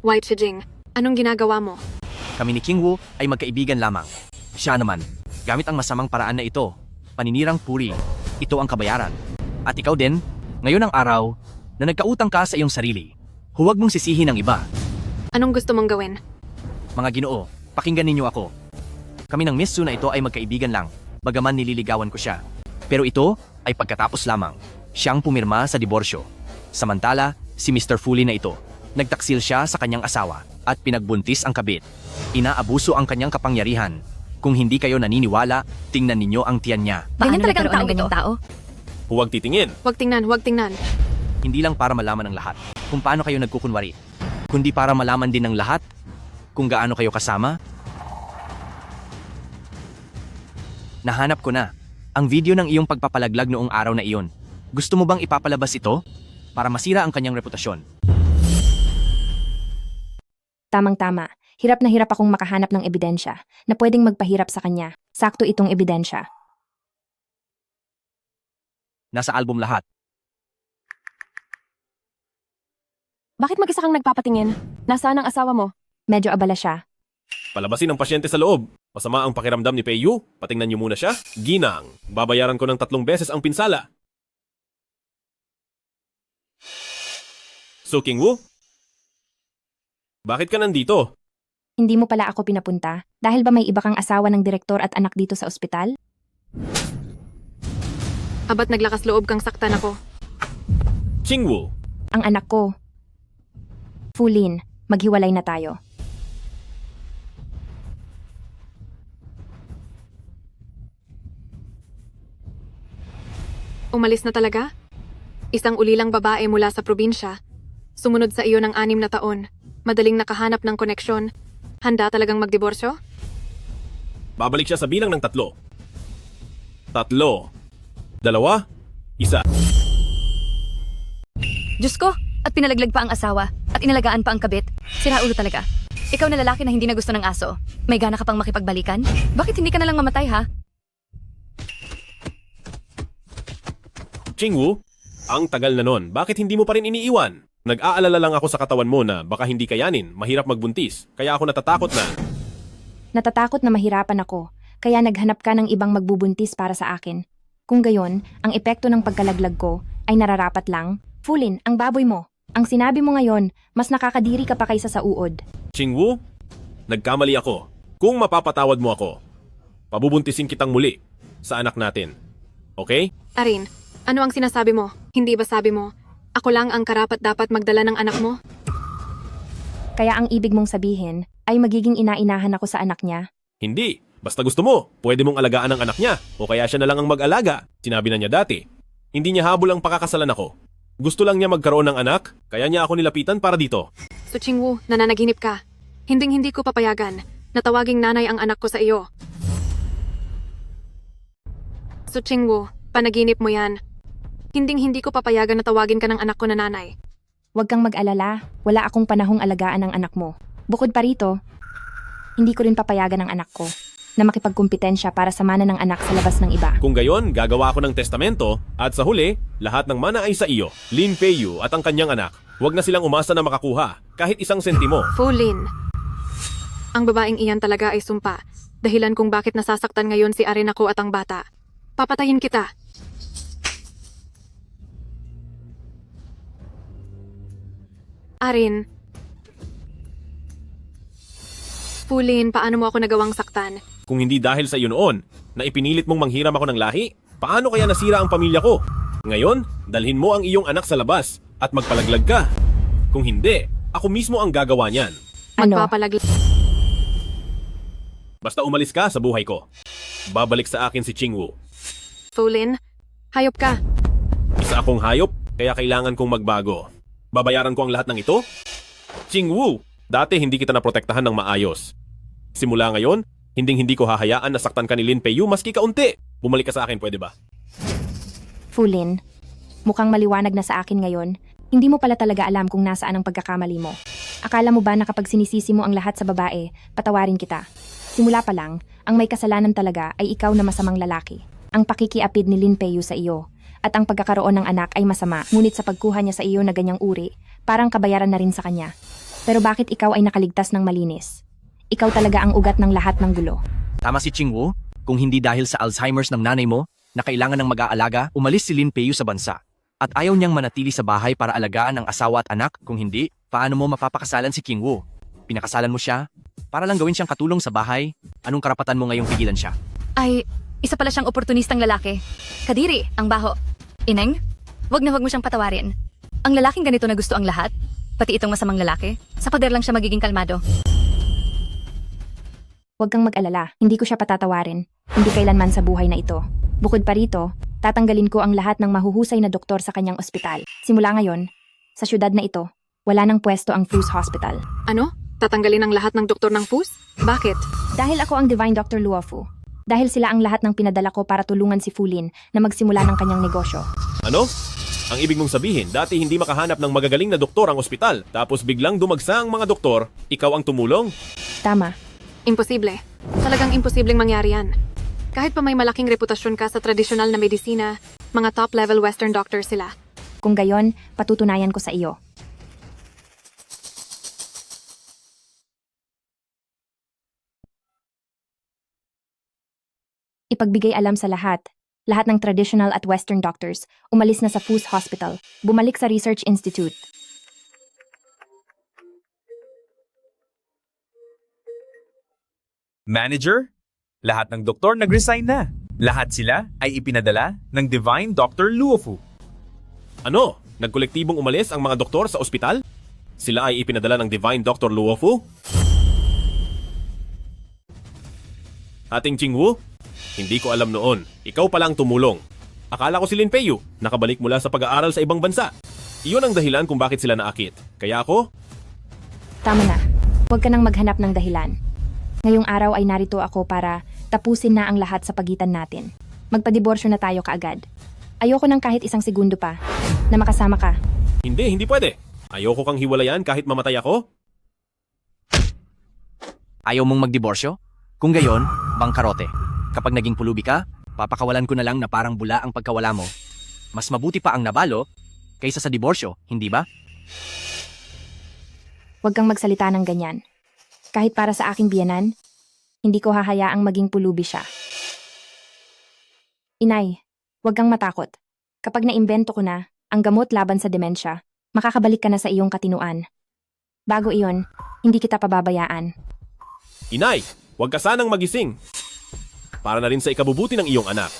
White Shijing, anong ginagawa mo? Kami ni King Wu ay magkaibigan lamang. Siya naman, gamit ang masamang paraan na ito, paninirang puri, ito ang kabayaran. At ikaw din, ngayon ang araw na nagkautang ka sa iyong sarili. Huwag mong sisihin ang iba. Anong gusto mong gawin? Mga Ginoo, pakinggan ninyo ako. Kami ng Miss Su na ito ay magkaibigan lang, bagaman nililigawan ko siya. Pero ito ay pagkatapos lamang. Siyang pumirma sa diborsyo. Samantala, si Mr. Fully na ito, nagtaksil siya sa kanyang asawa at pinagbuntis ang kabit. Inaabuso ang kanyang kapangyarihan. Kung hindi kayo naniniwala, tingnan ninyo ang tiyan niya. Ganyan talaga ang taong tao. Huwag titingin. Huwag tingnan. Hindi lang para malaman ng lahat kung paano kayo nagkukunwari, kundi para malaman din ng lahat kung gaano kayo kasama. Nahanap ko na ang video ng iyong pagpapalaglag noong araw na iyon. Gusto mo bang ipapalabas ito para masira ang kanyang reputasyon? tamang-tama. Hirap na hirap akong makahanap ng ebidensya na pwedeng magpahirap sa kanya. Sakto itong ebidensya. Nasa album lahat. Bakit mag-isa kang nagpapatingin? Nasaan ang asawa mo? Medyo abala siya. Palabasin ang pasyente sa loob. Masama ang pakiramdam ni Peiyu. Patingnan niyo muna siya. Ginang, babayaran ko ng 3 beses ang pinsala. So, King Wu? Bakit ka nandito? Hindi mo pala ako pinapunta? Dahil ba may iba kang asawa ng direktor at anak dito sa ospital? Abat naglakas loob kang saktan ako. King Wu. Ang anak ko. Fulin, maghiwalay na tayo. Umalis na talaga? Isang ulilang babae mula sa probinsya. Sumunod sa iyo ng 6 na taon. Madaling nakahanap ng koneksyon. Handa talagang magdiborsyo? Babalik siya sa bilang ng 3. 3. 2. 1. Diyos ko, at pinalaglag pa ang asawa, at inalagaan pa ang kabit. Sira ulo talaga. Ikaw na lalaki na hindi na gusto ng aso. May gana ka pang makipagbalikan? Bakit hindi ka na lang mamatay, ha? King Wu, ang tagal na nun. Bakit hindi mo pa rin iniiwan? Nag-aalala lang ako sa katawan mo na baka hindi kayanin, mahirap magbuntis. Kaya ako natatakot na. Natatakot na mahirapan ako, kaya naghanap ka ng ibang magbubuntis para sa akin. Kung gayon, ang epekto ng pagkalaglag ko ay nararapat lang. Fulin, ang baboy mo. Ang sinabi mo ngayon, mas nakakadiri ka pa kaysa sa uod. King Wu, nagkamali ako. Kung mapapatawad mo ako, pabubuntisin kitang muli sa anak natin. Okay? Arin, ano ang sinasabi mo? Hindi ba sabi mo, ako lang ang karapat-dapat magdala ng anak mo? Kaya ang ibig mong sabihin ay magiging ina-inahan ako sa anak niya? Hindi. Basta gusto mo, pwede mong alagaan ang anak niya o kaya siya na lang ang mag-alaga. Sinabi na niya dati. Hindi niya habol ang pakakasalan ako. Gusto lang niya magkaroon ng anak, kaya niya ako nilapitan para dito. So Chingwu, nananaginip ka. Hinding-hindi ko papayagan na tawaging nanay ang anak ko sa iyo. So Chingwu, panaginip mo yan. Hinding-hindi ko papayagan na tawagin ka ng anak ko na nanay. Huwag kang mag-alala, wala akong panahong alagaan ng anak mo. Bukod pa rito, hindi ko rin papayagan ng anak ko na makipagkumpetensya para sa mana ng anak sa labas ng iba. Kung gayon, gagawa ako ng testamento at sa huli, lahat ng mana ay sa iyo, Lin Peiyu at ang kanyang anak. Huwag na silang umasa na makakuha, kahit 1 sentimo. Fulin. Ang babaeng iyan talaga ay sumpa. Dahilan kung bakit nasasaktan ngayon si Arin ako at ang bata. Papatayin kita. Arin. Fulin, paano mo ako nagawang saktan? Kung hindi dahil sa iyo noon, na ipinilit mong manghiram ako ng lahi, paano kaya nasira ang pamilya ko? Ngayon, dalhin mo ang iyong anak sa labas at magpalaglag ka. Kung hindi, ako mismo ang gagawa niyan. Magpapalaglag. Basta umalis ka sa buhay ko. Babalik sa akin si Chingwu. Fulin, hayop ka. Isa akong hayop, kaya kailangan kong magbago. Babayaran ko ang lahat ng ito? Chingwu, dati hindi kita naprotektahan ng maayos. Simula ngayon, hindi ko hahayaan na saktan ka ni Lin Peiyu maski kaunti. Bumalik ka sa akin, pwede ba? Fulin, mukhang maliwanag na sa akin ngayon. Hindi mo pala talaga alam kung nasaan ang pagkakamali mo. Akala mo ba na kapag sinisisi mo ang lahat sa babae, patawarin kita? Simula pa lang, ang may kasalanan talaga ay ikaw na masamang lalaki. Ang pakikiapid ni Lin Peiyu sa iyo at ang pagkakaroon ng anak ay masama, ngunit sa pagkuha niya sa iyo na ganyang uri, parang kabayaran na rin sa kanya. Pero bakit ikaw ay nakaligtas ng malinis? Ikaw talaga ang ugat ng lahat ng gulo. Tama si Qingwu, kung hindi dahil sa Alzheimer's ng nanay mo, na kailangan ng mag-aalaga, umalis si Lin Peiyu sa bansa. At ayaw niyang manatili sa bahay para alagaan ang asawa at anak, kung hindi, paano mo mapapakasalan si Qingwu? Pinakasalan mo siya, para lang gawin siyang katulong sa bahay, anong karapatan mo ngayong pigilan siya? Ay, isa pala siyang oportunistang lalaki. Kadiri, ang baho. Ineng, wag na wag mo siyang patawarin. Ang lalaking ganito na gusto ang lahat, pati itong masamang lalaki, sa pader lang siya magiging kalmado. Huwag kang mag-alala, hindi ko siya patatawarin. Hindi kailanman sa buhay na ito. Bukod pa rito, tatanggalin ko ang lahat ng mahuhusay na doktor sa kanyang ospital. Simula ngayon, sa syudad na ito, wala nang pwesto ang Fus Hospital. Ano? Tatanggalin ang lahat ng doktor ng Fus? Bakit? Dahil ako ang Divine Dr. Luofu. Dahil sila ang lahat ng pinadala ko para tulungan si Fulin na magsimula ng kanyang negosyo. Ano? Ang ibig mong sabihin, dati hindi makahanap ng magagaling na doktor ang ospital, tapos biglang dumagsa ang mga doktor, ikaw ang tumulong? Tama. Imposible. Talagang imposibleng mangyari yan. Kahit pa may malaking reputasyon ka sa tradisyonal na medisina, mga top-level Western doctors sila. Kung gayon, patutunayan ko sa iyo. Ipagbigay alam sa lahat ng traditional at Western doctors, umalis na sa Fus Hospital, bumalik sa Research Institute. Manager, lahat ng doktor nag-resign na. Lahat sila ay ipinadala ng Divine Dr. Luofu. Ano? Nagkolektibong umalis ang mga doktor sa ospital? Sila ay ipinadala ng Divine Dr. Luofu? Ating Qingwu? Hindi ko alam noon. Ikaw pala ang tumulong. Akala ko si Lin Peiyu, nakabalik mula sa pag-aaral sa ibang bansa. Iyon ang dahilan kung bakit sila naakit. Kaya ako? Tama na. Huwag ka nang maghanap ng dahilan. Ngayong araw ay narito ako para tapusin na ang lahat sa pagitan natin. Magpadiborsyo na tayo kaagad. Ayoko ng kahit isang segundo pa na makasama ka. Hindi pwede. Ayoko kang hiwalayan kahit mamatay ako. Ayaw mong magdiborsyo? Kung gayon, bangkarote. Kapag naging pulubi ka, papakawalan ko na lang na parang bula ang pagkawala mo. Mas mabuti pa ang nabalo kaysa sa diborsyo, hindi ba? Huwag kang magsalita ng ganyan. Kahit para sa aking biyanan, hindi ko hahayaang maging pulubi siya. Inay, huwag kang matakot. Kapag naimbento ko na ang gamot laban sa demensya, makakabalik ka na sa iyong katinuan. Bago iyon, hindi kita pababayaan. Inay, huwag ka sanang magising. Para na rin sa ikabubuti ng iyong anak.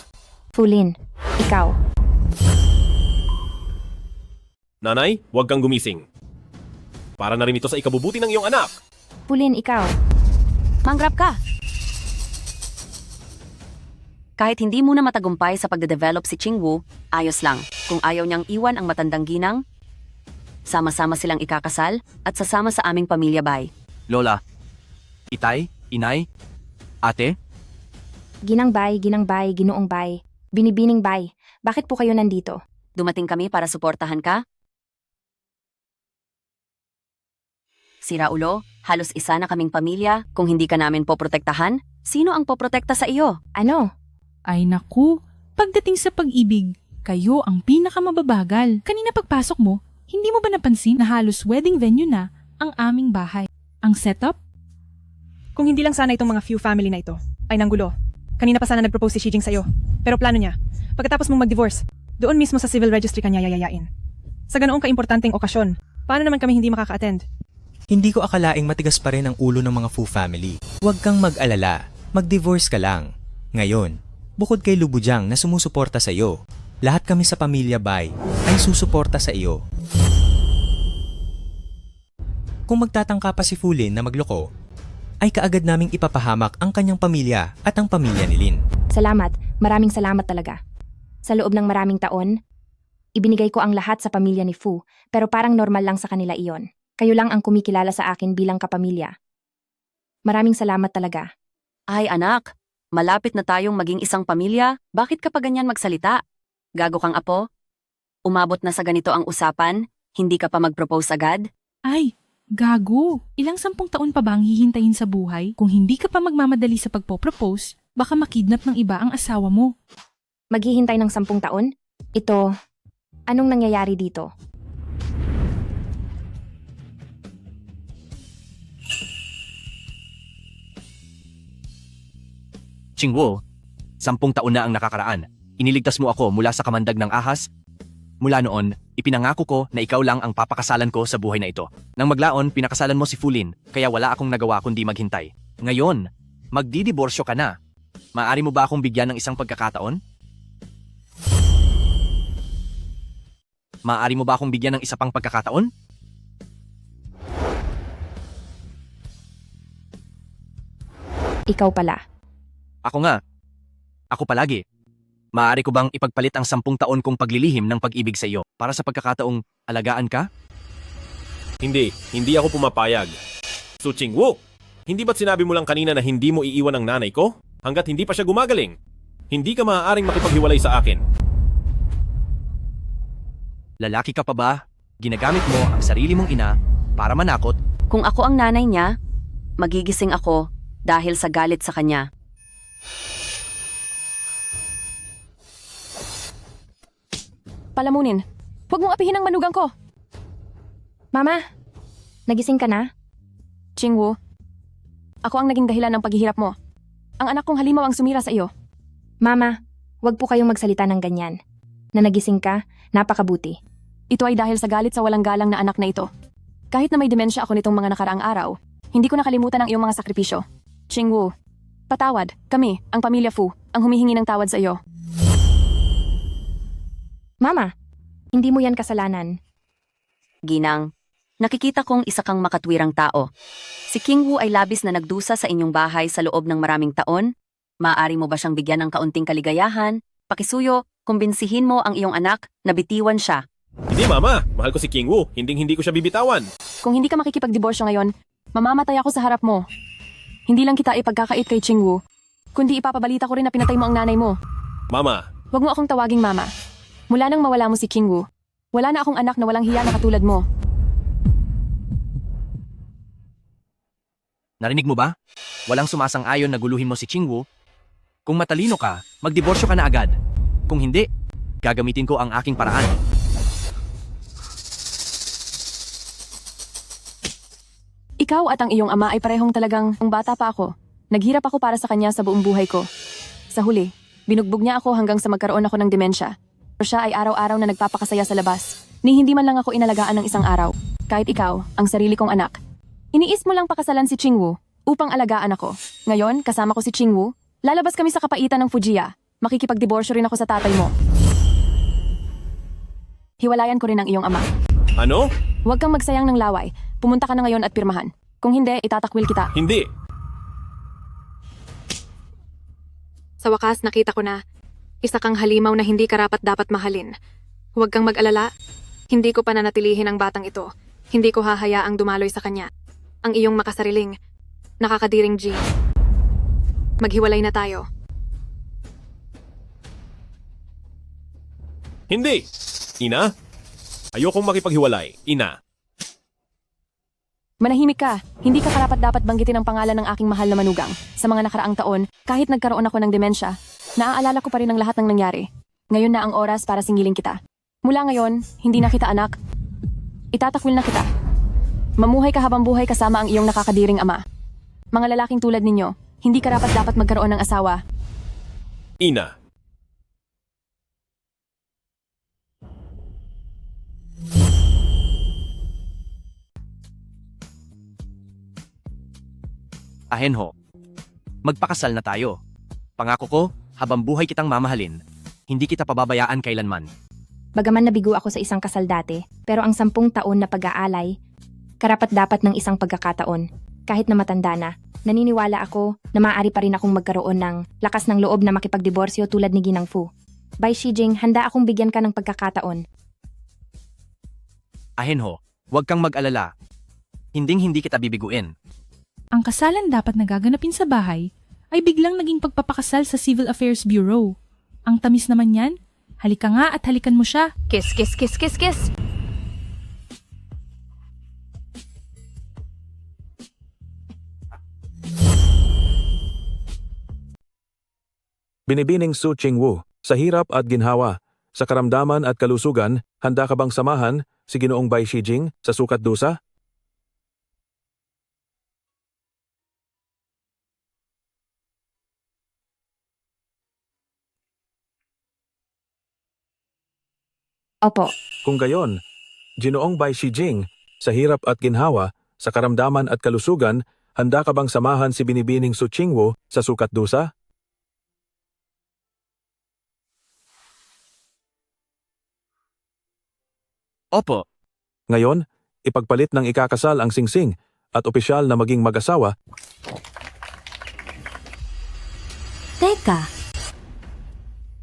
Fulin, ikaw. Nanay, huwag kang gumising. Para na rin ito sa ikabubuti ng iyong anak. Fulin, ikaw. Mangrap ka! Kahit hindi muna matagumpay sa pagde-develop si Qingwu, ayos lang. Kung ayaw niyang iwan ang matandang ginang, sama-sama silang ikakasal at sasama sa aming pamilya bay. Lola, itay, inay, ate, Ginang bay, ginoong bay, binibining bay. Bakit po kayo nandito? Dumating kami para suportahan ka? Sira ulo, halos isa na kaming pamilya. Kung hindi ka namin poprotektahan, sino ang poprotekta sa iyo? Ano? Ay naku, pagdating sa pag-ibig, kayo ang pinakamababagal. Kanina pagpasok mo, hindi mo ba napansin na halos wedding venue na ang aming bahay? Ang setup? Kung hindi lang sana itong mga few family na ito, ay nanggulo. Kanina pa sana nag-propose si Xi Jing sa'yo. Pero plano niya, pagkatapos mong mag-divorce, doon mismo sa civil registry kanya yayayain. Sa ganoong kaimportanteng okasyon, paano naman kami hindi makaka-attend? Hindi ko akalaing matigas pa rin ang ulo ng mga Fu family. Huwag kang mag-alala, mag-divorce ka lang. Ngayon, bukod kay Lubujang na sumusuporta sa iyo, lahat kami sa pamilya Bai ay susuporta sa iyo. Kung magtatangka pa si Fulin na magloko, ay kaagad naming ipapahamak ang kanyang pamilya at ang pamilya ni Lin. Salamat, maraming salamat talaga. Sa loob ng maraming taon, ibinigay ko ang lahat sa pamilya ni Fu, pero parang normal lang sa kanila iyon. Kayo lang ang kumikilala sa akin bilang kapamilya. Maraming salamat talaga. Ay anak, malapit na tayong maging isang pamilya. Bakit ka pa ganyan magsalita? Gago kang apo? Umabot na sa ganito ang usapan, hindi ka pa mag-propose agad? Ay, Gago, ilang 10 taon pa ba ang hihintayin sa buhay? Kung hindi ka pa magmamadali sa pagpo-propose, baka makidnap ng iba ang asawa mo. Maghihintay ng 10 taon? Ito, anong nangyayari dito? Chingwo, 10 taon na ang nakakaraan. Iniligtas mo ako mula sa kamandag ng ahas. Mula noon, ipinangako ko na ikaw lang ang papakasalan ko sa buhay na ito. Nang maglaon, pinakasalan mo si Fulin, kaya wala akong nagawa kundi maghintay. Ngayon, magdidiborsyo ka na. Maaari mo ba akong bigyan ng isang pagkakataon? Maaari mo ba akong bigyan ng isa pang pagkakataon? Ikaw pala. Ako nga. Ako palagi. Maaari ko bang ipagpalit ang 10 taon kong paglilihim ng pag-ibig sa iyo para sa pagkakataong alagaan ka? Hindi ako pumapayag. Su Chingwu, hindi ba't sinabi mo lang kanina na hindi mo iiwan ang nanay ko? Hanggat hindi pa siya gumagaling. Hindi ka maaaring makipaghiwalay sa akin. Lalaki ka pa ba? Ginagamit mo ang sarili mong ina para manakot? Kung ako ang nanay niya, magigising ako dahil sa galit sa kanya. Palamunin. Huwag mong apihin ang manugang ko. Mama, nagising ka na? Chingwu, ako ang naging dahilan ng paghihirap mo. Ang anak kong halimaw ang sumira sa iyo. Mama, wag po kayong magsalita ng ganyan. Na nagising ka, napakabuti. Ito ay dahil sa galit sa walang galang na anak na ito. Kahit na may demensya ako nitong mga nakaraang araw, hindi ko nakalimutan ang iyong mga sakripisyo. Chingwu, patawad, kami, ang pamilya Fu, ang humihingi ng tawad sa iyo. Mama, hindi mo yan kasalanan. Ginang, nakikita kong isa kang makatwirang tao. Si King Wu ay labis na nagdusa sa inyong bahay sa loob ng maraming taon. Maaari mo ba siyang bigyan ng kaunting kaligayahan? Pakisuyo, kumbinsihin mo ang iyong anak na bitiwan siya. Hindi mama, mahal ko si King Wu. Hindi ko siya bibitawan. Kung hindi ka makikipagdiborsyo ngayon, mamamatay ako sa harap mo. Hindi lang kita ipagkakait kay Chingwu, kundi ipapabalita ko rin na pinatay mo ang nanay mo. Mama. Huwag mo akong tawaging mama. Mula nang mawala mo si Chingwu, wala na akong anak na walang hiya na katulad mo. Narinig mo ba? Walang sumasang-ayon na guluhin mo si Chingwu. Kung matalino ka, magdiborsyo ka na agad. Kung hindi, gagamitin ko ang aking paraan. Ikaw at ang iyong ama ay parehong talagang bata pa ako. Naghirap ako para sa kanya sa buong buhay ko. Sa huli, binugbog niya ako hanggang sa magkaroon ako ng demensya. Siya ay araw-araw na nagpapakasaya sa labas. Ni hindi man lang ako inalagaan ng isang araw. Kahit ikaw, ang sarili kong anak. Iniis mo lang pakasalan si Chingwu upang alagaan ako. Ngayon, kasama ko si Chingwu, lalabas kami sa kapaitan ng Fujiya. Makikipagdiborsyo rin ako sa tatay mo. Hiwalayan ko rin ang iyong ama. Ano? Huwag kang magsayang ng laway. Pumunta ka na ngayon at pirmahan. Kung hindi, itatakwil kita. Hindi. Sa wakas, nakita ko na isa kang halimaw na hindi karapat-dapat mahalin. Huwag kang mag-alala. Hindi ko pananatilihin ang batang ito. Hindi ko hahayaang dumaloy sa kanya. Ang iyong makasariling, nakakadiring G. Maghiwalay na tayo. Hindi. Ina? Ayokong makipaghiwalay. Ina. Manahimik ka. Hindi ka karapat-dapat banggitin ang pangalan ng aking mahal na manugang. Sa mga nakaraang taon, kahit nagkaroon ako ng demensya, naaalala ko pa rin ang lahat ng nangyari. Ngayon na ang oras para singilin kita. Mula ngayon, hindi na kita anak. Itatakwil na kita. Mamuhay ka habang buhay kasama ang iyong nakakadiring ama. Mga lalaking tulad ninyo, hindi karapat-dapat magkaroon ng asawa. Ina. Ahenho, magpakasal na tayo. Pangako ko, habang buhay kitang mamahalin, hindi kita pababayaan kailanman. Bagaman nabigo ako sa isang kasal dati, pero ang 10 taon na pag-aalay, karapat-dapat ng isang pagkakataon. Kahit na matanda na, naniniwala ako na maaari pa rin akong magkaroon ng lakas ng loob na makipagdiborsyo tulad ni Ginang Fu. By Shijing, handa akong bigyan ka ng pagkakataon. Ahenho, huwag kang mag-alala. Hindi kita bibiguin. Ang kasalan dapat na gaganapin sa bahay ay biglang naging pagpapakasal sa Civil Affairs Bureau. Ang tamis naman yan. Halika nga at halikan mo siya. Kiss, kiss, kiss, kiss, kiss. Binibining Su Chingwu, sa hirap at ginhawa, sa karamdaman at kalusugan, handa ka bang samahan si Ginoong Bai Shijing sa sukat dusa? Opo. Kung gayon, Ginoong Bai Shijing, sa hirap at ginhawa, sa karamdaman at kalusugan, handa ka bang samahan si Binibining Su Chingwu sa sukat dusa? Opo. Ngayon, ipagpalit ng ikakasal ang singsing at opisyal na maging mag-asawa. Teka,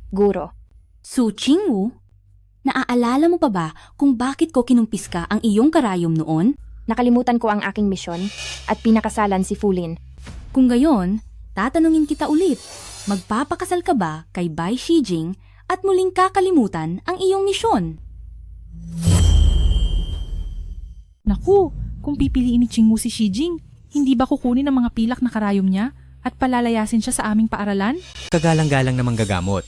Guro. Su Chingwu, naaalala mo pa ba kung bakit ko kinumpis ka ang iyong karayom noon? Nakalimutan ko ang aking misyon at pinakasalan si Fulin. Kung gayon, tatanungin kita ulit, magpapakasal ka ba kay Bai Shijing at muling kakalimutan ang iyong misyon? Naku, kung pipiliin ni Chingwu si Shijing, hindi ba kukunin ang mga pilak na karayom niya at palalayasin siya sa aming paaralan? Kagalang-galang na manggagamot.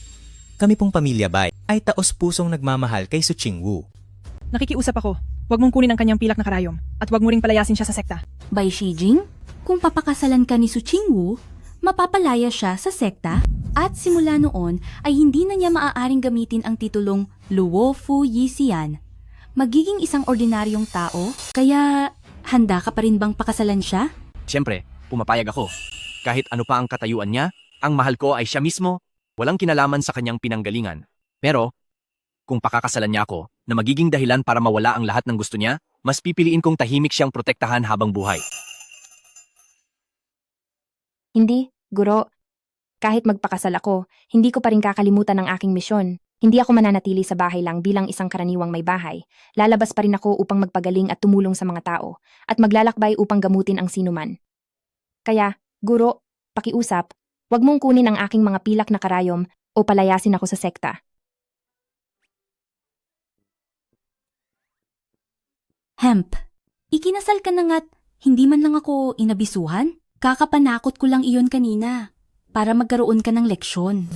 Kami pong pamilya Bai ay taos-pusong nagmamahal kay Su Chingwu. Nakikiusap ako. Huwag mong kunin ang kanyang pilak na karayom at huwag mo ring palayasin siya sa sekta. Bai Shijing, kung papakasalan ka ni Su Chingwu, mapapalaya siya sa sekta at simula noon ay hindi na niya maaaring gamitin ang titulong Luo Fu Yisian. Magiging isang ordinaryong tao, kaya handa ka pa rin bang pakasalan siya? Siyempre, pumapayag ako. Kahit ano pa ang katayuan niya, ang mahal ko ay siya mismo, walang kinalaman sa kanyang pinanggalingan. Pero, kung pakakasalan niya ako na magiging dahilan para mawala ang lahat ng gusto niya, mas pipiliin kong tahimik siyang protektahan habang buhay. Hindi, Guro. Kahit magpakasal ako, hindi ko pa rin kakalimutan ang aking misyon. Hindi ako mananatili sa bahay lang bilang isang karaniwang may bahay. Lalabas pa rin ako upang magpagaling at tumulong sa mga tao, at maglalakbay upang gamutin ang sinuman. Kaya, Guro, pakiusap, huwag mong kunin ang aking mga pilak na karayom o palayasin ako sa sekta. Hemp, ikinasal ka na nga't hindi man lang ako inabisuhan? Kakapanakot ko lang iyon kanina para magkaroon ka ng leksyon.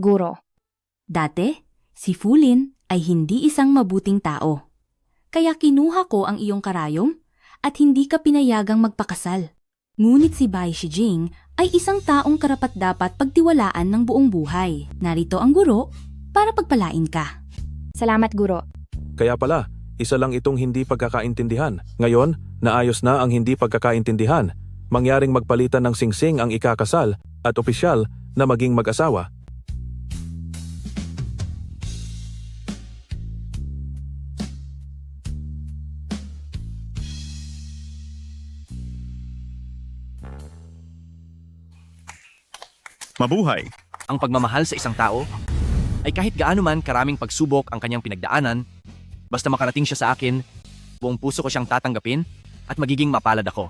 Guro. Dati, si Fulin ay hindi isang mabuting tao. Kaya kinuha ko ang iyong karayom at hindi ka pinayagang magpakasal. Ngunit si Bai Shijing ay isang taong karapat-dapat pagtiwalaan ng buong buhay. Narito ang guro para pagpalain ka. Salamat, Guro. Kaya pala, isa lang itong hindi pagkakaintindihan. Ngayon, naayos na ang hindi pagkakaintindihan. Mangyaring magpalitan ng singsing ang ikakasal at opisyal na maging mag-asawa. Mabuhay! Ang pagmamahal sa isang tao ay kahit gaano man karaming pagsubok ang kanyang pinagdaanan, basta makarating siya sa akin, buong puso ko siyang tatanggapin at magiging mapalad ako.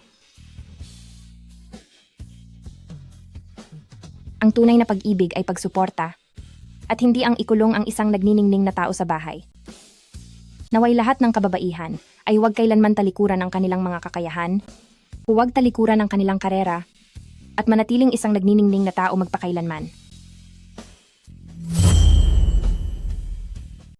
Ang tunay na pag-ibig ay pagsuporta at hindi ang ikulong ang isang nagniningning na tao sa bahay. Naway lahat ng kababaihan ay huwag kailanman talikuran ang kanilang mga kakayahan, huwag talikuran ang kanilang karera, at manatiling isang nagniningning na tao magpakailanman.